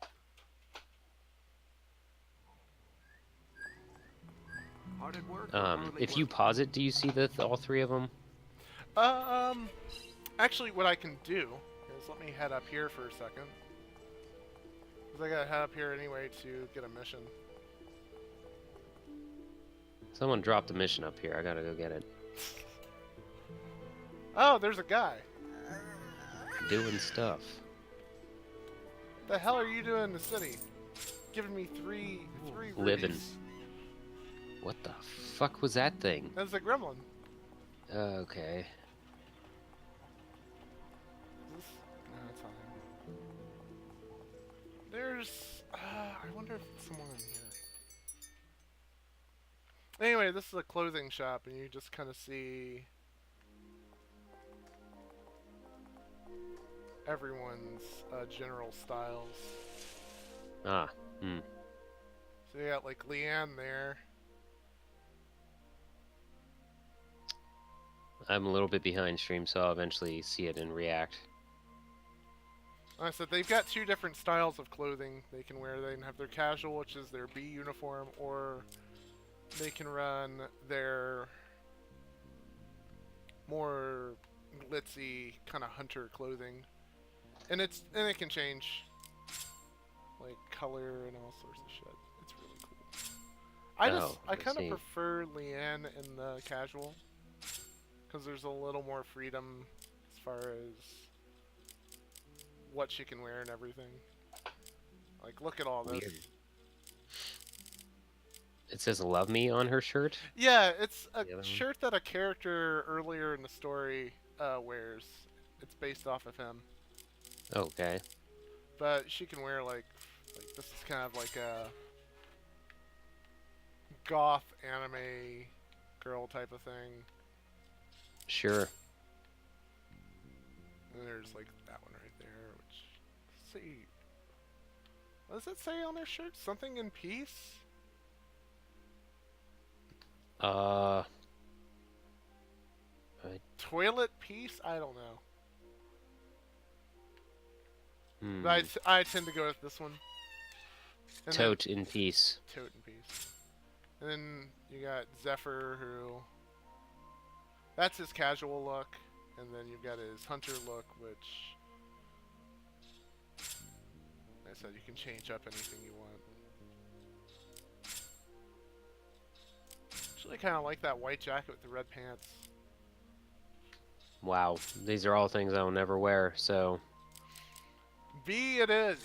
Hard at work, if you pause it, do you see all 3 of them? Actually, what I can do is let me head up here for a second. Because I gotta head up here anyway to get a mission. Someone dropped a mission up here. I gotta go get it. Oh, there's a guy. Doing stuff. The hell are you doing in the city? Giving me three Living. rupees. What the fuck was that thing? That's a gremlin. Okay. No, it's not him. There's... I wonder if it's someone in here. Anyway, this is a clothing shop, and you just kind of see... everyone's general styles. So you got, like, Leanne there. I'm a little bit behind stream, so I'll eventually see it and react. Like I said, they've got 2 different styles of clothing they can wear. They can have their casual, which is their B uniform, or they can run their more glitzy kind of hunter clothing, and it can change like color and all sorts of shit. It's really cool. I kind of prefer Leanne in the casual. Because there's a little more freedom as far as what she can wear and everything. Like, look at all this. Weird. It says "Love Me" on her shirt? Yeah, it's a shirt that a character earlier in the story wears. It's based off of him. Okay. But she can wear, like this is kind of like a goth anime girl type of thing. Sure. And there's like that one right there, which, let's see. What does it say on their shirt? Something in peace? Toilet peace? I don't know. But I tend to go with this one. And Tote in peace. Tote in peace. And then you got Zephyr, who... that's his casual look, and then you've got his hunter look, which, like I said, you can change up anything you want. Actually, kind of like that white jacket with the red pants. Wow, these are all things I will never wear, so... B it is!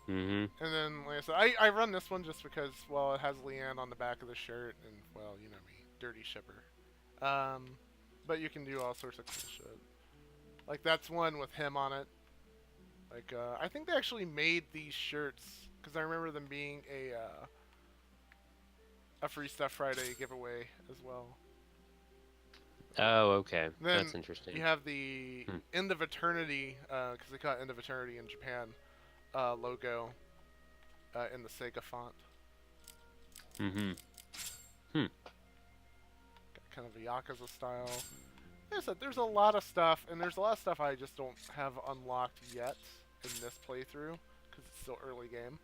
Mm-hmm. And then, like I said, I run this one just because, well, it has Leanne on the back of the shirt, and, well, you know me, dirty shipper. But you can do all sorts of cool shit. Like, that's one with him on it. Like, I think they actually made these shirts, because I remember them being a Free Stuff Friday giveaway as well. Oh, okay. Then that's interesting. You have the End of Eternity, because they call it End of Eternity in Japan, logo in the Sega font. Mm-hmm. Got kind of a Yakuza style. Like I said, there's a lot of stuff, and there's a lot of stuff I just don't have unlocked yet in this playthrough, because it's still early game.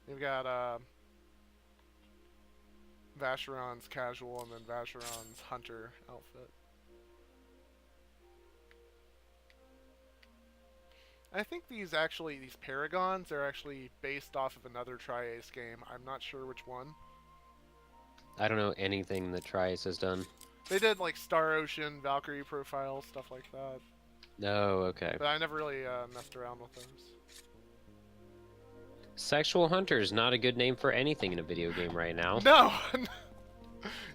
You've got Vacheron's casual and then Vacheron's hunter outfit. I think these Paragons are actually based off of another Tri-Ace game. I'm not sure which one. I don't know anything that Tri-Ace has done. They did like Star Ocean, Valkyrie Profile, stuff like that. Oh, okay. But I never really messed around with those. Sexual Hunter is not a good name for anything in a video game right now. No!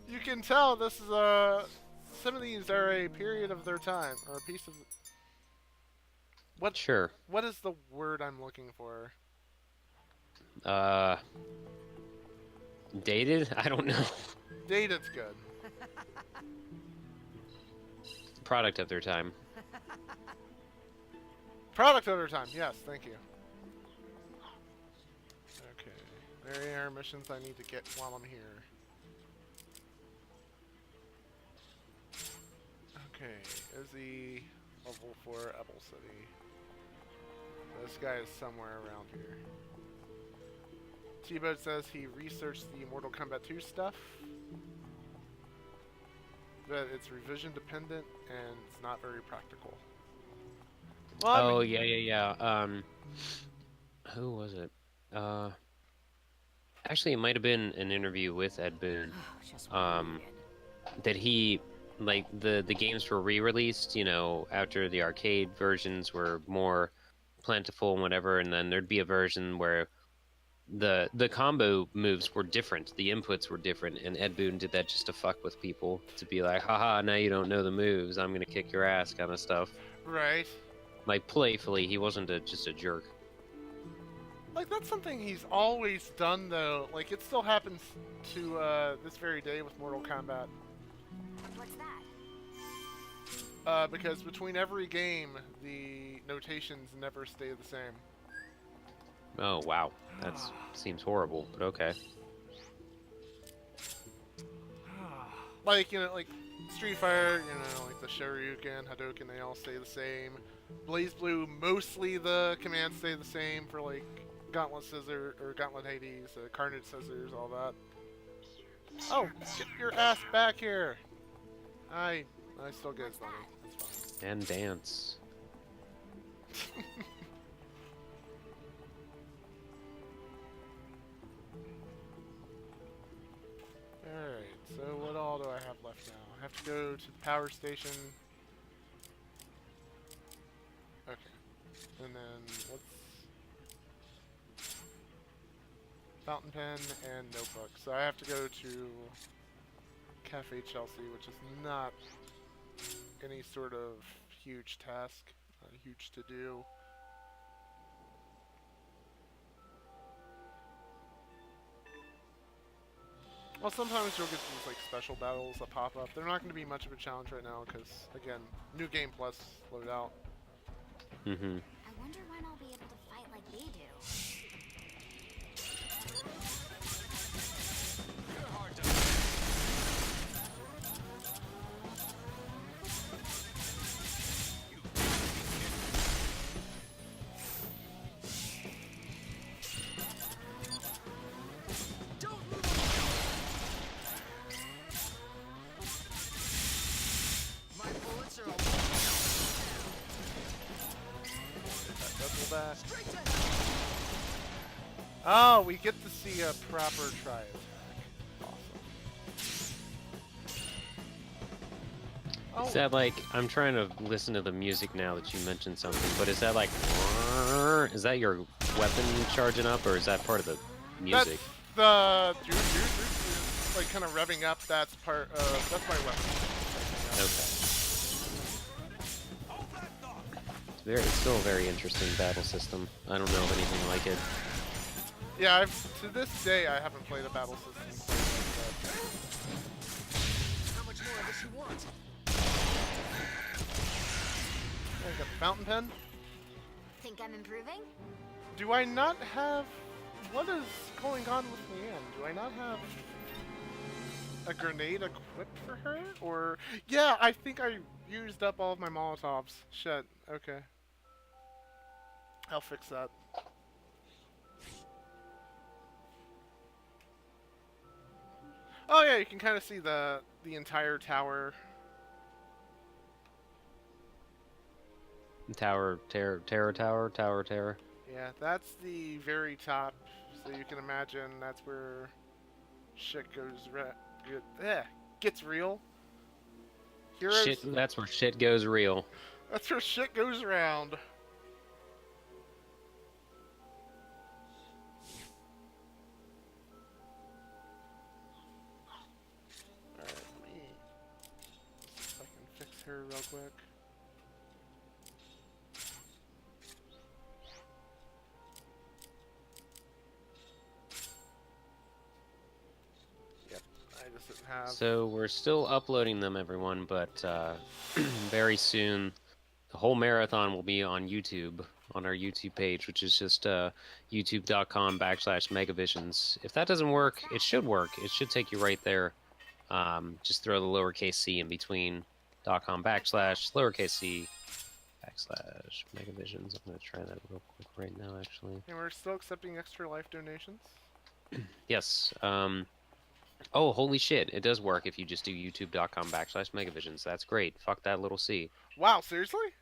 You can tell this is some of these are a period of their time, or a piece of... What? Sure. What is the word I'm looking for? Dated? I don't know. Dated's good. Product of their time. Product of their time, yes, thank you. Okay, there are missions I need to get while I'm here. Okay, Izzy, level 4, Apple City. This guy is somewhere around here. T-Boat says he researched the Mortal Kombat 2 stuff, but it's revision dependent and it's not very practical. Well, oh, yeah. Who was it? Actually, it might have been an interview with Ed Boon. That he, like, the games were re-released, you know, after the arcade versions were more plentiful and whatever, and then there'd be a version where the combo moves were different, the inputs were different, and Ed Boon did that just to fuck with people, to be like, haha, now you don't know the moves, I'm gonna kick your ass kind of stuff. Right. Like, playfully, he wasn't just a jerk. Like, that's something he's always done, though. Like, it still happens to this very day with Mortal Kombat. What's that? Because between every game, the notations never stay the same. Oh, wow. That seems horrible, but okay. Like, you know, like Street Fighter, you know, like the Shoryuken, Hadouken, they all stay the same. BlazBlue, mostly the commands stay the same for, like, Gauntlet Scissor, or Gauntlet Hades, Carnage Scissors, all that. Oh, get your ass back here! I still get his money. That's fine. And dance. Alright, so what all do I have left now? I have to go to the power station. Okay. And then what's... Fountain pen and notebook. So I have to go to Cafe Chelsea, which is not any sort of huge task, huge to do. Well, sometimes you'll get these like special battles that pop up. They're not going to be much of a challenge right now because, again, New Game Plus loaded out. Mm-hmm. I wonder when I'll be able to fight like they do. Oh, we get to see a proper tri attack. Awesome. Is that like, I'm trying to listen to the music now that you mentioned something, but is that like, is that your weapon charging up, or is that part of the music? That's the, like, kind of revving up, that's part of, that's my weapon. Okay. It's still a very interesting battle system. I don't know of anything like it. Yeah, to this day, I haven't played a battle system quite like that. How much more of this you want? I got the fountain pen. Think I'm improving? Do I not have What is going on with Leanne? Do I not have a grenade equipped for her? Or... Yeah, I think I used up all of my Molotovs. Shit, okay. I'll fix that. Oh yeah, you can kind of see the entire tower. Tower. Yeah, that's the very top, so you can imagine that's where shit gets real. Heroes, That's where shit goes real. That's where shit goes around. Alright, let me see if I can fix her real quick. So we're still uploading them, everyone, but very soon the whole marathon will be on YouTube, on our YouTube page, which is just youtube.com/Megavisions. If that doesn't work, it should work. It should take you right there. Just throw the lowercase c in between .com/c/Megavisions. I'm going to try that real quick right now, actually. And we're still accepting extra life donations? Yes. Oh, holy shit. It does work if you just do youtube.com/Megavisions. That's great. Fuck that little C. Wow, seriously?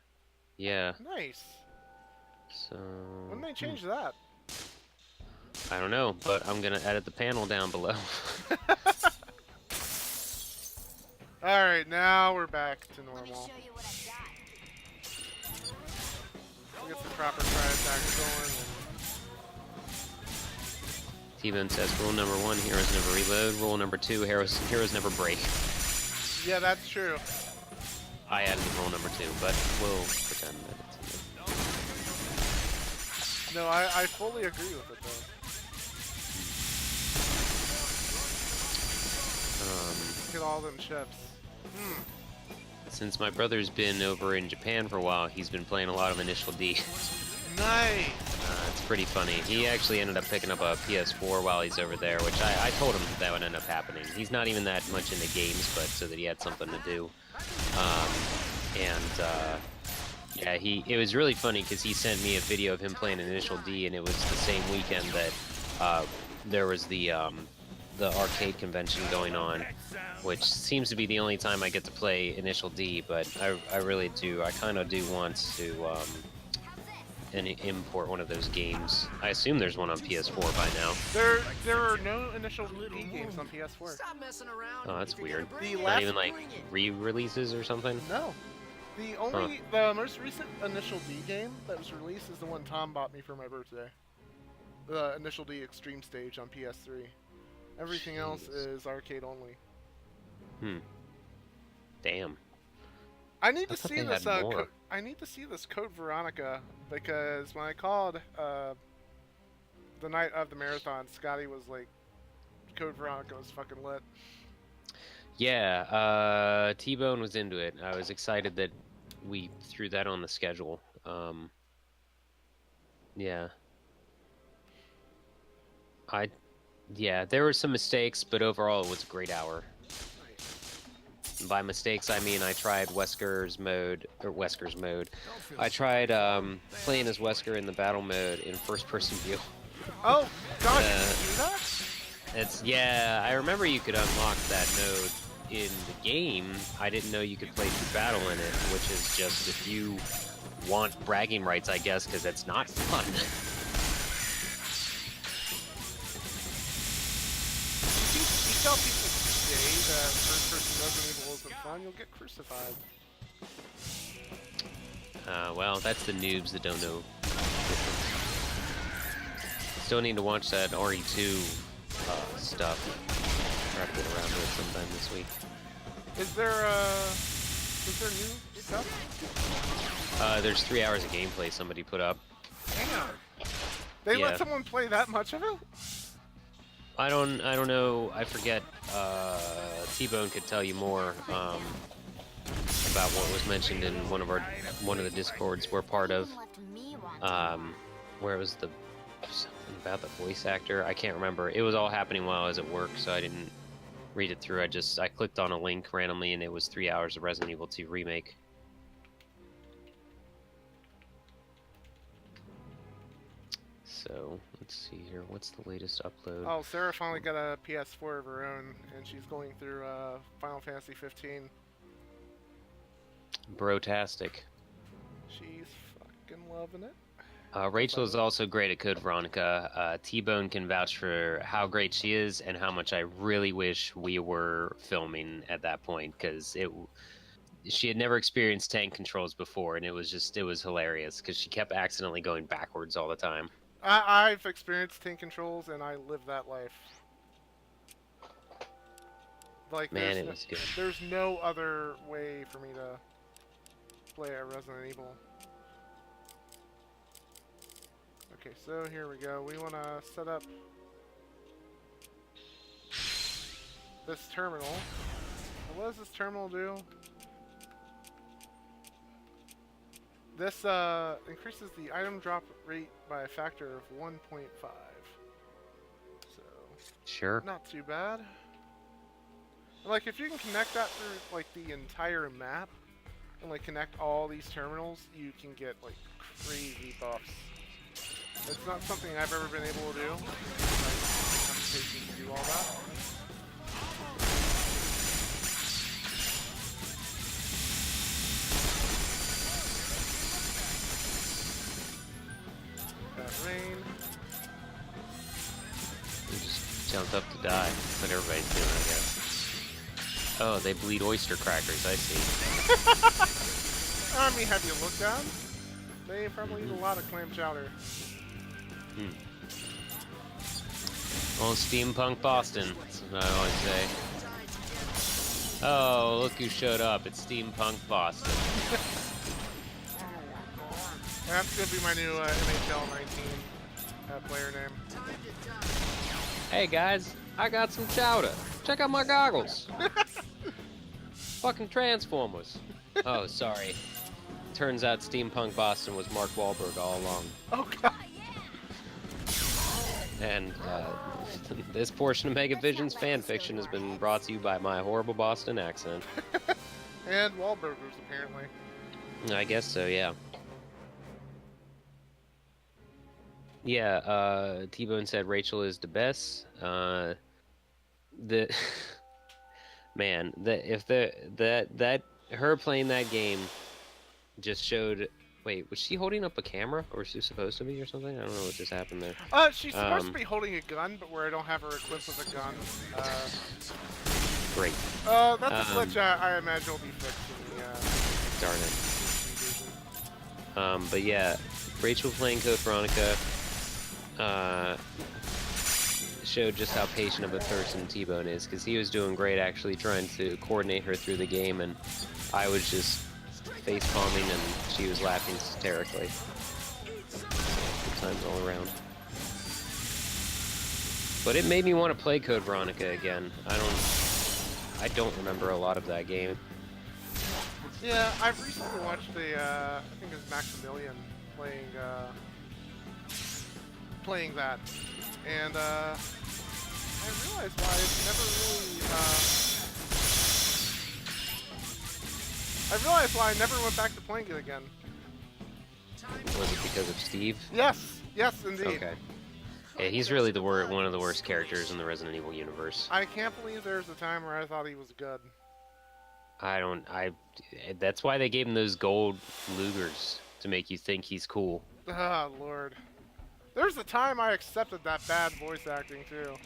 Yeah. Nice. So... When did they change that? I don't know, but I'm going to edit the panel down below. Alright, now we're back to normal. We'll get the proper try attack going. T-Bone says, rule number 1, heroes never reload. Rule number 2, heroes never break. Yeah, that's true. I added rule number 2, but we'll pretend that it's No, I fully agree with it, though. Look at all them ships. Since my brother's been over in Japan for a while, he's been playing a lot of Initial D. Nice! It's pretty funny. He actually ended up picking up a PS4 while he's over there, which I told him that would end up happening. He's not even that much into games, but so that he had something to do. Yeah, it was really funny because he sent me a video of him playing Initial D, and it was the same weekend that there was the arcade convention going on, which seems to be the only time I get to play Initial D, but I really do. I kind of do want to import one of those games. I assume there's one on PS4 by now. There are no Initial D games on PS4. Stop messing around. Oh, that's weird. The Not even like re-releases or something? No. The most recent Initial D game that was released is the one Tom bought me for my birthday. The Initial D Extreme Stage on PS3. Everything else is arcade only. Damn. I need to see this. I need to see this Code Veronica because when I called the night of the marathon, Scotty was like, "Code Veronica was fucking lit." Yeah, T-Bone was into it. I was excited that we threw that on the schedule. Yeah. Yeah, there were some mistakes, but overall it was a great hour. And by mistakes, I mean I tried Wesker's mode. I tried playing as Wesker in the battle mode in first-person view. Oh, God, you can do that? Yeah, I remember you could unlock that mode in the game. I didn't know you could play through battle in it, which is just if you want bragging rights, I guess, because it's not fun. You tell people today that first-person Resident Evil isn't fun, you'll get crucified. Well, that's the noobs that don't know. Still need to watch that RE2 stuff. Try to get around to it sometime this week. Is there new stuff? There's 3 hours of gameplay somebody put up. Damn. They let someone play that much of it? I don't know. I forget. T-Bone could tell you more about what was mentioned in one of the discords we're part of. Where it was the about the voice actor. I can't remember. It was all happening while I was at work, so I didn't read it through. I clicked on a link randomly, and it was 3 hours of Resident Evil 2 remake. So let's see here. What's the latest upload? Oh, Sarah finally got a PS4 of her own, and she's going through Final Fantasy 15. Brotastic. She's fucking loving it. Rachel is also great at Code Veronica. T-Bone can vouch for how great she is and how much I really wish we were filming at that point, because she had never experienced tank controls before, and it was hilarious because she kept accidentally going backwards all the time. I've experienced tank controls, and I live that life. Like, man, it was good. There's no other way for me to play a Resident Evil. Okay, so here we go. We want to set up this terminal. What does this terminal do? This increases the item drop rate by a factor of 1.5. So, sure. Not too bad. Like, if you can connect that through, like, the entire map, and, like, connect all these terminals, you can get, like, crazy buffs. It's not something I've ever been able to do. I don't have the patience to do all that. Rain. We just jumped up to die. That's what everybody's doing, I guess. Oh, they bleed oyster crackers, I see. I mean, have you looked down? They probably eat a lot of clam chowder. Well, steampunk Boston, that's what I always say. Oh, look who showed up. It's steampunk Boston. That's going to be my new NHL 19 player name. Hey guys, I got some chowder. Check out my goggles. Fucking Transformers. Oh, sorry. Turns out steampunk Boston was Mark Wahlberg all along. Oh god. And this portion of Megavision's fanfiction has been brought to you by my horrible Boston accent. And Wahlburgers, apparently. I guess so, yeah. Yeah, T-Bone said Rachel is the best. Man, her playing that game just showed. Wait, was she holding up a camera, or was she supposed to be, or something? I don't know what just happened there. She's supposed to be holding a gun, but where I don't have her equipped with a gun. Great. That's a glitch I imagine will be fixed in the. Darn it. But yeah, Rachel playing Code Veronica showed just how patient of a person T-Bone is, because he was doing great actually trying to coordinate her through the game, and I was just face palming and she was laughing hysterically. Good times all around. But it made me want to play Code Veronica again. I don't remember a lot of that game. Yeah, I've recently watched I think it's Maximilian playing that, and I realized why I've never really I realized why I never went back to playing it again. Was it because of Steve? Yes, indeed. Okay. Yeah, he's really one of the worst characters in the Resident Evil universe. I can't believe there's a time where I thought he was good. That's why they gave him those gold Lugers, to make you think he's cool. Ah, Lord. There's a time I accepted that bad voice acting, too.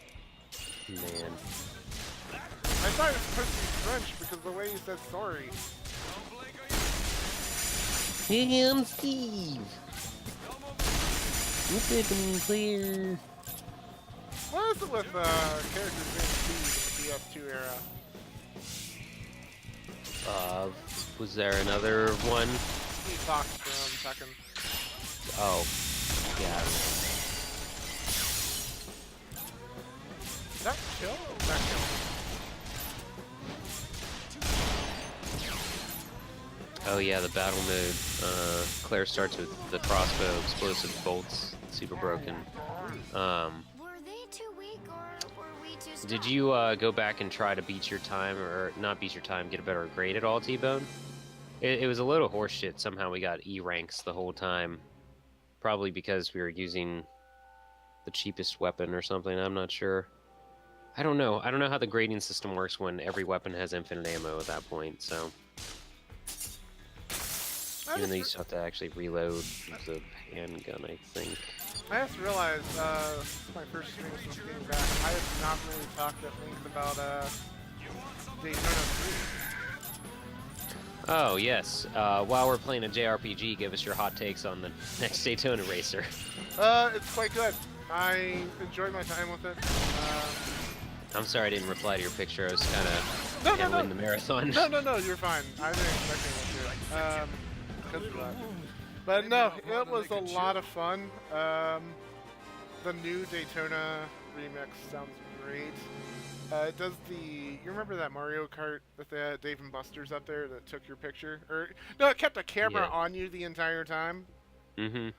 Man. I thought it was supposed to be French because of the way he said sorry. Hey, I'm Steve. Look at him clear. What is it with characters named Steve in the PS2 era? Was there another one? Steve Fox from Tekken. Oh, yeah. Is that kill? That kill. Oh yeah, the battle mode. Claire starts with the crossbow, explosive bolts, super broken. Were they too weak or were we too strong? Did you go back and try to beat your time, or not beat your time, get a better grade at all, T-Bone? It was a little horseshit. Somehow we got E ranks the whole time. Probably because we were using the cheapest weapon or something. I'm not sure. I don't know. I don't know how the grading system works when every weapon has infinite ammo at that point, so... Even though you still have to actually reload the handgun, I think. I just realized, this is my first stream since getting back. I have not really talked at length about, Daytona 3. Oh, yes. While we're playing a JRPG, give us your hot takes on the next Daytona Racer. It's quite good. I enjoyed my time with it. I'm sorry I didn't reply to your picture. I was kind of handling the marathon. No, you're fine. I didn't expect anyone to. Because of that. But no, it was a lot of fun. The new Daytona remix sounds great. It does you remember that Mario Kart that they had Dave and Buster's up there that took your picture? Or no, it kept the camera on you the entire time. Mm-hmm.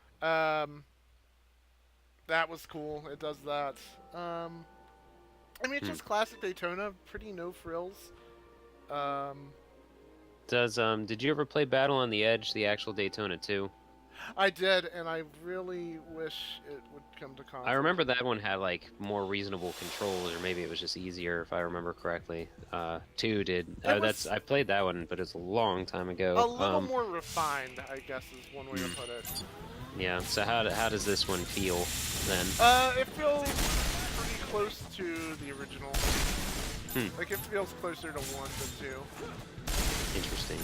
That was cool. It does that. I mean, it's just classic Daytona, pretty no frills. Did you ever play Battle on the Edge, the actual Daytona 2? I did, and I really wish it would come to console. I remember that one had like more reasonable controls, or maybe it was just easier if I remember correctly. 2 did. I played that one, but it's a long time ago. A little more refined, I guess, is one way to put it. Yeah. So how does this one feel then? It feels pretty close to the original. Like it feels closer to 1 than 2. Interesting.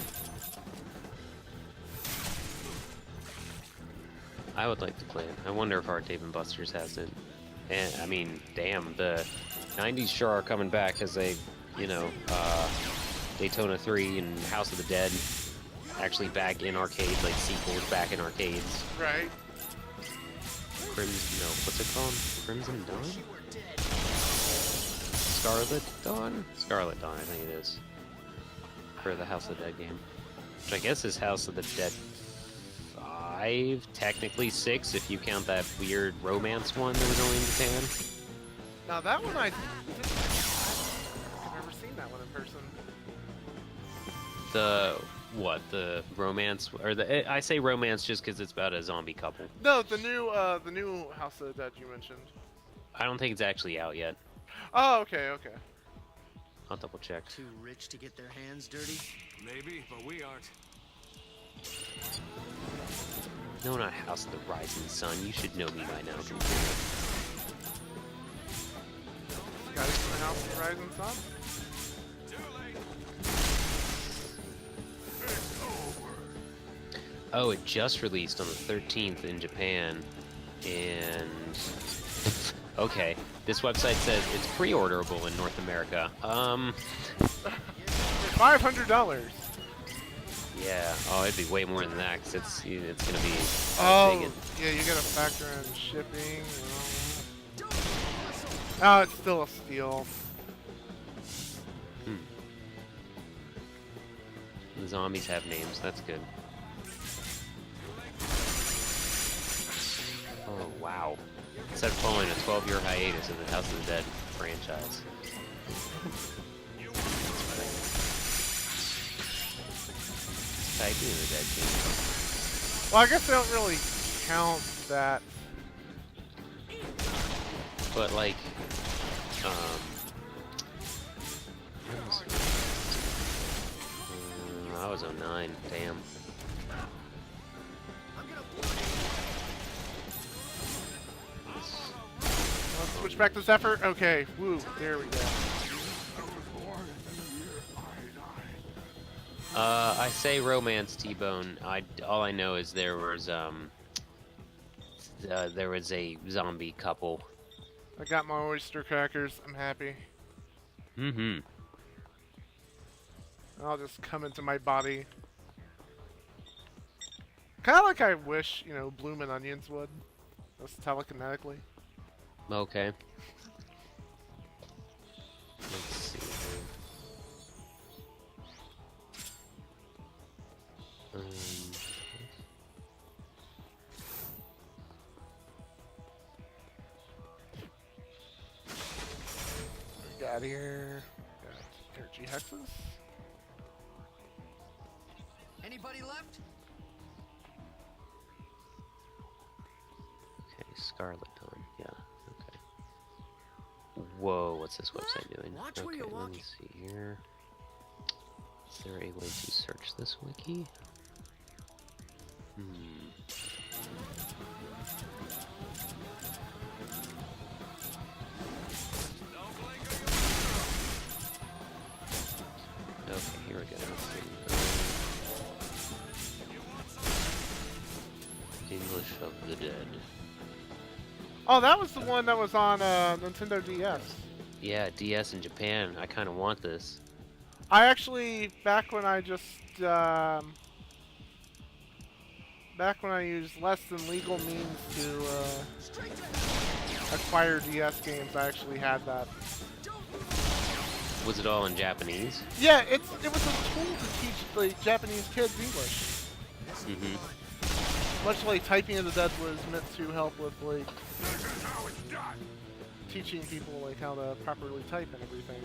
I would like to play it. I wonder if our Dave & Buster's has it. And I mean, damn, the 90s sure are coming back as they, Daytona 3 and House of the Dead actually back in arcades, like sequels back in arcades. Right. Crimson, no, what's it called? Crimson Dawn? Scarlet Dawn? Scarlet Dawn, I think it is. For the House of the Dead game. Which I guess is House of the Dead 5, technically 6 if you count that weird romance one that was only in Japan. Now that one I've never seen that one in person. The romance, or I say romance just because it's about a zombie couple. No, the new House of the Dead you mentioned. I don't think it's actually out yet. Oh, okay. I'll double check. Too rich to get their hands dirty? Maybe, but we aren't. No, not House of the Rising Sun. You should know me by now, computer. Got it from the House of the Rising Sun? Oh, it just released on the 13th in Japan, and okay, this website says it's pre-orderable in North America. $500. Yeah. Oh, it'd be way more than that because it's gonna be. Oh, yeah, you gotta factor in shipping. Oh, it's still a steal. The zombies have names. That's good. Oh wow! Instead of following a 12-year hiatus in the House of the Dead franchise. Typing in the Dead game. Well, I guess they don't really count that. But like, I was 09. Damn. Let's switch back to Zephyr. Okay, woo, there we go. I say romance, T-Bone. All I know is there was a zombie couple. I got my oyster crackers. I'm happy. Mm-hmm. I'll just come into my body. Kind of like I wish, Bloomin' Onions would. Just telekinetically. Okay. Let's see here. out of here. Got energy hexes. Anybody left? Okay, Scarlet Dawn. Yeah. Okay. Whoa, what's this website doing? Watch Okay, where you're let me walking. see here. Is there a way to search this wiki? Okay, here we go. Let's see. English of the Dead. Oh, that was the one that was on Nintendo DS. Yeah, DS in Japan. I kind of want this. I actually, back when I used less than legal means to acquire DS games, I actually had that. Was it all in Japanese? Yeah, it was a tool to teach like Japanese kids English. Much like Typing of the Dead was meant to help with like teaching people like how to properly type and everything.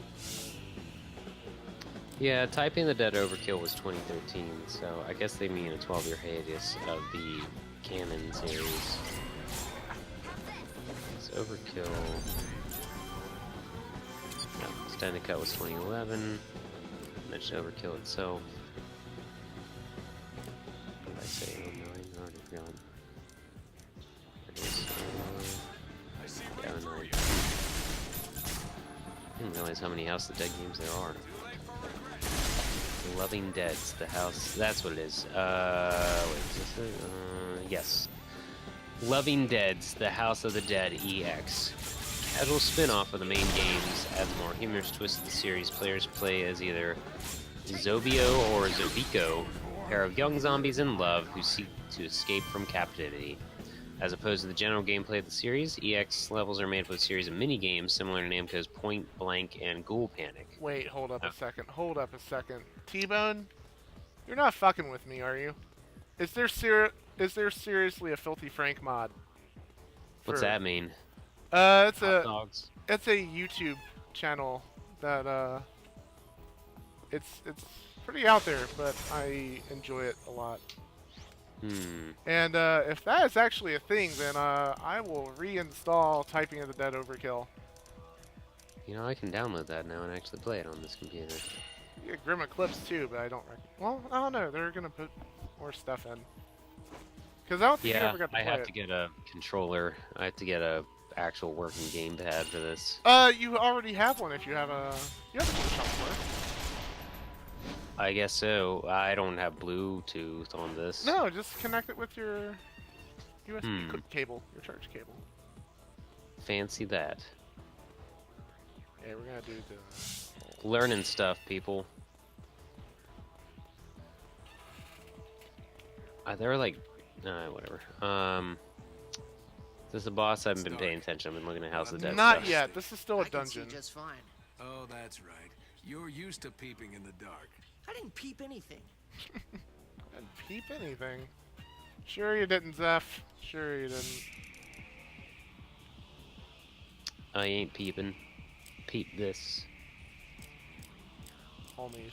Yeah, Typing the Dead Overkill was 2013, so I guess they mean a 12-year hiatus of the canon series. It's Overkill. No, Standard Cut was 2011. Mentioned Overkill itself. What did I say? Oh, no, I'm already gone. It is, yeah, no. I didn't realize how many House of the Dead games there are. Loving Dead's the house. That's what it is. Wait, is this it? Yes. Loving Dead's The House of the Dead EX. Casual spin-off of the main games adds a more humorous twist to the series. Players play as either Zobio or Zobiko, a pair of young zombies in love who seek to escape from captivity. As opposed to the general gameplay of the series, EX levels are made up of a series of mini-games similar to Namco's Point Blank and Ghoul Panic. Wait, hold up a second. Hold up a second. T-Bone, you're not fucking with me, are you? Is there seriously a Filthy Frank mod? What's that mean? It's Hot dogs. It's a YouTube channel that it's pretty out there, but I enjoy it a lot. And if that is actually a thing, then I will reinstall Typing of the Dead Overkill. You know, I can download that now and actually play it on this computer. You get Grim Eclipse too, but I don't. Well, I don't know. They're gonna put more stuff in. Cause I don't think you ever got to play I have to get a controller. I have to get a actual working gamepad for this. You already have one if you have a DualShock 4. I guess so. I don't have Bluetooth on this. No, just connect it with your USB cable, your charge cable. Fancy that. Yeah, we're gonna do the learning stuff, people. They're like, whatever. This is a boss. I haven't been paying attention. I've been looking at House of the Dead. Not yet. This is still a dungeon. Just fine. Oh, that's right. You're used to peeping in the dark. I didn't peep anything. Didn't peep anything. Sure you didn't, Zeph. Sure you didn't. I ain't peeping. Peep this. Homies.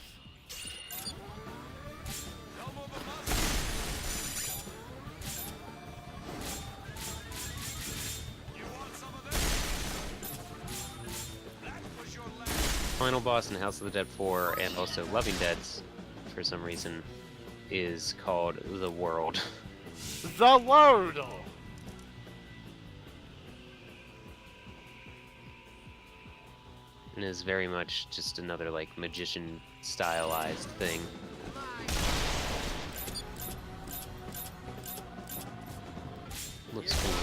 Final boss in House of the Dead 4 and also Loving Dead's, for some reason, is called The World. The World! And is very much just another, like, magician stylized thing. Looks cool.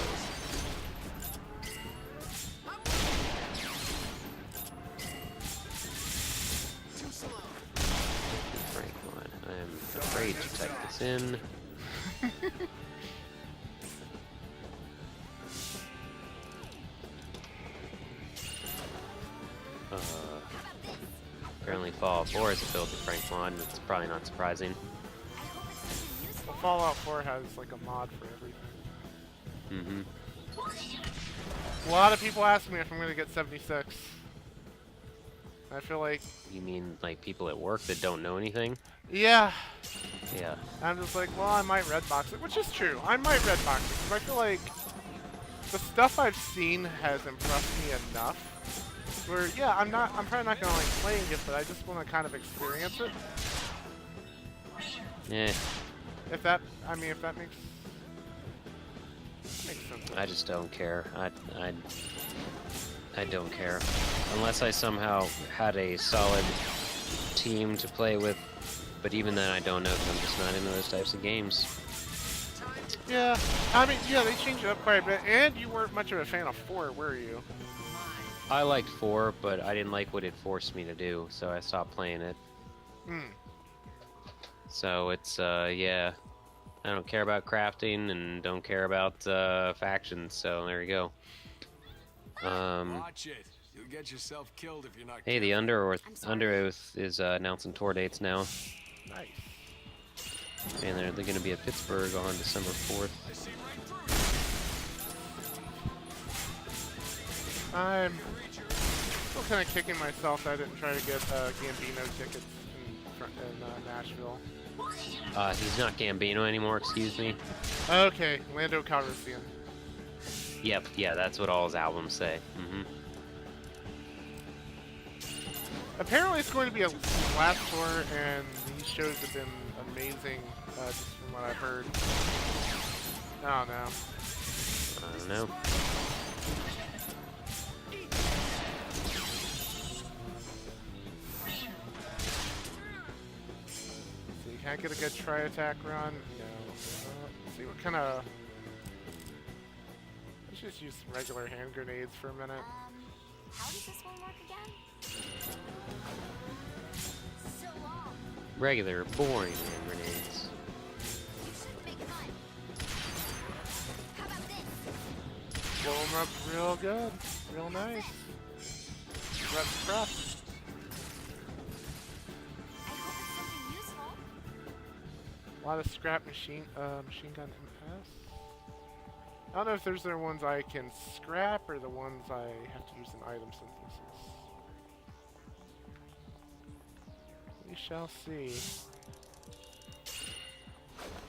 I'm afraid to type this in. Apparently Fallout 4 is a Filthy Frank mod, and it's probably not surprising. Well, Fallout 4 has like a mod for everything. A lot of people ask me if I'm going to get 76. I feel like... You mean like people at work that don't know anything? Yeah. Yeah. I'm just like, well, I might redbox it, which is true. I might redbox it, because I feel like the stuff I've seen has impressed me enough. Where, yeah, I'm probably not gonna like playing it, but I just want to kind of experience it. Yeah. If that makes sense. I just don't care. I don't care. Unless I somehow had a solid team to play with, but even then I don't know because I'm just not into those types of games. Yeah, I mean, yeah, they changed it up quite a bit, and you weren't much of a fan of 4, were you? I liked 4, but I didn't like what it forced me to do, so I stopped playing it. So it's, yeah. I don't care about crafting and don't care about factions, so there you go. Watch it. You'll get yourself killed if you're not Hey, the Under Oath is announcing tour dates now. Nice. And they're going to be at Pittsburgh on December 4th. I'm still kind of kicking myself that I didn't try to get Gambino tickets in Nashville. He's not Gambino anymore, excuse me. Okay, Lando Calrissian. Yep, yeah, that's what all his albums say. Apparently it's going to be a last tour, and these shows have been amazing, just from what I've heard. I don't know. I don't know. So you can't get a good tri-attack run? No. Let's see, what kind of... Let's just use some regular hand grenades for a minute. How does this one work again? So long. Regular, boring hand grenades. You shouldn't make fun. How about this? Blow them up real good. Real nice. That's crap. I hope it's something useful. A lot of scrap machine gun MS. I don't know if there's the ones I can scrap or the ones I have to use in item synthesis. We shall see.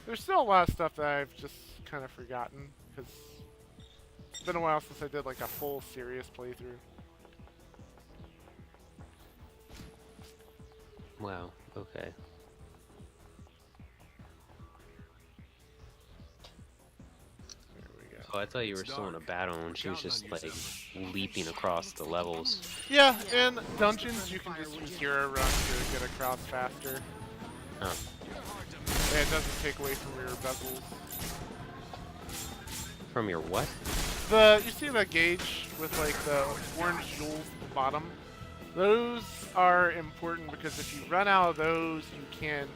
There's still a lot of stuff that I've just kind of forgotten, because it's been a while since I did like a full serious playthrough. Wow, okay. Oh, I thought you were still in a battle and she was just like leaping across the levels. Yeah, in dungeons you can just use hero run to get across faster. Huh. And it doesn't take away from your bezels. From your what? You see that gauge with like the orange jewels at the bottom? Those are important because if you run out of those, you can...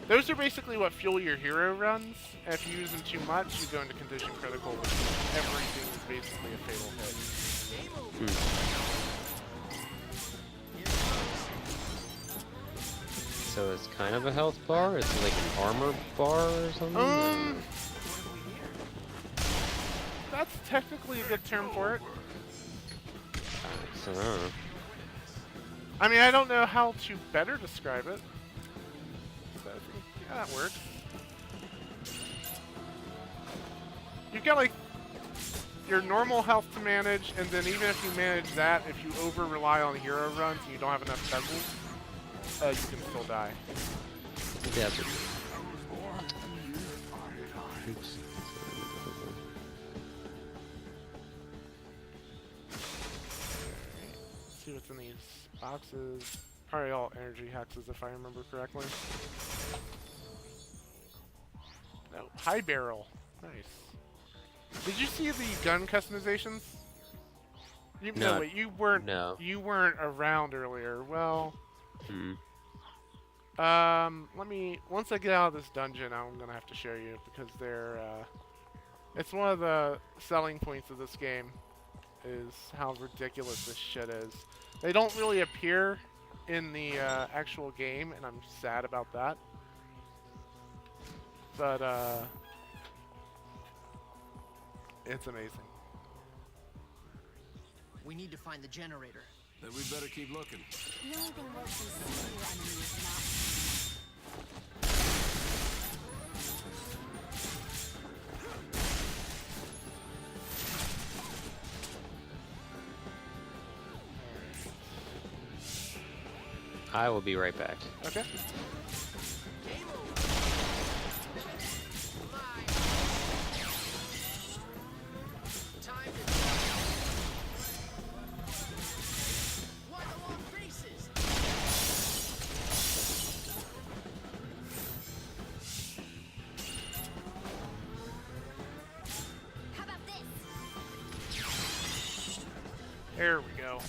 Those are basically what fuel your hero runs. And if you use them too much, you go into condition critical, which everything is basically a fatal hit. So it's kind of a health bar? It's like an armor bar or something? That's technically a good term for it. I mean, I don't know how to better describe it. So I think, yeah, that works. You've got like your normal health to manage, and then even if you manage that, if you over rely on hero runs and you don't have enough bezels, you can still die. Yeah. Oops. See what's in these boxes. Probably all energy hexes if I remember correctly. No, high barrel. Nice. Did you see the gun customizations? No, wait, you weren't. No. You weren't around earlier. Well. Once I get out of this dungeon, I'm gonna have to show you because they're. It's one of the selling points of this game, is how ridiculous this shit is. They don't really appear in the actual game, and I'm sad about that. But it's amazing. We need to find the generator. Then we'd better keep looking. The only thing worse than seeing your enemy is not. I will be right back. Okay. There we go.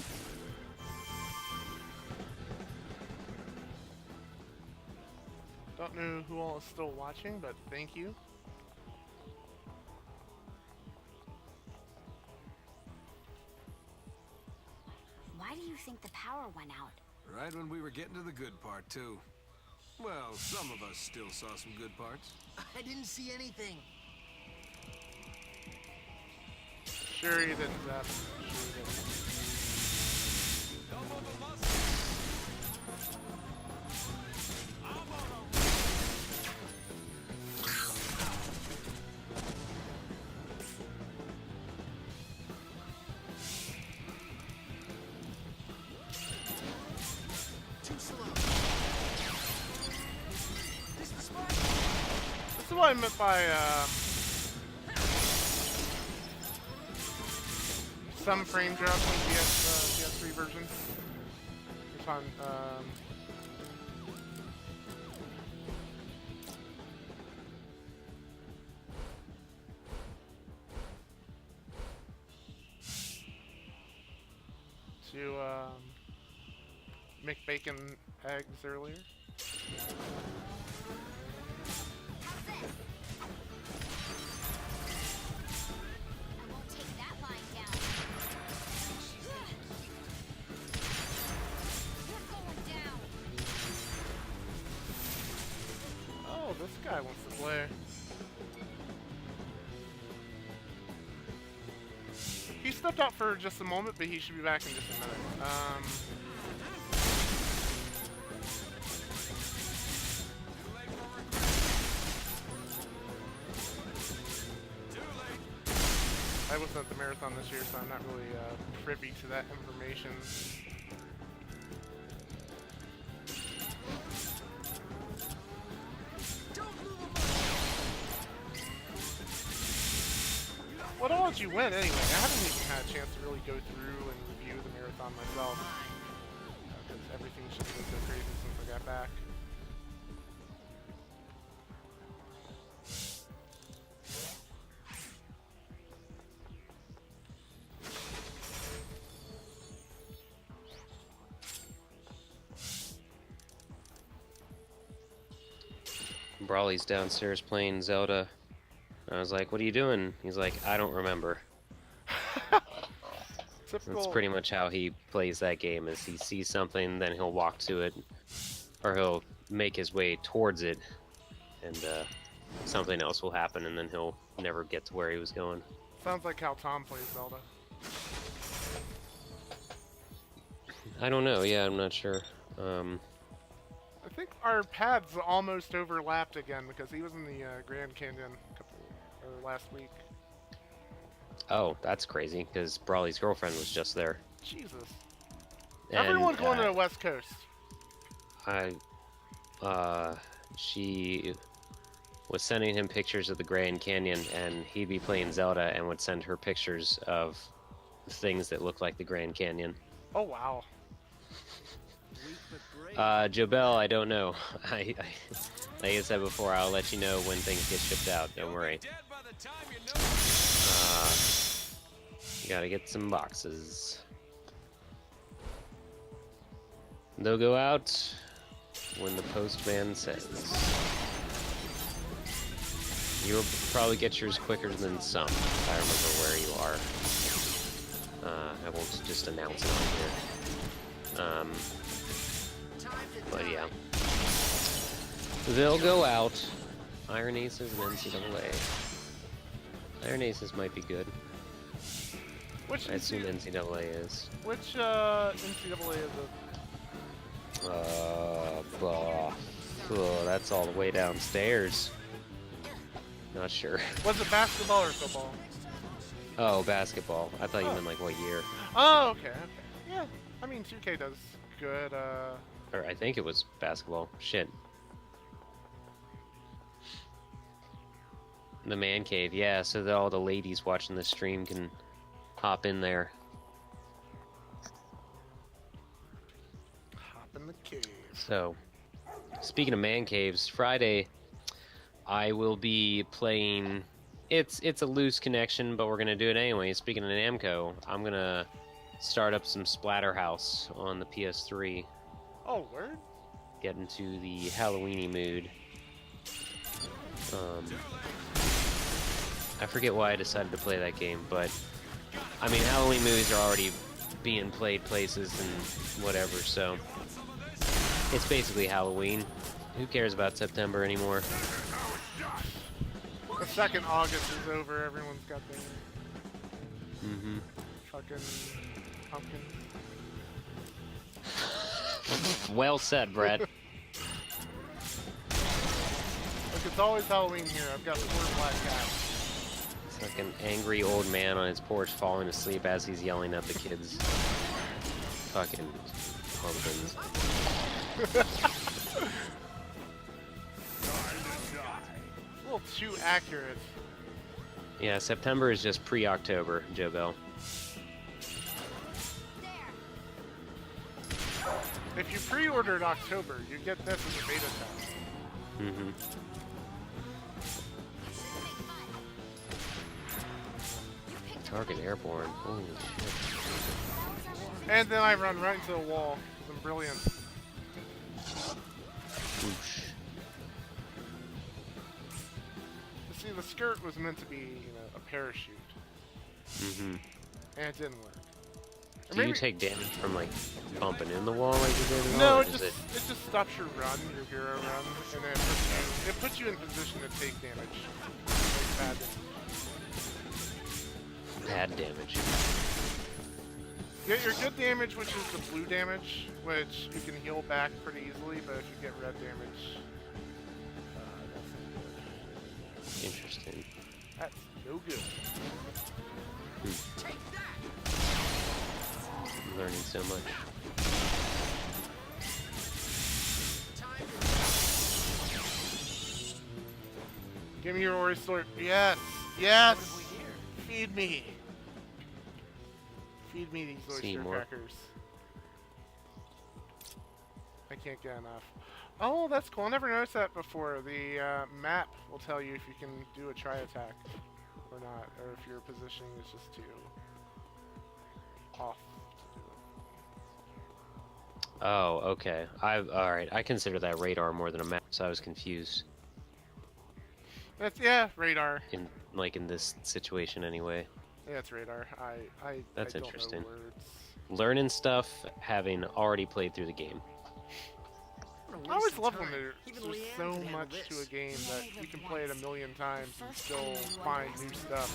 Don't know who all is still watching, but thank you. Why do you think the power went out? Right when we were getting to the good part, too. Well, some of us still saw some good parts. I didn't see anything. Sure you didn't, Zap. Sure you didn't. This is what I meant by some frame drops on the PS3 version. It's on to make bacon eggs earlier. Oh, this guy wants to play. He stepped out for just a moment, but he should be back in just a minute. I wasn't at the marathon this year, so I'm not really privy to that information. What all did you win anyway? I haven't even had a chance to really go through and review the marathon myself. Because everything's just been so crazy since I got back. Brawly's downstairs playing Zelda. I was like, what are you doing? He's like, I don't remember. That's pretty much how he plays that game, is he sees something, then he'll walk to it, or he'll make his way towards it, and something else will happen, and then he'll never get to where he was going. Sounds like how Tom plays Zelda. I don't know, yeah, I'm not sure. I think our paths almost overlapped again, because he was in the Grand Canyon last week. Oh, that's crazy, because Brawly's girlfriend was just there. Jesus. And, everyone's going to the West Coast. She was sending him pictures of the Grand Canyon, and he'd be playing Zelda and would send her pictures of things that looked like the Grand Canyon. Oh, wow. Jobel, I don't know. Like I said before, I'll let you know when things get shipped out, don't worry. Gotta get some boxes. They'll go out when the postman says. You'll probably get yours quicker than some, if I remember where you are. I won't just announce it on here. But yeah. They'll go out. Iron Aces and NCAA. Iron Aces might be good. Which I assume NCAA is. Which NCAA is it? Blah. Oh, that's all the way downstairs. Not sure. Was it basketball or football? Oh, basketball. I thought you meant like what year. Oh, okay. Yeah, I mean 2K does good. Or I think it was basketball. Shit. The man cave, yeah, so that all the ladies watching the stream can hop in there. Hop in the cave. So, speaking of man caves, Friday I will be playing. It's a loose connection, but we're gonna do it anyway. Speaking of Namco, I'm gonna start up some Splatterhouse on the PS3. Oh, word? Get into the Halloweeny mood. I forget why I decided to play that game, but I mean, Halloween movies are already being played places and whatever, so it's basically Halloween. Who cares about September anymore? The second August is over, everyone's got their fucking pumpkin. Well said, Brad. Look, it's always Halloween here. I've got 4 black cats. It's like an angry old man on his porch falling asleep as he's yelling at the kids. Fucking pumpkins. A little too accurate. Yeah, September is just pre-October, Joe Bell. If you pre-ordered October, you get this as a beta test. Target airborne. Holy shit. And then I run right into the wall. I'm brilliant. Whoosh. See, the skirt was meant to be, you know, a parachute. And it didn't work. Do you take damage from like bumping in the wall like you did? No, it just stops your run, your hero run, and then it puts you in position to take damage. Like bad damage. Bad damage. You get your good damage, which is the blue damage, which you can heal back pretty easily, but if you get red damage, that's Interesting. That's no good. I'm learning so much. Give me your Ori sword. Yes! Yes! Feed me! Feed me these oyster crackers. I can't get enough. Oh, that's cool. I never noticed that before. The map will tell you if you can do a tri-attack or not, or if your positioning is just too off to do it. Oh, okay. Alright, I consider that radar more than a map, so I was confused. That's, yeah, radar. In this situation anyway. Yeah, it's radar. That's I don't interesting. know words. Learning stuff, having already played through the game. I always love when there's so much to a game that you can play it a million times and still find new stuff.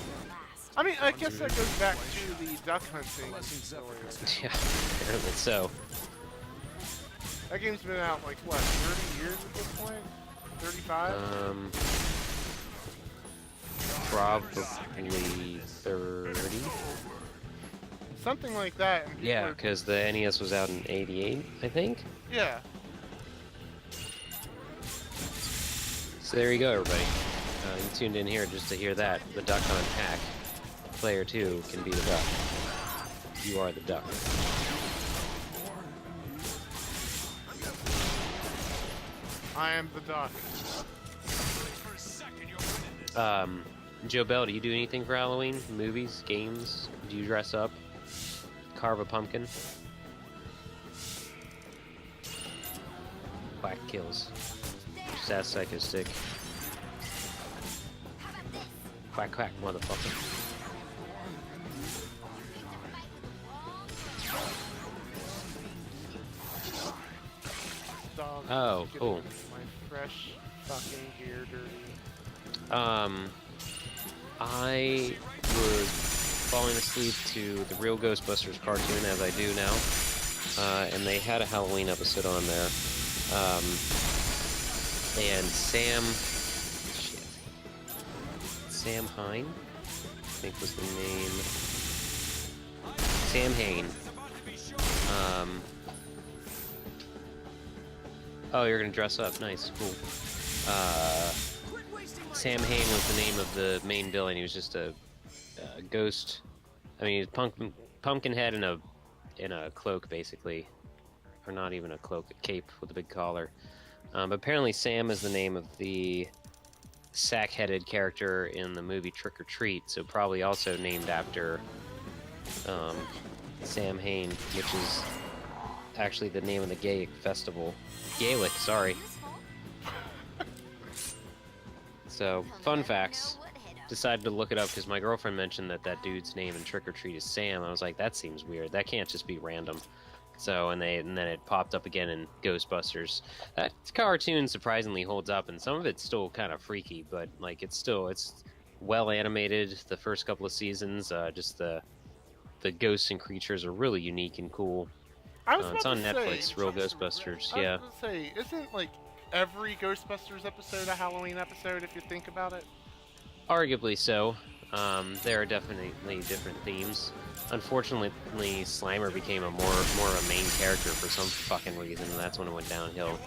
I mean, I guess that goes back to the duck hunting story. Yeah, apparently so. That game's been out like, what, 30 years at this point? 35? Probably 30. Something like that. And Yeah, because the NES was out in '88, I think. Yeah. So there you go, everybody. You tuned in here just to hear that. The Duck Hunt hack. Player 2 can be the duck. You are the duck. I am the duck. Joe Bell, do you do anything for Halloween? Movies? Games? Do you dress up? Carve a pumpkin? Quack kills. Sass Psycho Stick. Quack quack, motherfucker. Dog, oh, cool. My fresh fucking gear dirty. I was falling asleep to the real Ghostbusters cartoon, as I do now. And they had a Halloween episode on there. And Sam Hine, I think was the name. Sam Hain. Oh, you're gonna dress up. Nice, cool. Sam Hain was the name of the main villain. He was just a ghost. I mean, he's Pumpkinhead in a cloak, basically, or not even a cloak, a cape with a big collar. But apparently, Sam is the name of the sack-headed character in the movie Trick or Treat, so probably also named after Sam Hain, which is actually the name of the Gaelic festival. Gaelic, sorry. So, fun facts. Decided to look it up because my girlfriend mentioned that dude's name in Trick or Treat is Sam. I was like, that seems weird. That can't just be random. So, and then it popped up again in Ghostbusters. That cartoon surprisingly holds up, and some of it's still kind of freaky, but like it's well animated. The first couple of seasons, just the ghosts and creatures are really unique and cool. It's on Netflix, Real Ghostbusters. Yeah. I was going to say, isn't like every Ghostbusters episode a Halloween episode if you think about it? Arguably so. There are definitely different themes. Unfortunately, Slimer became more of a main character for some fucking reason, and that's when it went downhill.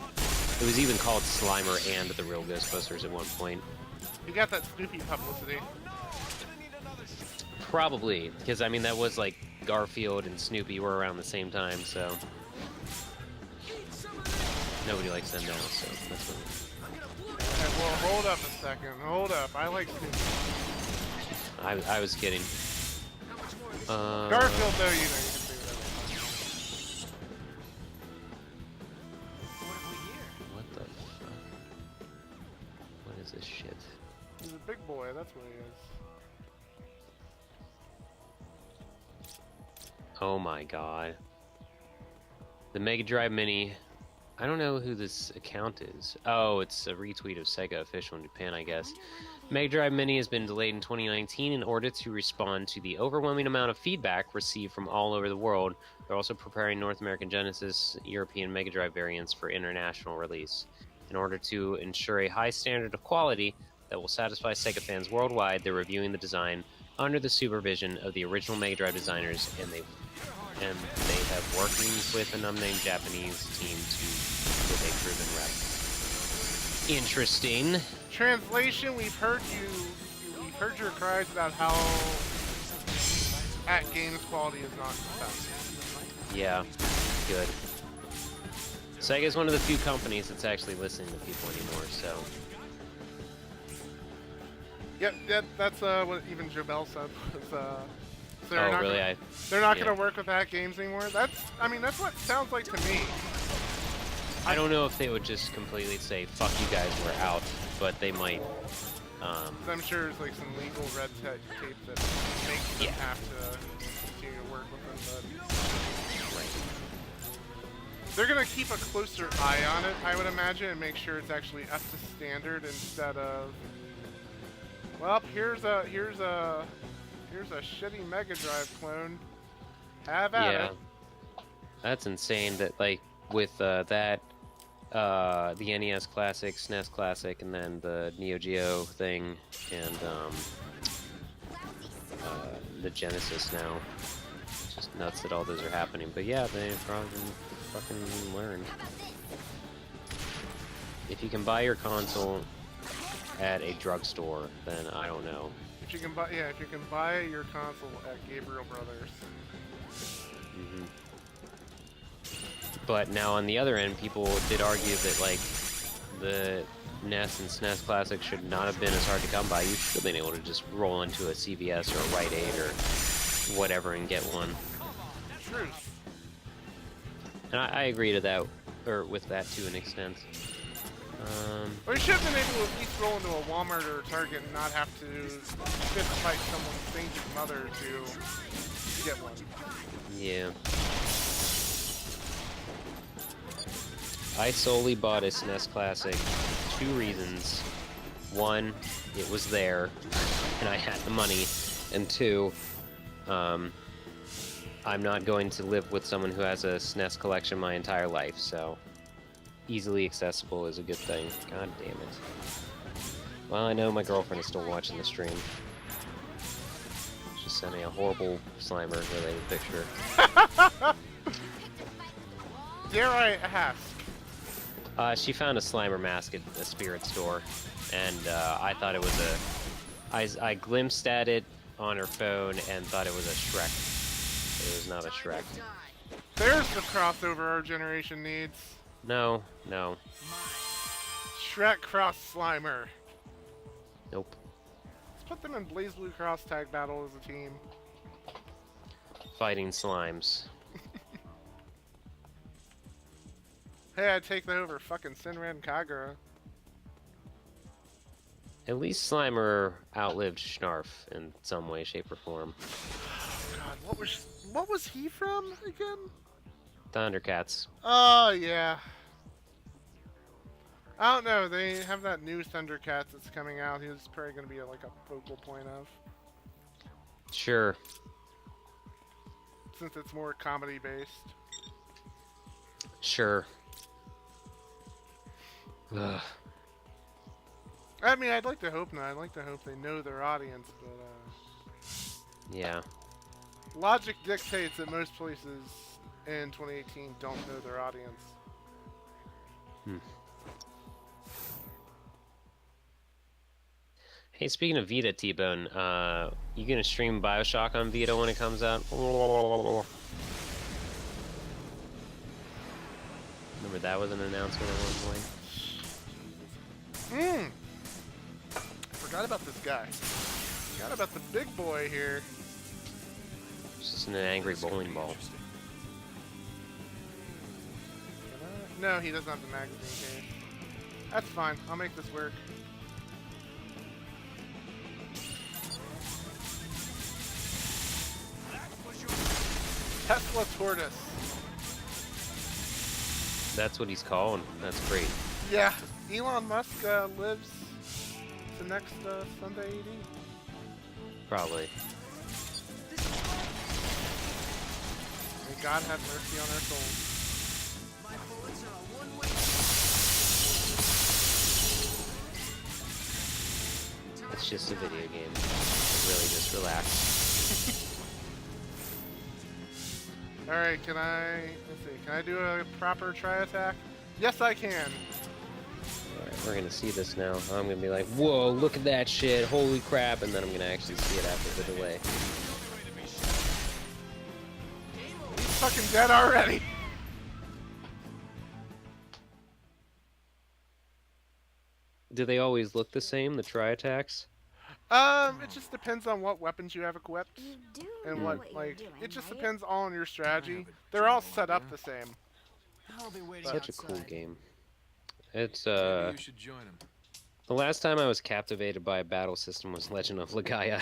It was even called Slimer and the Real Ghostbusters at one point. You got that Snoopy publicity. Probably, because I mean that was like Garfield and Snoopy were around the same time, so nobody likes them now. So that's what. Okay, well, hold up a second. Hold up. I like Snoopy. I was kidding. Garfield, though, you can say whatever. What the fuck? What is this shit? He's a big boy. That's what he is. Oh my god. The Mega Drive Mini. I don't know who this account is. Oh, it's a retweet of Sega Official in Japan, I guess. Mega Drive Mini has been delayed in 2019 in order to respond to the overwhelming amount of feedback received from all over the world. They're also preparing North American Genesis, European Mega Drive variants for international release. In order to ensure a high standard of quality that will satisfy Sega fans worldwide, they're reviewing the design under the supervision of the original Mega Drive designers, and they have working with an unnamed Japanese team with a proven rep. Interesting. Translation: We've heard your cries about how at games quality is not the best. Yeah, good. Sega is one of the few companies that's actually listening to people anymore. So. Yep, that's what even Jobel said. They're not really? They're not going to work with at games anymore. That's what it sounds like to me. I don't know if they would just completely say, fuck you guys, we're out, but they might. I'm sure there's like some legal red tape that makes them have to continue to work with them, but they're going to keep a closer eye on it, I would imagine, and make sure it's actually up to standard instead of, well, here's a shitty Mega Drive clone. Have at it. That's insane that, like, with the NES Classic, SNES Classic, and then the Neo Geo thing, and the Genesis now. It's just nuts that all those are happening. But yeah, they probably fucking learn. If you can buy your console at a drugstore, then I don't know. If you can buy your console at Gabriel Brothers. Mm-hmm. But now on the other end, people did argue that like the NES and SNES Classic should not have been as hard to come by. You should have been able to just roll into a CVS or a Rite Aid or whatever and get one. True. And I agree to that, or with that to an extent. Or you should have been able to at least roll into a Walmart or a Target and not have to fist fight someone's sainted mother to get one. Yeah. I solely bought a SNES Classic for 2 reasons. 1, it was there, and I had the money. And 2, I'm not going to live with someone who has a SNES collection my entire life, so easily accessible is a good thing. God damn it. Well, I know my girlfriend is still watching the stream. She sent me a horrible Slimer related picture. Dare I ask? She found a Slimer mask at a spirit store, and I thought it was a... I glimpsed at it on her phone and thought it was a Shrek. It was not a Shrek. There's the crossover our generation needs. No, no. Shrek cross Slimer. Nope. Let's put them in BlazBlue Cross tag battle as a team. Fighting slimes. Hey, I'd take that over fucking Senran and Kagura. At least Slimer outlived Snarf in some way, shape, or form. God, what was he from again? Thundercats. Oh yeah. I don't know. They have that new Thundercats that's coming out. He's probably gonna be like a focal point of. Sure. Since it's more comedy based. Sure. Ugh. I mean, I'd like to hope not. I'd like to hope they know their audience, but yeah. Logic dictates that most places in 2018 don't know their audience. Hey, speaking of Vita, T-Bone, you gonna stream Bioshock on Vita when it comes out? Remember that was an announcement at one point? I forgot about this guy. Forgot about the big boy here. It's just an angry bowling ball. No, he doesn't have the magazine case. That's fine. I'll make this work. Tesla Tortoise. That's what he's called. That's great. Yeah, Elon Musk lives to next Sunday AD. Probably. May God have mercy on our souls. It's just a video game. Really, just relax. Alright, let's see, can I do a proper tri-attack? Yes, I can. Alright, we're gonna see this now. I'm gonna be like, whoa, look at that shit, holy crap, and then I'm gonna actually see it after the delay. He's fucking dead already. Do they always look the same, the tri-attacks? It just depends on what weapons you have equipped. And what it just depends all on your strategy. They're all set up the same. Such a cool game. It's, Maybe you should join him. The last time I was captivated by a battle system was Legend of Legaia.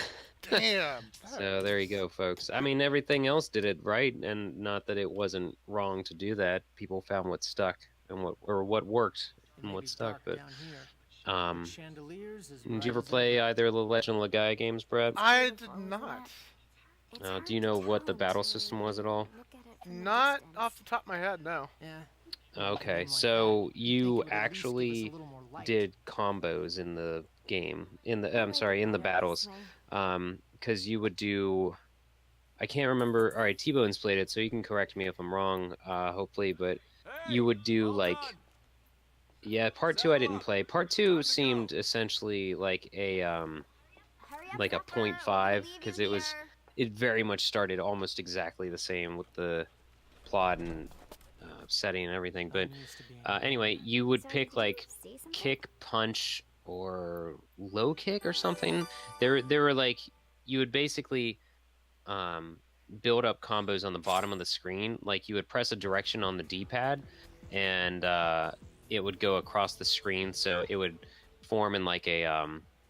Damn! So there you go, folks. I mean, everything else did it right, and not that it wasn't wrong to do that. People found what stuck, and what worked, and what stuck, but... did you ever play either of the Legend of Legaia games, Brad? I did not. Do you know what the battle system was at all? Not off the top of my head, no. Okay, so you actually did combos in the game, in the battles, because you would do, I can't remember, alright, T-Bone's played it, so you can correct me if I'm wrong, hopefully, but you would do, like, yeah, part 2 I didn't play. Part 2 seemed essentially like a 0.5, because it very much started almost exactly the same with the plot and setting and everything. But anyway, you would pick like kick, punch, or low kick or something. There were like, you would basically build up combos on the bottom of the screen. Like you would press a direction on the D-pad, and it would go across the screen, so it would form in like a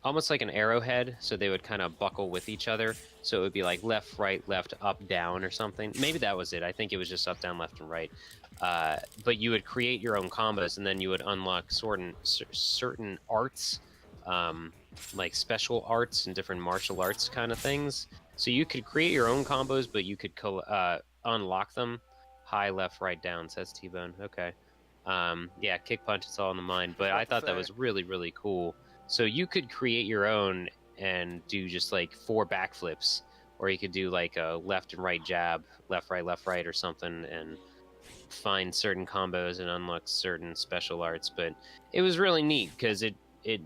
almost like an arrowhead, so they would kind of buckle with each other, so it would be like left, right, left, up, down, or something. Maybe that was it. I think it was just up, down, left, and right. But you would create your own combos, and then you would unlock certain arts, like special arts and different martial arts kind of things, So you could create your own combos, but you could unlock them. High, left, right, down, says T-Bone. Okay. Yeah, kick punch, it's all in the mind. But I thought that was really, really cool. So you could create your own and do just like 4 backflips, or you could do like a left and right jab, left, right, or something, and find certain combos and unlock certain special arts. But it was really neat because it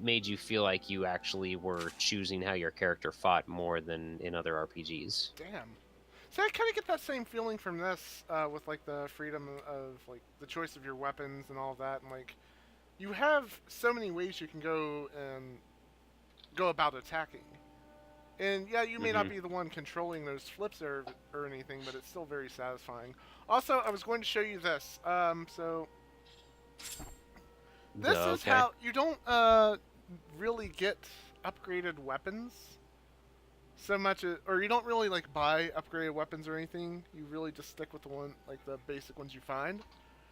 made you feel like you actually were choosing how your character fought more than in other RPGs. Damn. So I kind of get that same feeling from this, with like the freedom of like the choice of your weapons and all of that, and like you have so many ways you can go about attacking. And yeah, you may not be the one controlling those flips or anything, but it's still very satisfying. Also, I was going to show you this. So this is how you don't really get upgraded weapons so much, or you don't really like buy upgraded weapons or anything. You really just stick with the one, like the basic ones you find.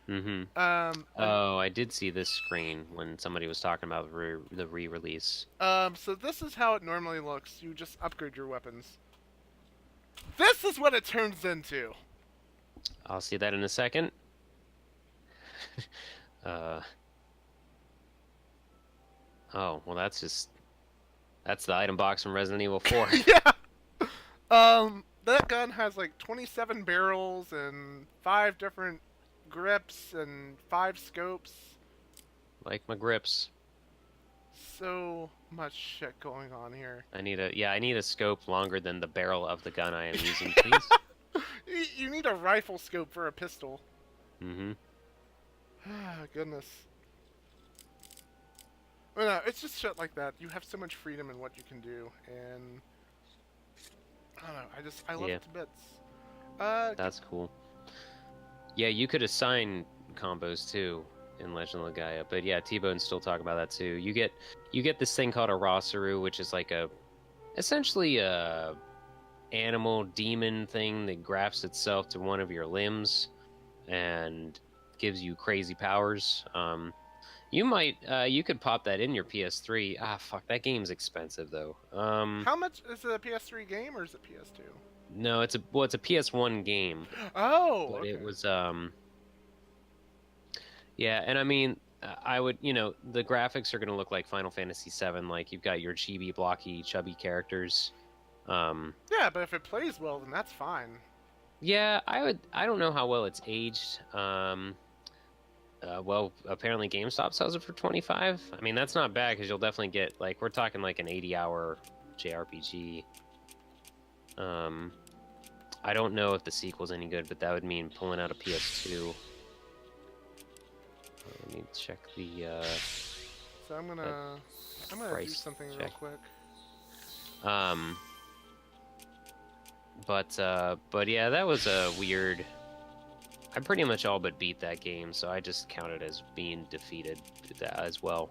Oh, I did see this screen when somebody was talking about the re-release. So this is how it normally looks. You just upgrade your weapons. This is what it turns into. I'll see that in a second. Oh, well, that's the item box from Resident Evil 4. Yeah. That gun has like 27 barrels and 5 different grips and 5 scopes. Like my grips. So much shit going on here. I need a scope longer than the barrel of the gun I am using, please. You need a rifle scope for a pistol. Goodness. Well, no, it's just shit like that. You have so much freedom in what you can do, and I don't know. I love it to bits. That's cool. Yeah, you could assign combos too in Legend of Legaia, but yeah, T-Bone's still talking about that too. You get this thing called a Rosaru, which is like essentially a animal demon thing that grafts itself to one of your limbs and gives you crazy powers. You could pop that in your PS3. Ah, fuck, that game's expensive though. How much is it, a PS3 game or is it PS2? No, it's a PS1 game. Oh, but okay. It was yeah, and I mean, I would, the graphics are gonna look like Final Fantasy VII. Like you've got your chibi, blocky, chubby characters. Yeah, but if it plays well, then that's fine. Yeah, I don't know how well it's aged. Well, apparently GameStop sells it for $25. I mean, that's not bad because you'll definitely get we're talking like an 80-hour JRPG. I don't know if the sequel's any good, but that would mean pulling out a PS2. Let me check the. So I'm gonna do something real quick. But yeah, that was a weird. I pretty much all but beat that game, so I just count it as being defeated as well.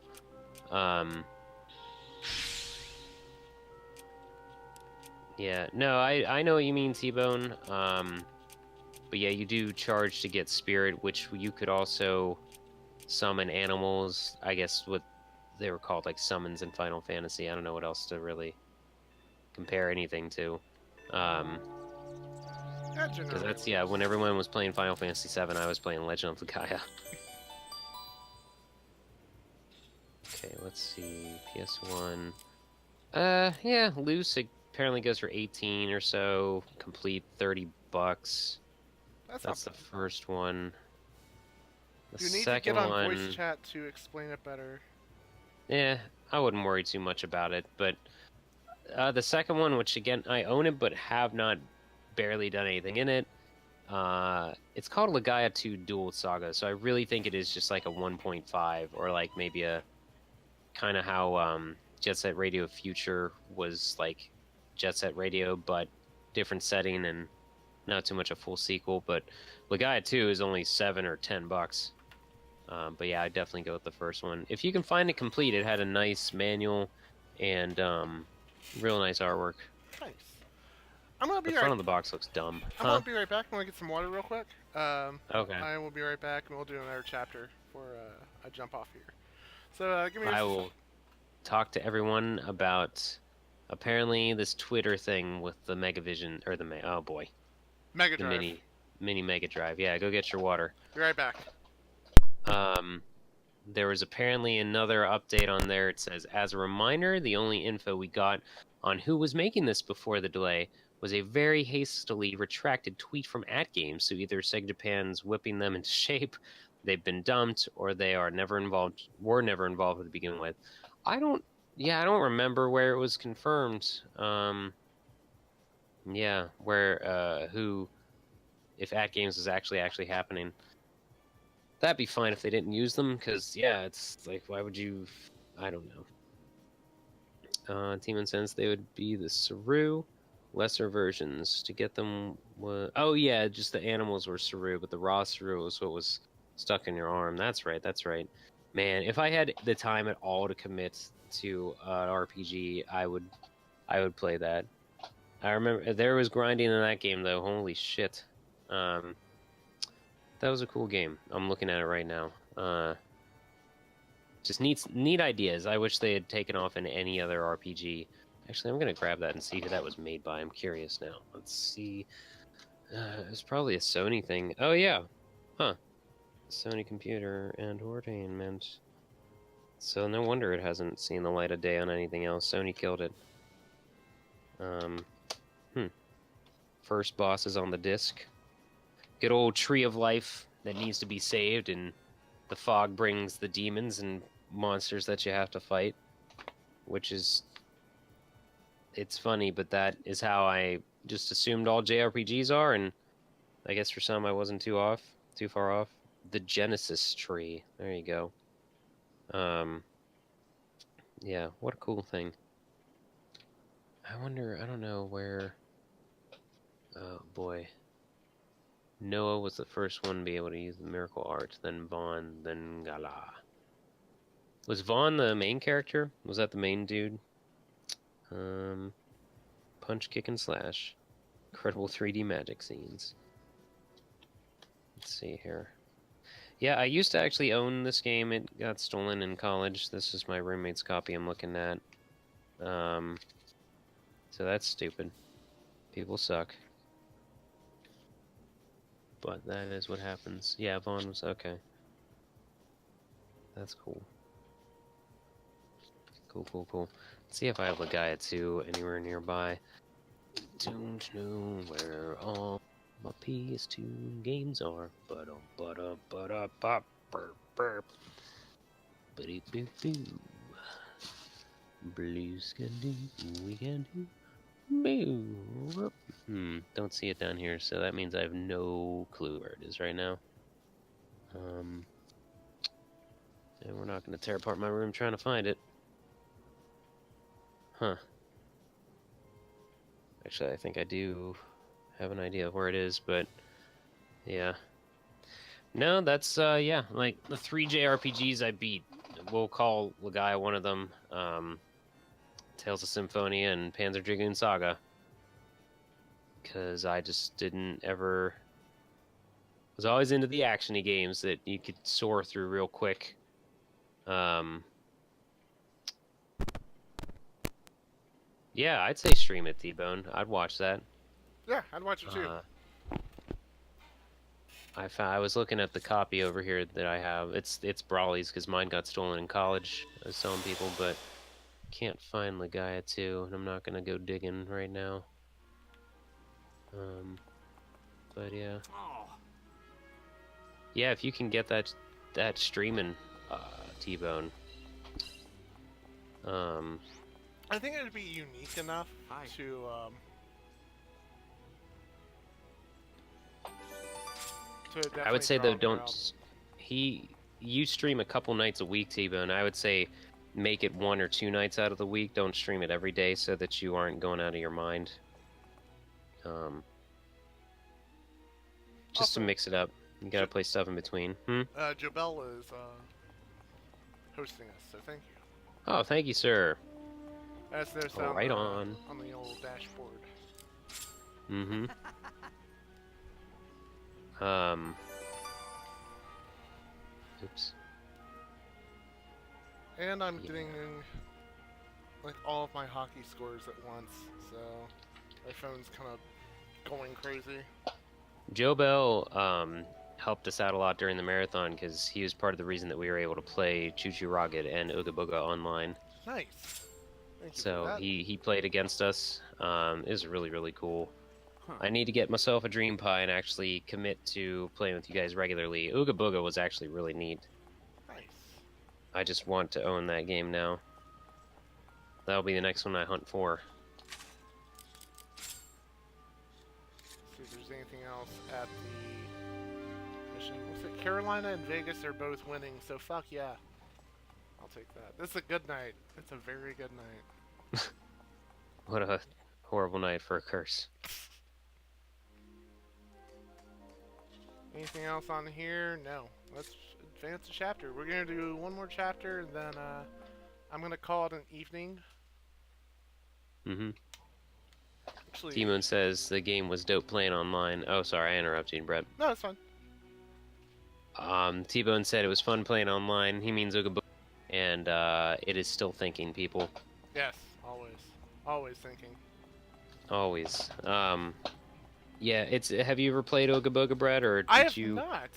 Yeah, no, I know what you mean, T-Bone. But yeah, you do charge to get Spirit, which you could also summon animals. I guess what they were called, like summons in Final Fantasy. I don't know what else to really compare anything to. Because that's, yeah, when everyone was playing Final Fantasy VII, I was playing Legend of Legaia. Okay, let's see, PS1. Yeah, loose, it apparently goes for 18 or so, complete $30. That's the first one. The you need second to get on one, voice chat to explain it better. Yeah, I wouldn't worry too much about it, but the second one, which again, I own it but have not barely done anything in it. It's called Legaia 2 Dual Saga, so I really think it is just like a 1.5, or like maybe a kind of how Jet Set Radio Future was like Jet Set Radio, but different setting and not too much a full sequel. But Legaia 2 is only $7 or $10. But yeah, I'd definitely go with the first one. If you can find it complete, it had a nice manual and real nice artwork. Nice. I'm gonna be the front of the box looks dumb. I'm gonna be right back. I'm gonna get some water real quick. Okay. I will be right back, and we'll do another chapter before I jump off here. So give me. I will talk to everyone about apparently this Twitter thing with the Megavision or oh boy, Mega the Drive. mini Mega Drive. Yeah, go get your water. Be right back. There was apparently another update on there. It says, as a reminder, the only info we got on who was making this before the delay was a very hastily retracted tweet from AtGames. So either Sega Japan's whipping them into shape, they've been dumped, or they are were never involved to begin with. I don't remember where it was confirmed. If AtGames is actually happening. That'd be fine if they didn't use them, because, yeah, it's like, why would you... I don't know. Team and Sense, they would be the Saru, lesser versions. To get them... Oh, yeah, just the animals were Saru, but the raw Saru was what was stuck in your arm. That's right. Man, if I had the time at all to commit to an RPG, I would play that. I remember, there was grinding in that game, though. Holy shit. That was a cool game. I'm looking at it right now. Just neat ideas. I wish they had taken off in any other RPG. Actually, I'm going to grab that and see who that was made by. I'm curious now. Let's see. It's probably a Sony thing. Oh, yeah. Huh. Sony Computer and Entertainment. So no wonder it hasn't seen the light of day on anything else. Sony killed it. First boss is on the disc. Good old Tree of Life that needs to be saved, and the fog brings the demons and monsters that you have to fight, which is... It's funny, but that is how I just assumed all JRPGs are, and I guess for some I wasn't too far off. The Genesis Tree. There you go. Yeah, what a cool thing. I don't know where... Oh, boy. Noah was the first one to be able to use the miracle art, then Vaughn, then Gala. Was Vaughn the main character? Was that the main dude? Punch, kick, and slash. Incredible 3D magic scenes. Let's see here. Yeah, I used to actually own this game. It got stolen in college. This is my roommate's copy I'm looking at. So that's stupid. People suck. But that is what happens. Yeah, Vaughn was okay. That's cool. Cool. Let's see if I have Legaia 2 anywhere nearby. Don't know where all my PS2 games are. Blue sky do, we can do. Don't see it down here, so that means I have no clue where it is right now. And we're not going to tear apart my room trying to find it. Huh. Actually, I think I do have an idea of where it is, but yeah. No, that's, yeah, like the 3 JRPGs I beat. We'll call Legaia one of them. Tales of Symphonia and Panzer Dragoon Saga, because I just didn't ever... was always into the action-y games that you could soar through real quick. Yeah, I'd say stream it, T-Bone. I'd watch that. Yeah, I'd watch it too. I was looking at the copy over here that I have. It's Brawley's, because mine got stolen in college. I was telling people, but can't find Legaia 2, and I'm not gonna go digging right now. But yeah. Yeah, if you can get that streaming, T-Bone. I think it'd be unique enough to I would say though, don't. You stream a couple nights a week, T-Bone. I would say make it 1 or 2 nights out of the week. Don't stream it every day, so that you aren't going out of your mind. Just to mix it up. You gotta play stuff in between. Jobel is hosting us, so thank you. Oh, thank you, sir. As there's right on the old dashboard. Oops. And I'm getting like all of my hockey scores at once, so my phone's kind of going crazy. Joe Bell helped us out a lot during the marathon because he was part of the reason that we were able to play Choo Choo Rocket and Ooga Booga online. Nice. Thank you So for that. he played against us. It was really, really cool. I need to get myself a Dream Pie and actually commit to playing with you guys regularly. Ooga Booga was actually really neat. Nice. I just want to own that game now. That'll be the next one I hunt for. See if there's anything else at the mission. Looks like Carolina and Vegas are both winning, so fuck yeah. I'll take that. This is a good night. It's a very good night. What a horrible night for a curse. Anything else on here? No. Let's advance the chapter. We're gonna do one more chapter, and then I'm gonna call it an evening. Mm-hmm. Actually, T-Moon says the game was dope playing online. Oh, sorry, I interrupted you, Brett. no, it's fine. T-Bone said it was fun playing online. He means Ooga Booga. And it is still thinking, people. Yes, always. Always thinking. Always. Yeah, it's. Have you ever played Ooga Booga, Brett, or did I have you? not.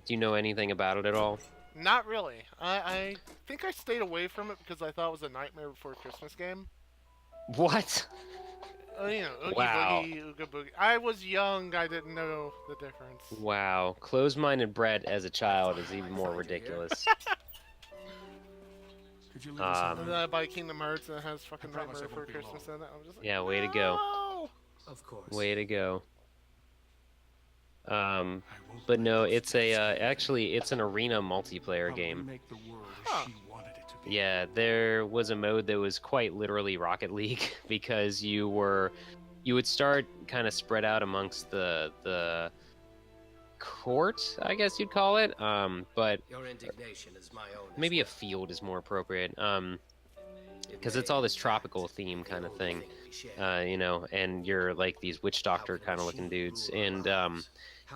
Do you know anything about it at all? Not really. I think I stayed away from it because I thought it was a Nightmare Before Christmas game. What? You know, Oogie Wow. Boogie, Ooga Boogie. I was young. I didn't know the difference. Wow, closed-minded Brett as a child is even more ridiculous. Could you And then I buy Kingdom Hearts and it has fucking promise Nightmare it Before won't be Christmas in it. I was just like, Yeah, way to go. no! Of course. Way to go. But no, it's a actually it's an arena multiplayer game. Make the world as she wanted it to be. Yeah, there was a mode that was quite literally Rocket League because you would start kind of spread out amongst the court, I guess you'd call it. But Your indignation is my own. as maybe a well. field is more appropriate. It Because may it's all this be tropical theme kind of the thing, only we share. you know, and you're like these witch doctor kind of looking dudes, and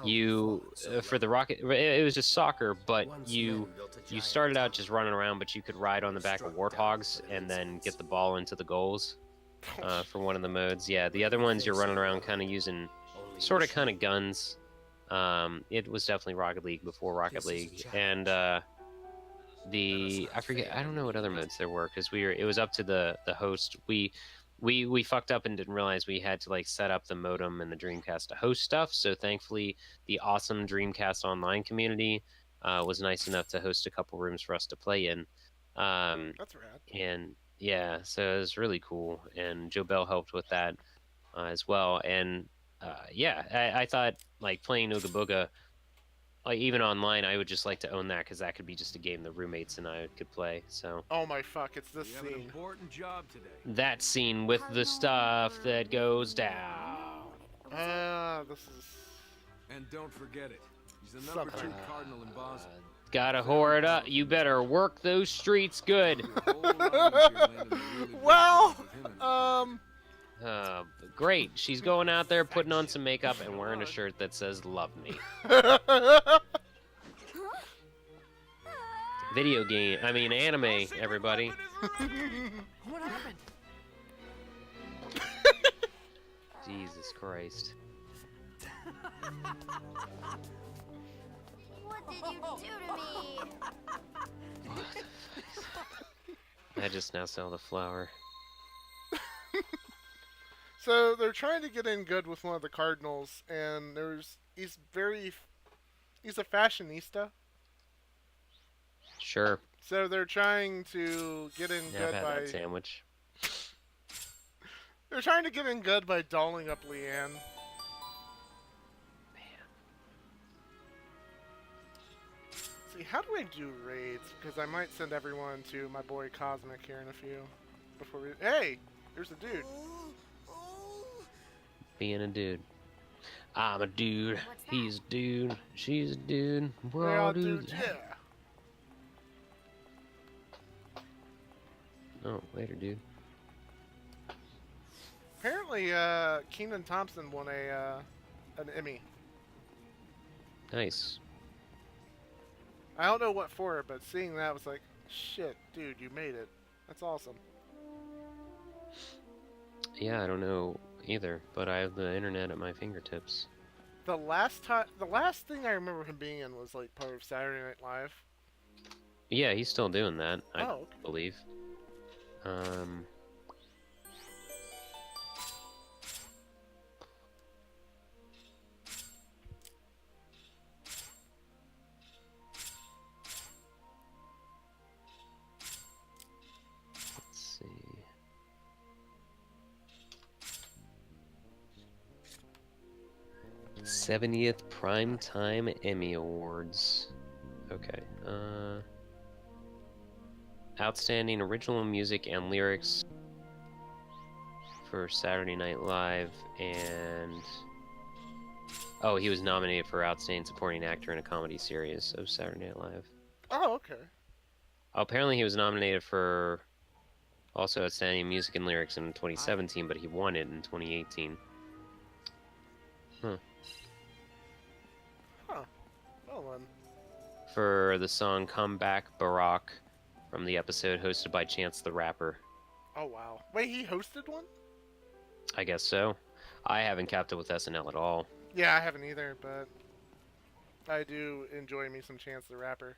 you for the rocket, it was just soccer, but you started out just running around, but you could ride on the back of warthogs and then get the ball into the goals for one of the modes. Yeah, the other ones you're running around kind of using sort of kind of guns. It was definitely Rocket League before Rocket League, and I forget, I don't know what other modes there were because it was up to the host. We fucked up and didn't realize we had to like set up the modem and the Dreamcast to host stuff. So thankfully, the awesome Dreamcast online community was nice enough to host a couple rooms for us to play in. That's rad. And yeah, so it was really cool. And Joe Bell helped with that as well. And yeah, I thought like playing Ooga Booga, like even online, I would just like to own that because that could be just a game the roommates and I could play. So Oh my fuck, it's this You have an scene. important job today. that scene with the stuff that goes down. This is... And don't forget it. He's the number Something. 2 cardinal in Basel. Gotta whore it up. You better work those streets good. Well, Great. She's going out there putting on some makeup and wearing a shirt that says "Love Me." Video game. I mean, anime. Everybody. What happened? Jesus Christ. What did you do to me? I just now saw the flower. So they're trying to get in good with one of the Cardinals, and he's a fashionista. Sure. So they're trying to get in Yeah, I've good had by that sandwich. they're trying to get in good by dolling up Leanne. See, how do I do raids? Because I might send everyone to my boy Cosmic here in a few. Before we... Hey! Here's a dude. Being a dude. I'm a dude. He's a dude. She's a dude. We're We're all all dudes. dudes, yeah. Oh, later, dude. Apparently, Keenan Thompson won an Emmy. Nice. I don't know what for, but seeing that was like, shit, dude, you made it. That's awesome. Yeah, I don't know either, but I have the internet at my fingertips. The last thing I remember him being in was like part of Saturday Night Live. Yeah, he's still doing that, I okay. believe. Let's see. 70th Primetime Emmy Awards. Okay. Outstanding Original Music and Lyrics for Saturday Night Live, and oh, he was nominated for Outstanding Supporting Actor in a Comedy Series of Saturday Night Live. Oh, okay. Apparently, he was nominated for also Outstanding Music and Lyrics in 2017, but he won it in 2018. Huh. Huh. Well then. For the song "Come Back, Barack" from the episode hosted by Chance the Rapper. Oh wow. Wait, he hosted one? I guess so. I haven't kept up with SNL at all. Yeah, I haven't either, but I do enjoy me some Chance the Rapper.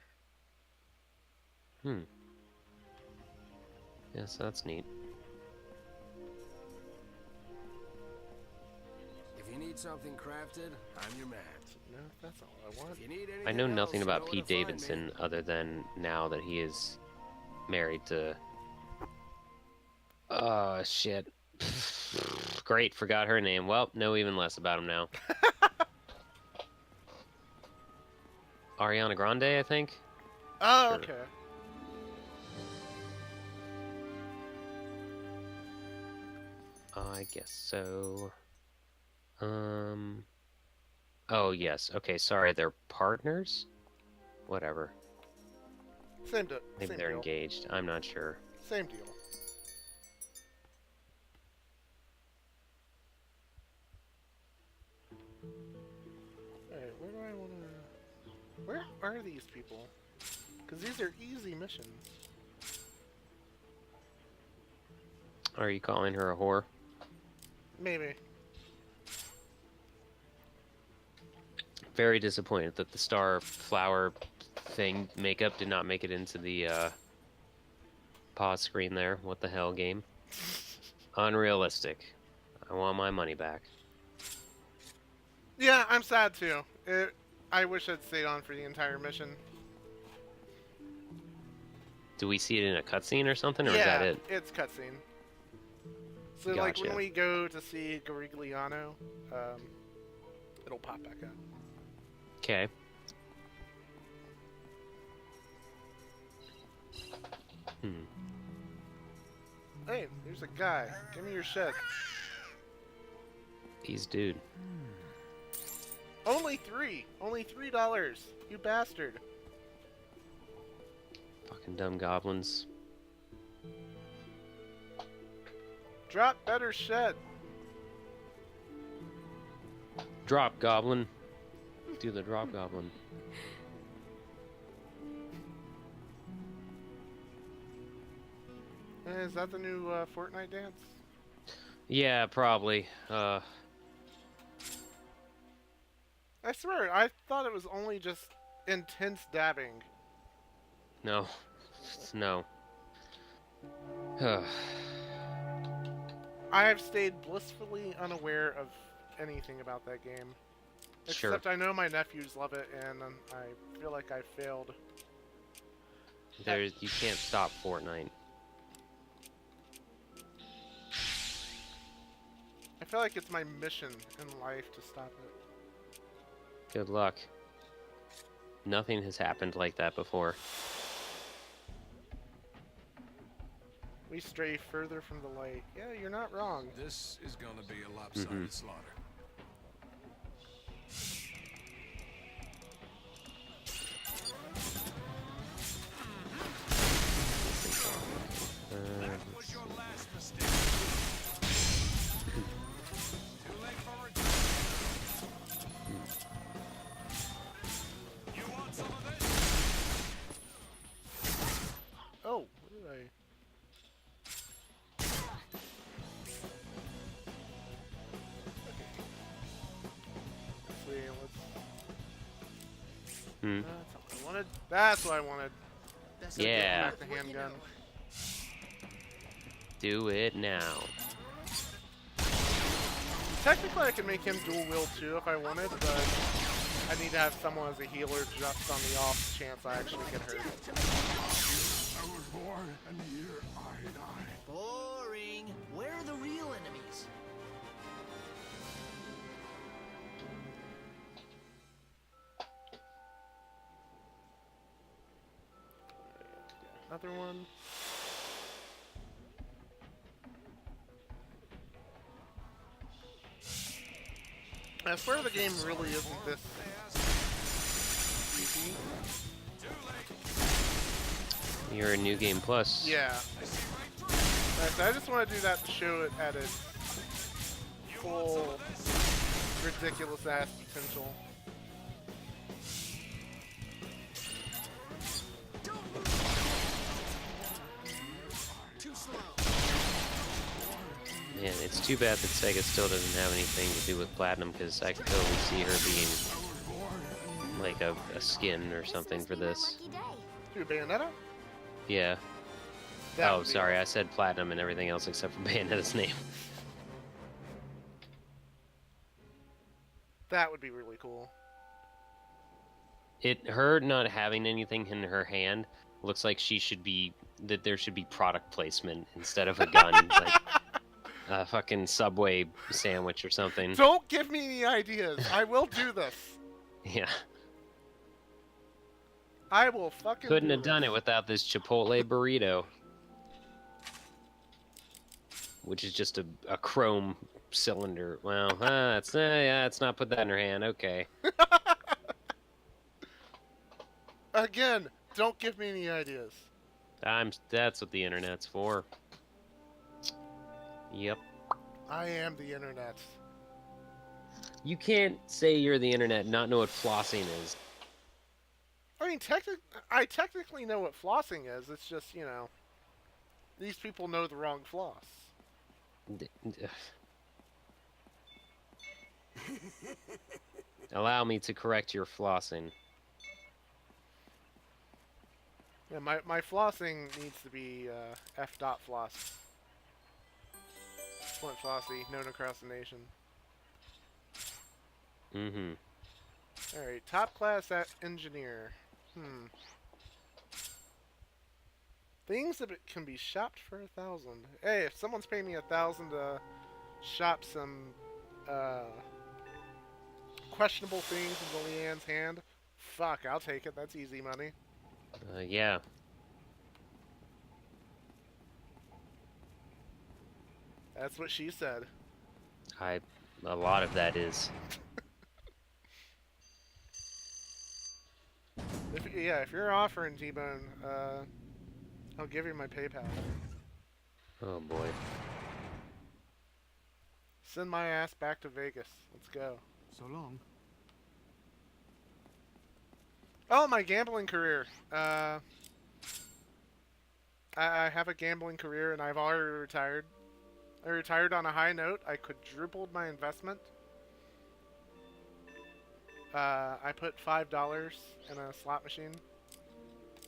Yes, that's neat. If you need something crafted, I'm your man. No, that's all I want. If you need anything I know nothing else, about know where Pete to find me. Davidson other than now that he is married to... Oh, shit. Great, forgot her name. Well, know even less about him now. Ariana Grande, I think? Oh, Sure. okay. I guess so. Oh, yes. Okay, sorry, they're partners? Whatever. Maybe Maybe they're engaged. I'm not sure. Same deal. Alright, where do I want to... Where are these people? Because these are easy missions. Are you calling her a whore? Maybe. Very disappointed that the star flower thing makeup did not make it into the pause screen there. What the hell, game? Unrealistic. I want my money back. Yeah, I'm sad too. I wish I'd stayed on for the entire mission. Do we see it in a cutscene or something, or yeah, is that it? It's cutscene. So like Gotcha. when we go to see Garigliano, it'll pop back up. Okay. Hey, there's a guy. Give me your shit. He's dude. Only $3. Only $3. You bastard. Fucking dumb goblins. Drop better shit. Drop, goblin. Do the drop, goblin. Is that the new Fortnite dance? Yeah, probably. I swear, I thought it was only just intense dabbing. No. No. I have stayed blissfully unaware of anything about that game. Sure. Except I know my nephews love it, and I feel like I failed. You can't stop Fortnite. I feel like it's my mission in life to stop it. Good luck. Nothing has happened like that before. We stray further from the light. Yeah, you're not wrong. This is gonna be a lopsided slaughter. That was your last mistake. Too late for return. You want some of this? Oh, what did I... Hmm. That's what I wanted. That's what I wanted. That's Yeah. Back the handgun. Do it now. Technically, I could make him dual wield too if I wanted, but I need to have someone as a healer just on the off chance I actually get hurt. I was born, and here I die. Boring. Where are the real enemies? Another one. I swear the game really isn't this easy. You're a New Game Plus. Yeah. I just want to do that to show it at its full ridiculous ass potential. Too slow. Man, it's too bad that Sega still doesn't have anything to do with Platinum, because I could totally see her being like a skin or something for this. Dude, Bayonetta? Yeah. That Oh, would be sorry, I said Platinum and everything else except for Bayonetta's name. That would be really cool. Her not having anything in her hand looks like that there should be product placement instead of a gun, like a fucking Subway sandwich or something. Don't give me any ideas. I will do this. Yeah. I will fucking Couldn't do have done it without this Chipotle burrito. Which is just a chrome cylinder. Well, let's not put that in her hand. Okay. Again, don't give me any ideas. That's what the internet's for. Yep. I am the internet. You can't say you're the internet and not know what flossing is. I mean, I technically know what flossing is. It's just, you know, these people know the wrong floss. Allow me to correct your flossing. Yeah, my flossing needs to be F. Floss. Flint Flossy, known across the nation. Mm-hmm. Alright, top class engineer. Things that can be shopped for 1,000. Hey, if someone's paying me 1,000 to shop some questionable things in Leanne's hand, fuck, I'll take it. That's easy money. Yeah. That's what she said. A lot of that is. If you're offering T-Bone, I'll give you my PayPal. Oh boy. Send my ass back to Vegas. Let's go. So long. Oh, my gambling career. I have a gambling career and I've already retired. I retired on a high note. I quadrupled my investment. I put $5 in a slot machine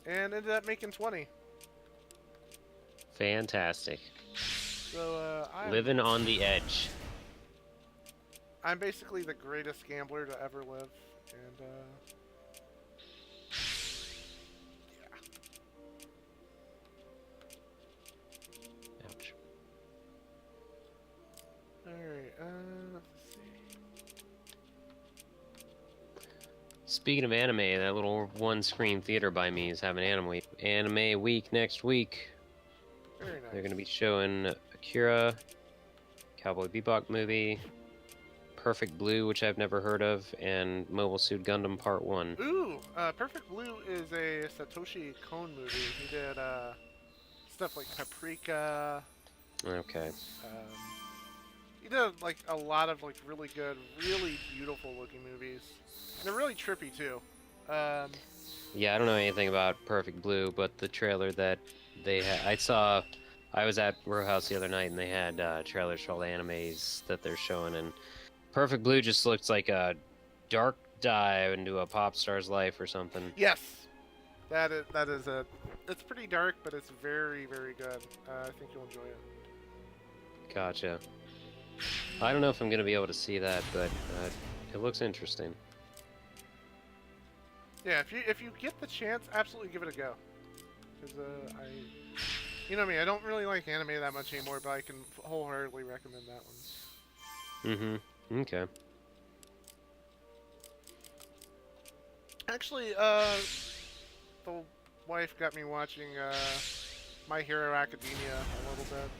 and ended up making 20. Fantastic. So living on the edge. I'm basically the greatest gambler to ever live, and yeah. Ouch. Alright, let's see. Speaking of anime, that little one-screen theater by me is having anime week next week. Very nice. They're going to be showing Akira, Cowboy Bebop movie, Perfect Blue, which I've never heard of, and Mobile Suit Gundam Part 1. Ooh, Perfect Blue is a Satoshi Kon movie. He did stuff like Paprika. Okay. He did like a lot of like really good, really beautiful looking movies. And they're really trippy too. Yeah, I don't know anything about Perfect Blue, but the trailer that they had, I was at Row House the other night, and they had trailers for all the animes that they're showing, and Perfect Blue just looks like a dark dive into a pop star's life or something. Yes, that is it. It's pretty dark, but it's very, very good. I think you'll enjoy it. Gotcha. I don't know if I'm gonna be able to see that, but it looks interesting. Yeah, if you get the chance, absolutely give it a go. Because you know me, I don't really like anime that much anymore, but I can wholeheartedly recommend that one. Mm-hmm. Okay. Actually, the wife got me watching My Hero Academia a little bit,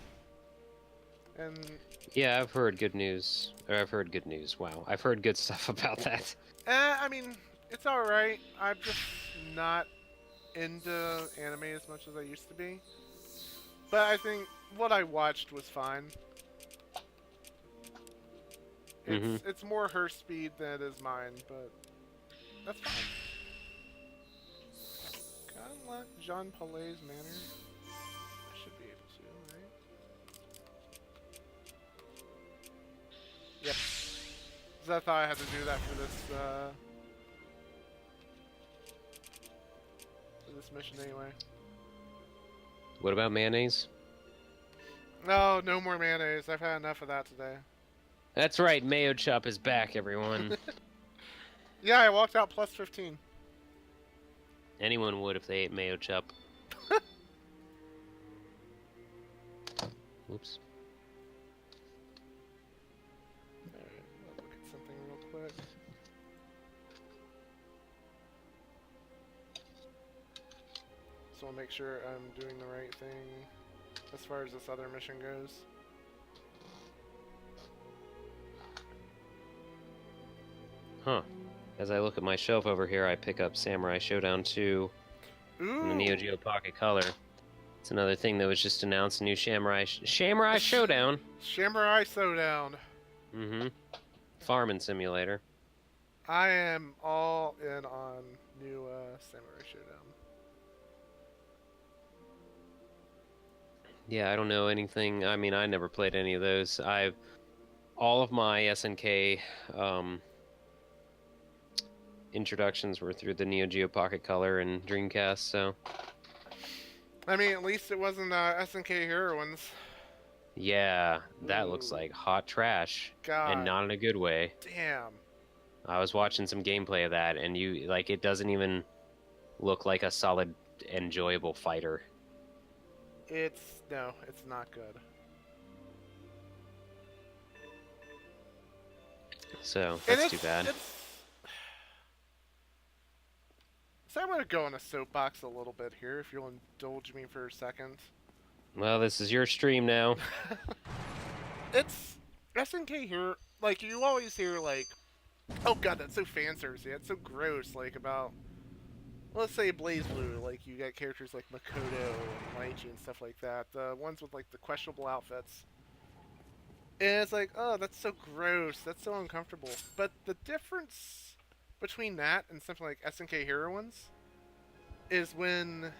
and yeah, I've heard good news. Or I've heard good news. Wow, I've heard good stuff about that. I mean, it's all right. I'm just not into anime as much as I used to be, but I think what I watched was fine. It's more her speed than it is mine, but that's fine. Can I unlock Jean Paulet's Manor? I should be able to, right? Yep. Because I thought I had to do that for this mission anyway. What about mayonnaise? No, no more mayonnaise. I've had enough of that today. That's right, Mayo Chop is back, everyone. Yeah, I walked out plus 15. Anyone would if they ate Mayo Chop. Oops. Alright, I'll look at something real quick. So I'll make sure I'm doing the right thing as far as this other mission goes. Huh. As I look at my shelf over here, I pick up Samurai Showdown 2 in the Neo Geo Pocket Color. It's another thing that was just announced, new Samurai Showdown. Samurai Showdown. Mm-hmm. Farming simulator. I am all in on new Samurai Showdown. Yeah, I don't know anything. I mean, I never played any of those. All of my SNK introductions were through the Neo Geo Pocket Color and Dreamcast, so... I mean, at least it wasn't SNK Heroines. Yeah, that looks like hot trash. God. And not in a good way. Damn. I was watching some gameplay of that, and it doesn't even look like a solid, enjoyable fighter. No, it's not good. So, that's too bad. So I'm going to go on a soapbox a little bit here, if you'll indulge me for a second. Well, this is your stream now. It's SNK here. Like, you always hear, like, oh god, that's so fan-servicey, that's so gross, like, about, let's say BlazBlue, like, you got characters like Makoto and Lichi and stuff like that, the ones with, like, the questionable outfits. And it's like, oh, that's so gross, that's so uncomfortable. But the difference between that and something like SNK Heroines is when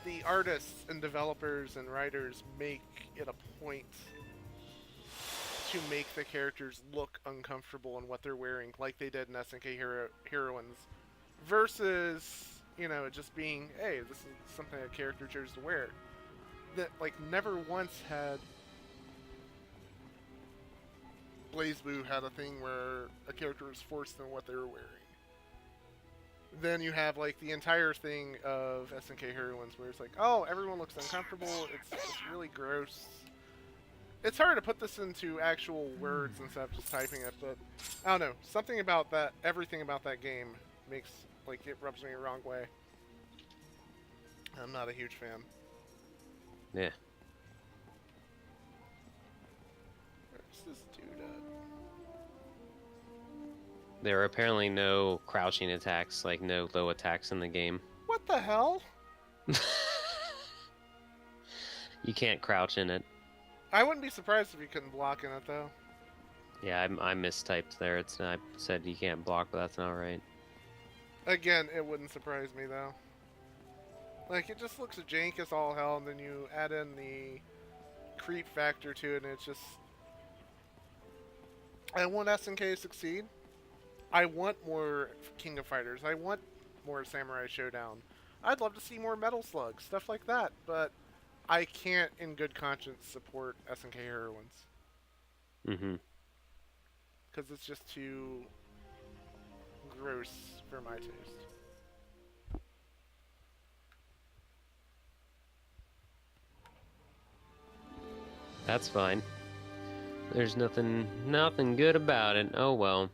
the artists and developers and writers make it a point to make the characters look uncomfortable in what they're wearing, like they did in SNK Heroines, versus, you know, just being, hey, this is something a character chose to wear. That, like, never once had BlazBlue had a thing where a character was forced in what they were wearing. Then you have, like, the entire thing of SNK Heroines where it's like, oh, everyone looks uncomfortable, it's really gross. It's hard to put this into actual words instead of just typing it, but I don't know. Something about that, everything about that game makes, like, it rubs me the wrong way. I'm not a huge fan. Yeah. Where's this dude at? There are apparently no crouching attacks, like no low attacks in the game. What the hell? You can't crouch in it. I wouldn't be surprised if you couldn't block in it, though. Yeah, I mistyped there. I said you can't block, but that's not right. Again, it wouldn't surprise me, though. Like, it just looks jank as all hell, and then you add in the creep factor to it, and it's just... I want SNK to succeed. I want more King of Fighters. I want more Samurai Showdown. I'd love to see more Metal Slug, stuff like that, but I can't in good conscience support SNK Heroines. Mm-hmm. Because it's just too gross for my taste. That's fine. There's nothing good about it. Oh well.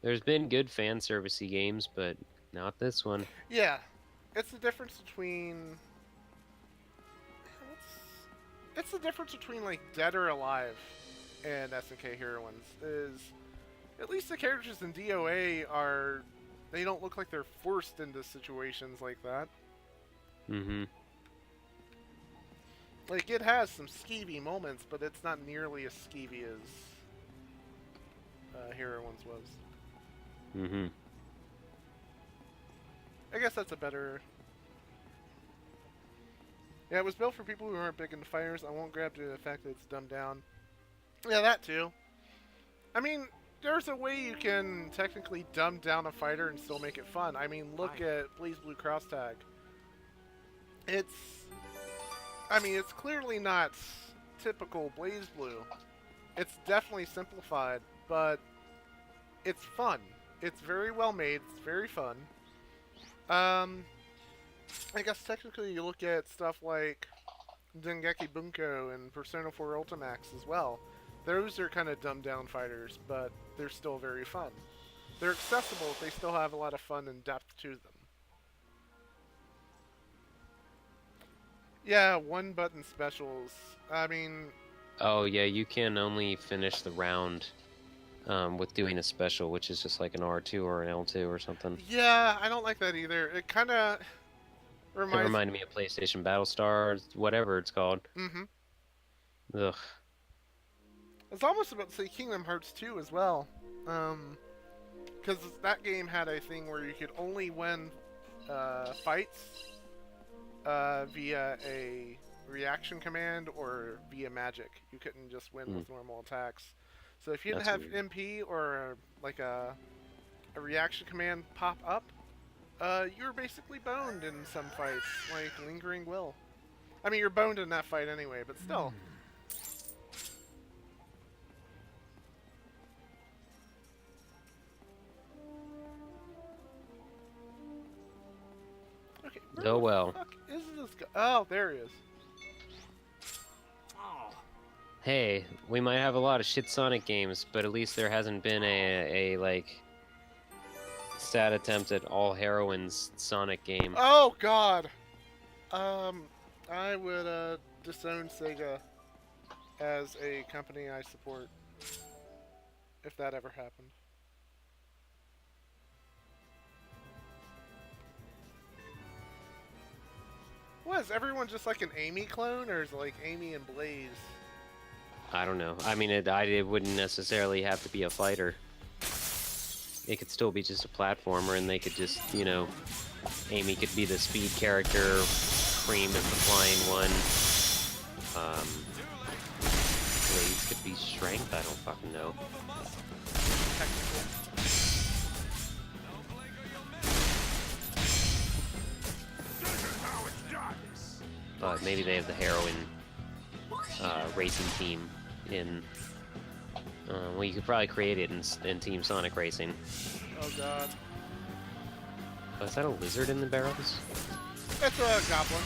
There's been good fan servicey games, but not this one. Yeah. It's the difference between... It's the difference between, like, Dead or Alive and SNK Heroines, is... At least the characters in DOA are... They don't look like they're forced into situations like that. Mm-hmm. Like, it has some skeevy moments, but it's not nearly as skeevy as Heroines was. Mm-hmm. I guess that's a better... Yeah, it was built for people who aren't big into fighters. I won't grab to the fact that it's dumbed down. Yeah, that too. I mean, there's a way you can technically dumb down a fighter and still make it fun. I mean, look at BlazBlue Cross Tag. It's... I mean, it's clearly not typical BlazBlue. It's definitely simplified, but it's fun. It's very well made. It's very fun. I guess technically you look at stuff like Dengeki Bunko and Persona 4 Ultimax as well. Those are kind of dumbed down fighters, but they're still very fun. They're accessible, they still have a lot of fun and depth to them. Yeah, one button specials. I mean... Oh yeah, you can only finish the round with doing a special, which is just like an R2 or an L2 or something. Yeah, I don't like that either. It kind of reminds... It reminded me of PlayStation Battlestar, whatever it's called. Mm-hmm. Ugh. It's almost about to say Kingdom Hearts 2 as well. Because that game had a thing where you could only win fights via a reaction command or via magic. You couldn't just win with normal attacks. So if you didn't have weird. MP or like a reaction command pop up, you were basically boned in some fights, like Lingering Will. I mean, you're boned in that fight anyway, but still. Okay, where Oh well. the fuck is this guy? Oh, there he is. Hey, we might have a lot of shit Sonic games, but at least there hasn't been a like sad attempt at all heroines Sonic game. Oh God. I would disown Sega as a company I support if that ever happened. What, is everyone just like an Amy clone, or is it like Amy and Blaze? I don't know. I mean, it wouldn't necessarily have to be a fighter. It could still be just a platformer, and they could just, you know, Amy could be the speed character, Cream is the flying one. Blaze could be strength. I don't fucking know. But maybe they have the heroine racing team in. Well, you could probably create it in Team Sonic Racing. Oh God. Oh, is that a lizard in the barrels? It's a goblin.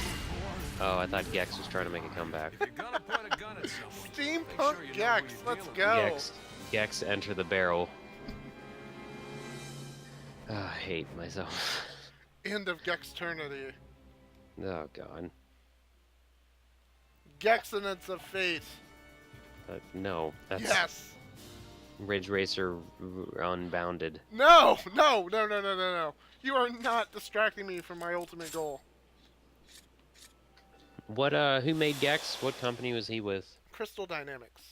Oh, I thought Gex was trying to make a comeback. Steampunk Gex, let's go. Gex, enter the barrel. I hate myself. End of Gexternity. Oh God. Gexinance of Fate. No, that's yes. Ridge Racer Unbounded. No. You are not distracting me from my ultimate goal. What? Who made Gex? What company was he with? Crystal Dynamics.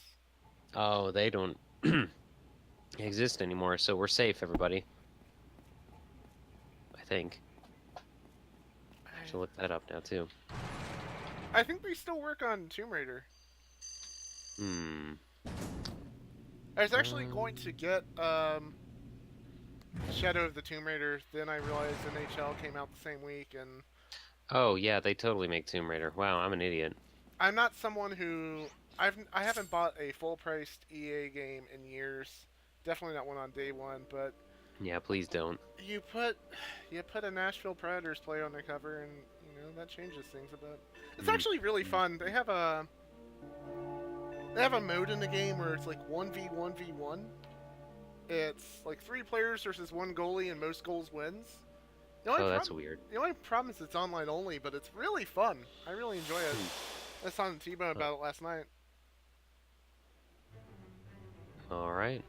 Oh, they don't exist anymore, so we're safe, everybody. I think. I should look that up now too. I think they still work on Tomb Raider. I was actually going to get Shadow of the Tomb Raider. Then I realized NHL came out the same week, and Oh yeah, they totally make Tomb Raider. Wow, I'm an idiot. I'm not someone who I haven't bought a full-priced EA game in years. Definitely not one on day one, but Yeah, please don't. you put a Nashville Predators player on the cover, and you know that changes things a bit. It's actually really fun. They have a mode in the game where it's like 1v1v1. It's like 3 players versus 1 goalie, and most goals wins. Oh, that's weird. The only problem is it's online only, but it's really fun. I really enjoy it. I was talking to T-Bone about it last night. All right.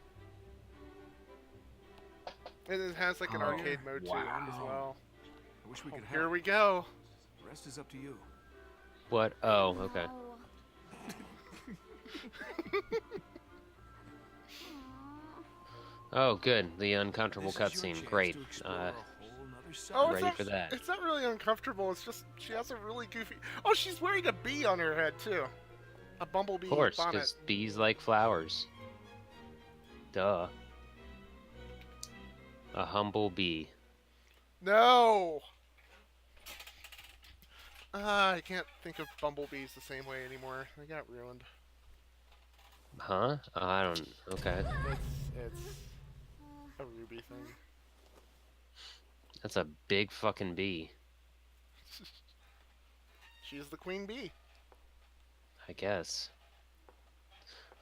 And it has like an arcade mode too as well. I wish we could Here help. we go. The rest is up to you. What? Oh, okay. Oh, good. The uncomfortable cutscene. Great. Ready for that. It's not really uncomfortable. It's just she has a really goofy. Oh, she's wearing a bee on her head too. A bumblebee Of course, bonnet. because bees like flowers. Duh. A humble bee. No. I can't think of bumblebees the same way anymore. They got ruined. Huh? I don't. Okay. It's a Ruby thing. That's a big fucking bee. She's the queen bee. I guess.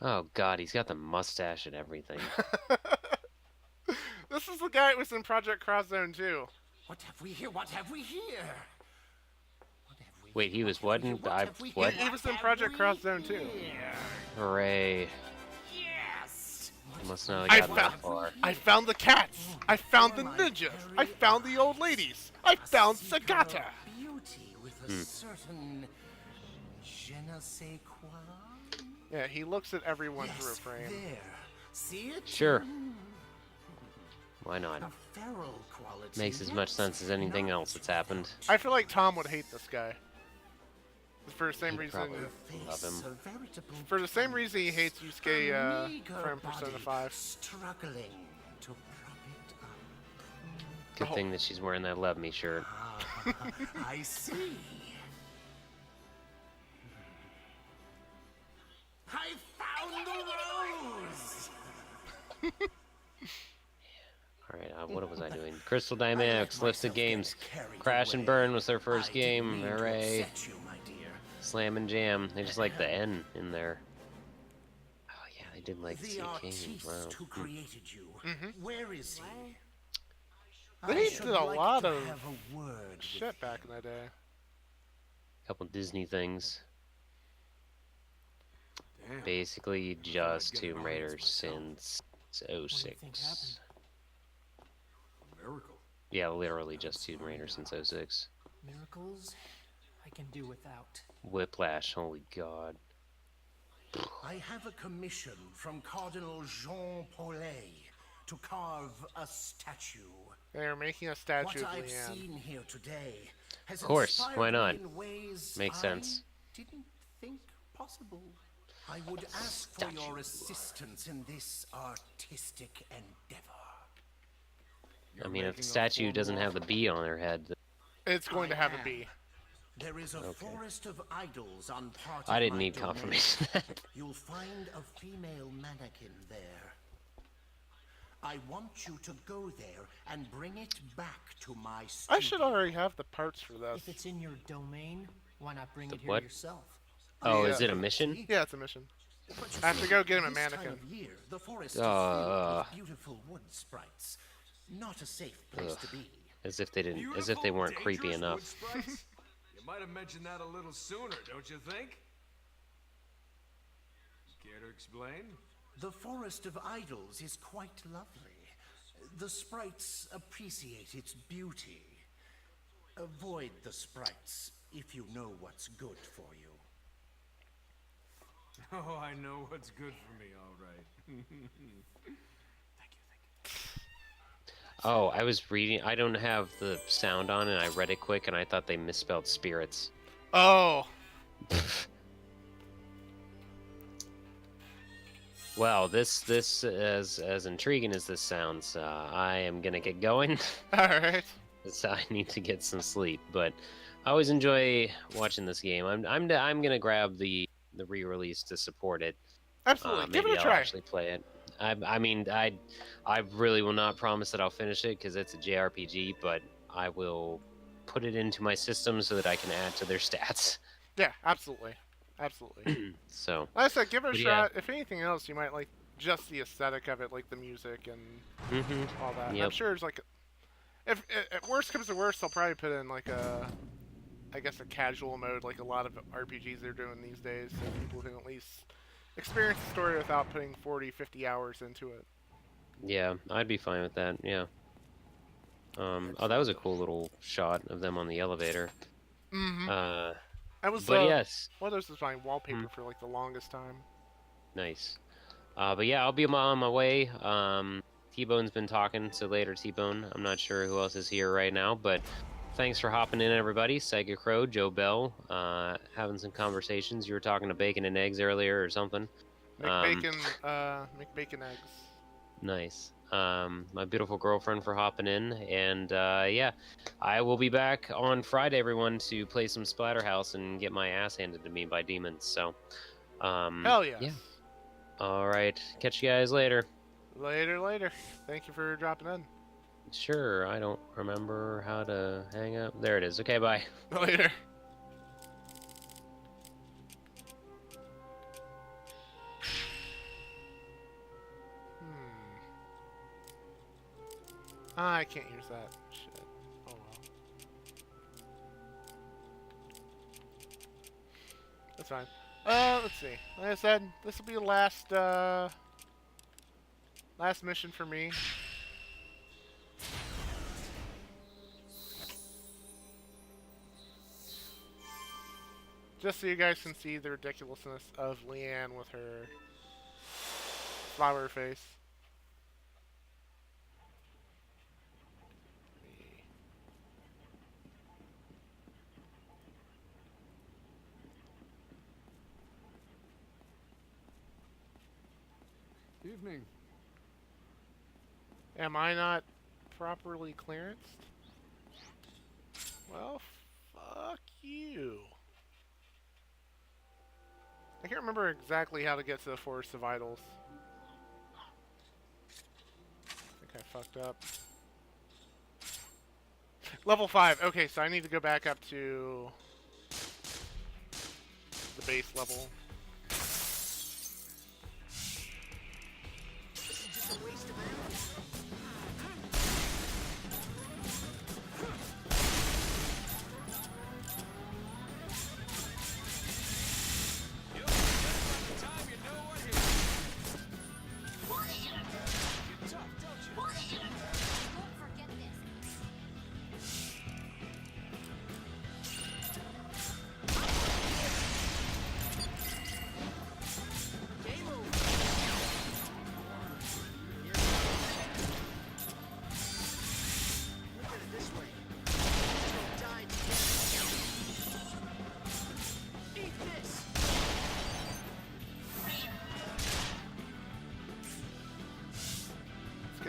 Oh god, he's got the mustache and everything. This is the guy that was in Project Cross Zone 2. What have we here? What have we here? Wait, he was what? What? He was in Project Cross Zone 2. Hooray. Yes. I must not have gotten that far. I found the cats. I found the ninjas. I found the old ladies. I found Sagata. Beauty with a certain je ne sais quoi. Yeah, he looks at everyone through a frame. There. See it? Sure. Why not? A feral quality. Makes as much sense as anything else that's happened. I feel like Tom would hate this guy. For the same He'd reason. probably love him. For the same reason he hates Yusuke from Persona 5. Struggling to prop it up. Good thing that she's wearing that Love Me shirt. I see. I found the rose. Alright, what was I doing? Crystal Dynamics, Lifted Games. Crash and Burn was their first game. Hooray. Slam and Jam. They just like the N in there. Oh yeah, they did like The CK. Wow. artist who created you. Where is he? They did a lot of have a word shit back in the day. Couple Disney things. Damn. Basically just Tomb Raider since 06. Miracle. Yeah, literally just Tomb Raider since 06. Miracles I can do without. Whiplash, holy god. I have a commission from Cardinal Jean Paulet to carve a statue. They are making a statue What of I've Leanne. seen here today has Of course, inspired why not? me in ways Makes I sense. didn't think possible. I would ask for your assistance in this artistic endeavor. I mean, if the statue doesn't have the bee on her head, It's going to have a bee. There is a forest of idols on part of I didn't my need domain. confirmation. You'll find a female mannequin there. I want you to go there and bring it back to my studio. I should already have the parts for this. If it's in your domain, why not bring it here what? yourself? Oh, Yeah. is it a mission? Yeah, it's a mission. I have to go get him a This time mannequin. of year, the forest is filled with beautiful wood sprites. Not a safe place to be. As if they didn't, as if they weren't creepy enough. You might have mentioned that a little sooner, don't you think? Care to explain? The forest of idols is quite lovely. The sprites appreciate its beauty. Avoid the sprites if you know what's good for you. Oh, I know what's good for me, all right. Oh, I was reading. I don't have the sound on, and I read it quick, and I thought they misspelled spirits. Oh. Well, this as intriguing as this sounds, I am gonna get going. All right. So I need to get some sleep, but I always enjoy watching this game. I'm gonna grab the re-release to support it. Absolutely, give maybe it a I'll try. actually play it. I mean, I really will not promise that I'll finish it because it's a JRPG, but I will put it into my system so that I can add to their stats. Yeah, absolutely, absolutely. So, like I said, give it a but shot. If anything else, you might like just the aesthetic of it, like the music and all that. Yep. I'm sure there's like, if worst comes to worst, I'll probably put in like I guess a casual mode, like a lot of RPGs they're doing these days, so people can at least experience the story without putting 40, 50 hours into it. Yeah, I'd be fine with that. Yeah. Oh, that was a cool little shot of them on the elevator. That was, but yes. Well, this was my wallpaper for like the longest time. Nice. But yeah, I'll be on my way. T-Bone's been talking, so later, T-Bone. I'm not sure who else is here right now, but thanks for hopping in, everybody. Psychic Crow, Joe Bell, having some conversations. You were talking to bacon and eggs earlier or something. Make bacon eggs. Nice. My beautiful girlfriend for hopping in, and yeah, I will be back on Friday, everyone, to play some Splatterhouse and get my ass handed to me by demons. So, hell yes. Yeah. All right, catch you guys later. Later. Thank you for dropping in. Sure, I don't remember how to hang up. There it is. Okay, bye. Later. I can't use that. Shit. Oh well. That's fine. Let's see. Like I said, this will be the last mission for me. Just so you guys can see the ridiculousness of Leanne with her flower face. Evening. Am I not properly clearanced? Well, fuck you. I can't remember exactly how to get to the Forest of Idols. I think I fucked up. Level 5. Okay, so I need to go back up to the base level.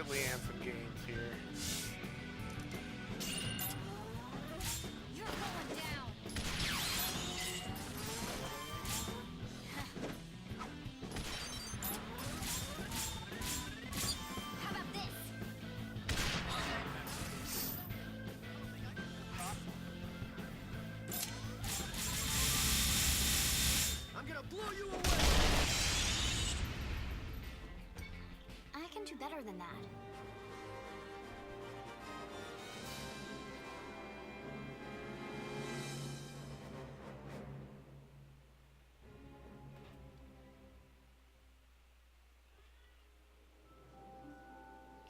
Leanne some games here. You're going down. How about this? I'm gonna blow you away. I can do better than that.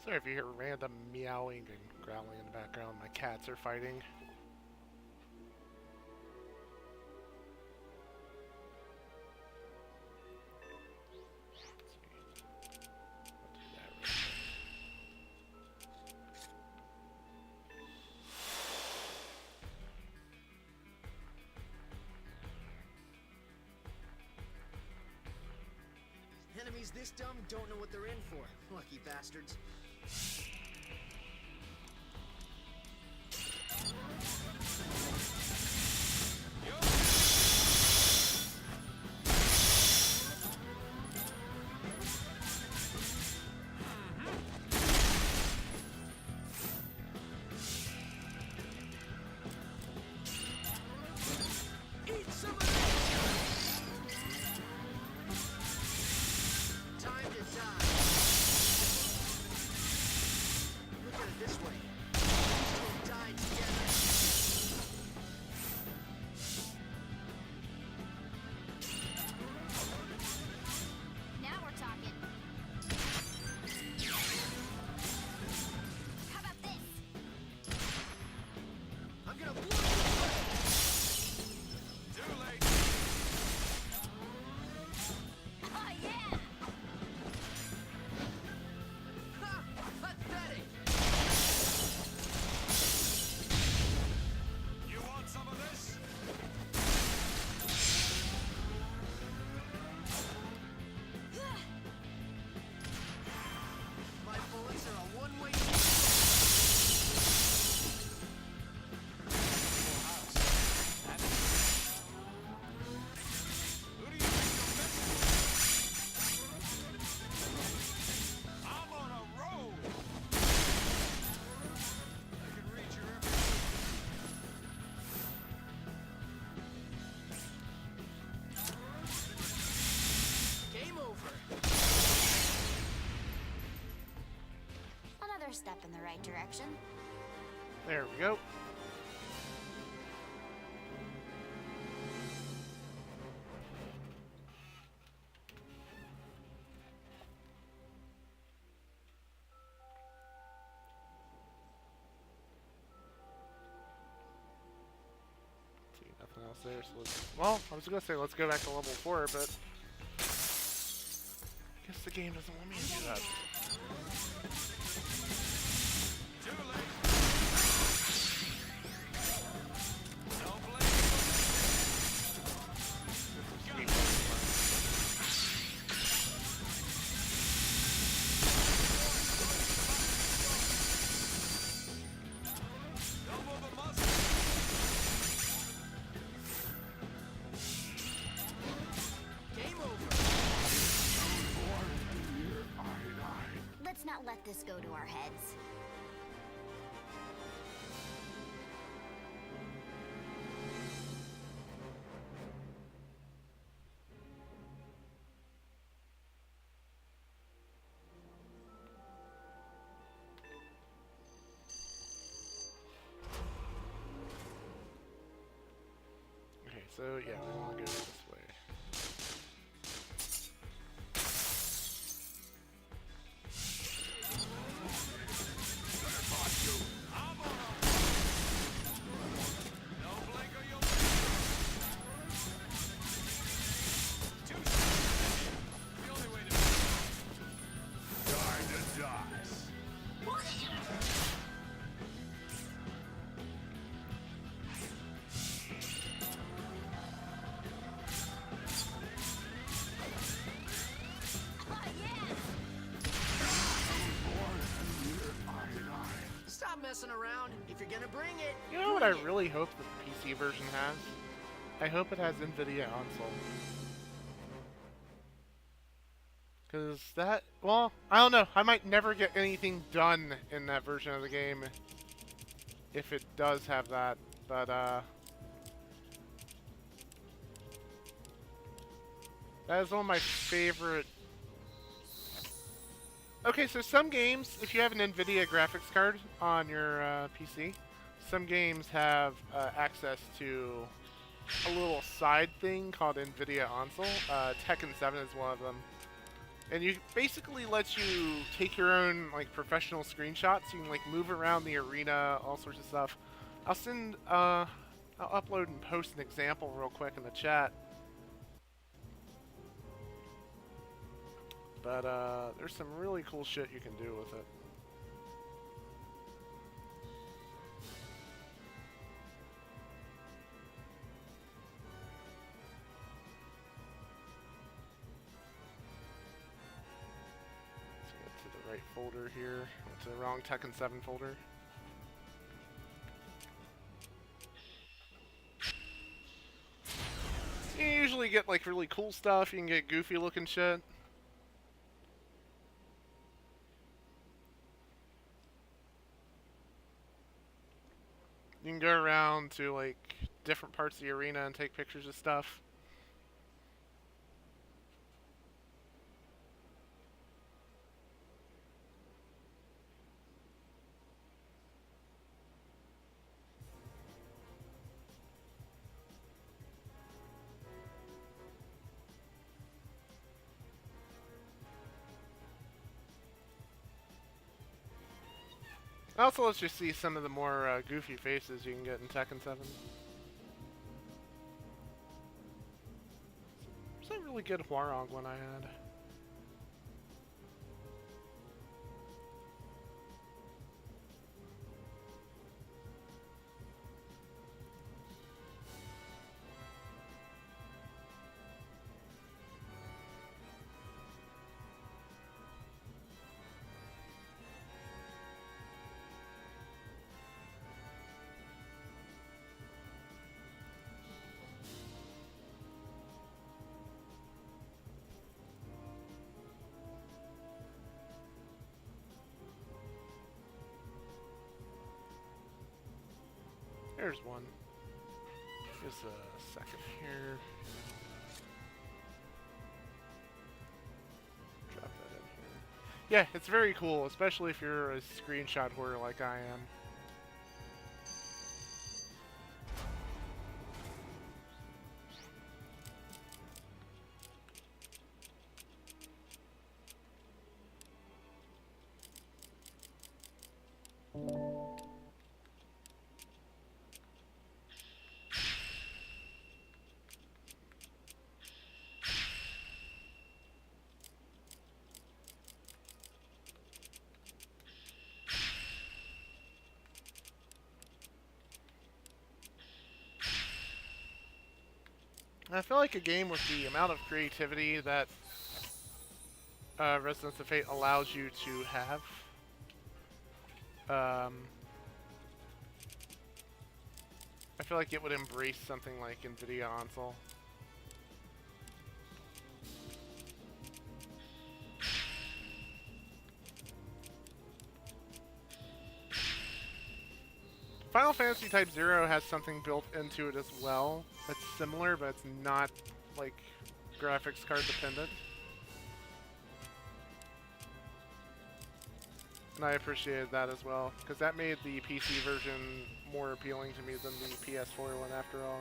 Sorry if you hear random meowing and growling in the background. My cats are fighting. Enemies Gamers this dumb don't know what they're in for. Lucky bastards. Step in the right direction. There we go. See, nothing else there, so let's, well, I was gonna say let's go back to level 4, but I guess the game doesn't want me to do that. Let's not let this go to our heads. Okay, so yeah, we want to go this way. Messing around. If you're gonna bring it, you know what I really hope the PC version has? I hope it has NVIDIA console. Because that, well, I don't know. I might never get anything done in that version of the game if it does have that. But, that is one of my favorite. Okay, so some games, if you have an NVIDIA graphics card on your PC, some games have access to a little side thing called NVIDIA Console. Tekken 7 is one of them. And you basically lets you take your own like professional screenshots. You can like move around the arena, all sorts of stuff. I'll upload and post an example real quick in the chat. But there's some really cool shit you can do with it. folder here. It's the wrong Tekken 7 folder. You usually get like really cool stuff. You can get goofy looking shit. You can go around to like different parts of the arena and take pictures of stuff. Also lets you see some of the more goofy faces you can get in Tekken 7. It's a really good Hwarog one I had. There's one. Just a second here. Drop that in here. Yeah, it's very cool, especially if you're a screenshot hoarder like I am. I feel like a game with the amount of creativity that Resonance of Fate allows you to have, I feel like it would embrace something like NVIDIA Onsol. Final Fantasy Type 0 has something built into it as well that's similar, but it's not like graphics card dependent. And I appreciated that as well, because that made the PC version more appealing to me than the PS4 one after all.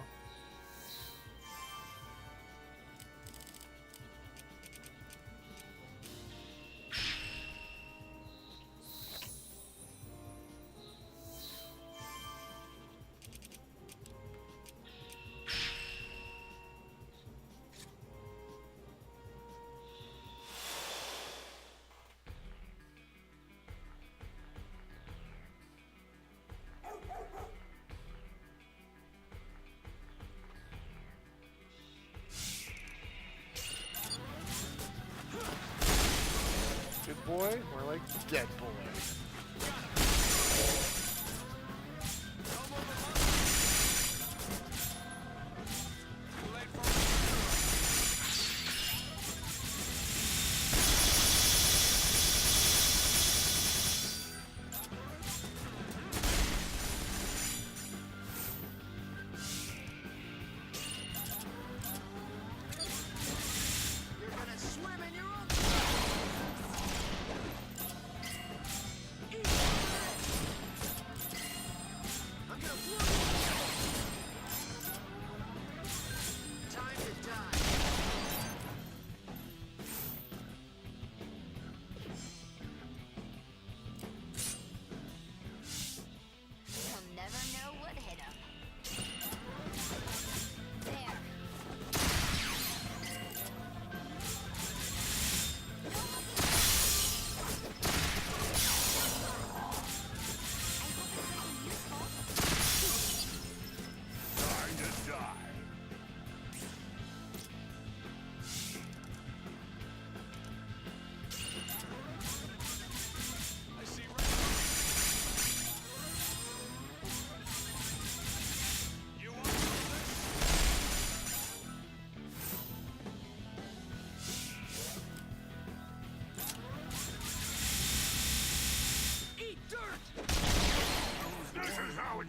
Good boy, more like dead boy.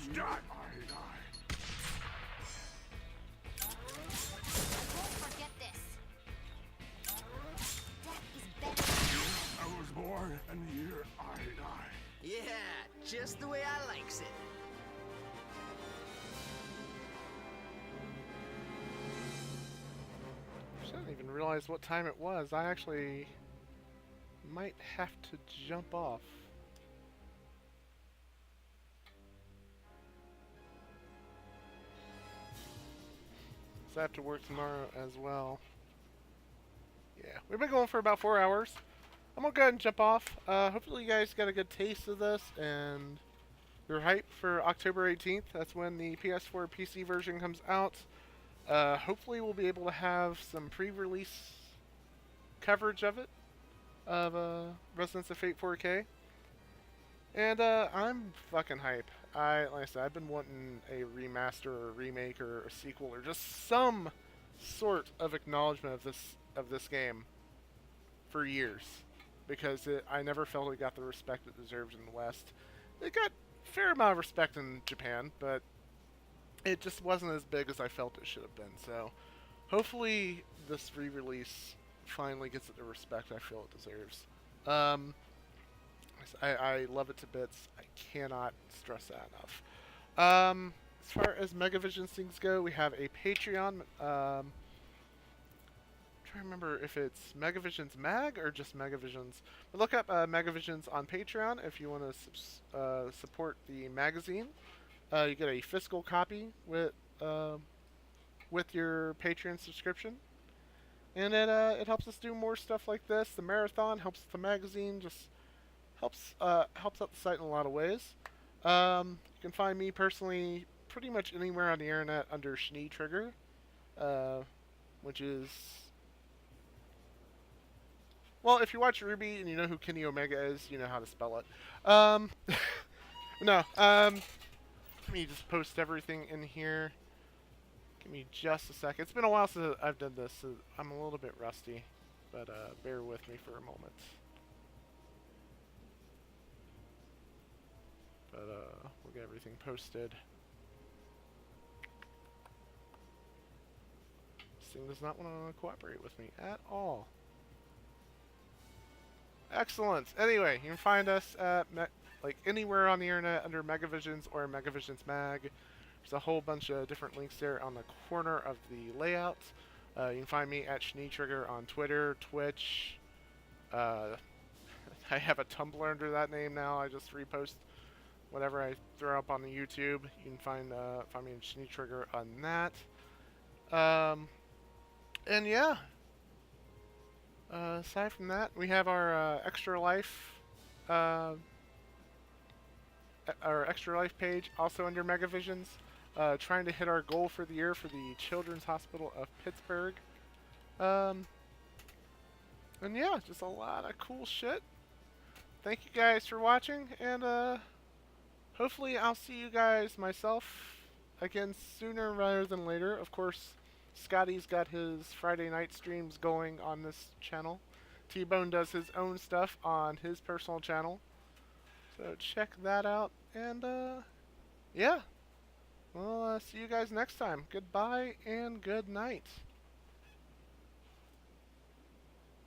It's done! Won't forget this. Death is better. I was born, and here I die. Yeah, just the way I likes it. I didn't even realize what time it was. I actually might have to jump off. So I have to work tomorrow as well. Yeah, we've been going for about 4 hours. I'm gonna go ahead and jump off. Hopefully you guys got a good taste of this and you're hyped for October 18th. That's when the PS4 PC version comes out. Hopefully we'll be able to have some pre-release coverage of it, of Resonance of Fate 4K. And I'm fucking hype. Like I said, I've been wanting a remaster or a remake or a sequel or just some sort of acknowledgement of this game for years, because I never felt it got the respect it deserved in the West. It got a fair amount of respect in Japan, but it just wasn't as big as I felt it should have been. So hopefully this re-release finally gets it the respect I feel it deserves. I love it to bits. I cannot stress that enough. As far as Megavisions things go, we have a Patreon. I'm trying to remember if it's Megavisions Mag or just Megavisions. But look up Megavisions on Patreon if you want to support the magazine. You get a physical copy with your Patreon subscription, and it helps us do more stuff like this. The marathon helps the magazine, just helps out the site in a lot of ways. You can find me personally pretty much anywhere on the internet under Schnee Trigger, which is, well, if you watch Ruby and you know who Kenny Omega is, you know how to spell it. No, let me just post everything in here. Give me just a second. It's been a while since I've done this, so I'm a little bit rusty, but bear with me for a moment. But we'll get everything posted. This thing does not want to cooperate with me at all. Excellent. Anyway, you can find us at anywhere on the internet under Megavisions or Megavisions Mag. There's a whole bunch of different links there on the corner of the layout. You can find me at Schnee Trigger on Twitter, Twitch. I have a Tumblr under that name now. I just repost whatever I throw up on the YouTube. You can find me in Schnee Trigger on that. And yeah. Aside from that, we have our Extra Life page also under Megavisions, trying to hit our goal for the year for the Children's Hospital of Pittsburgh. And yeah, just a lot of cool shit. Thank you guys for watching, and hopefully I'll see you guys myself again sooner rather than later. Of course, Scotty's got his Friday night streams going on this channel. T-Bone does his own stuff on his personal channel. So check that out, and yeah. We'll see you guys next time. Goodbye and good night.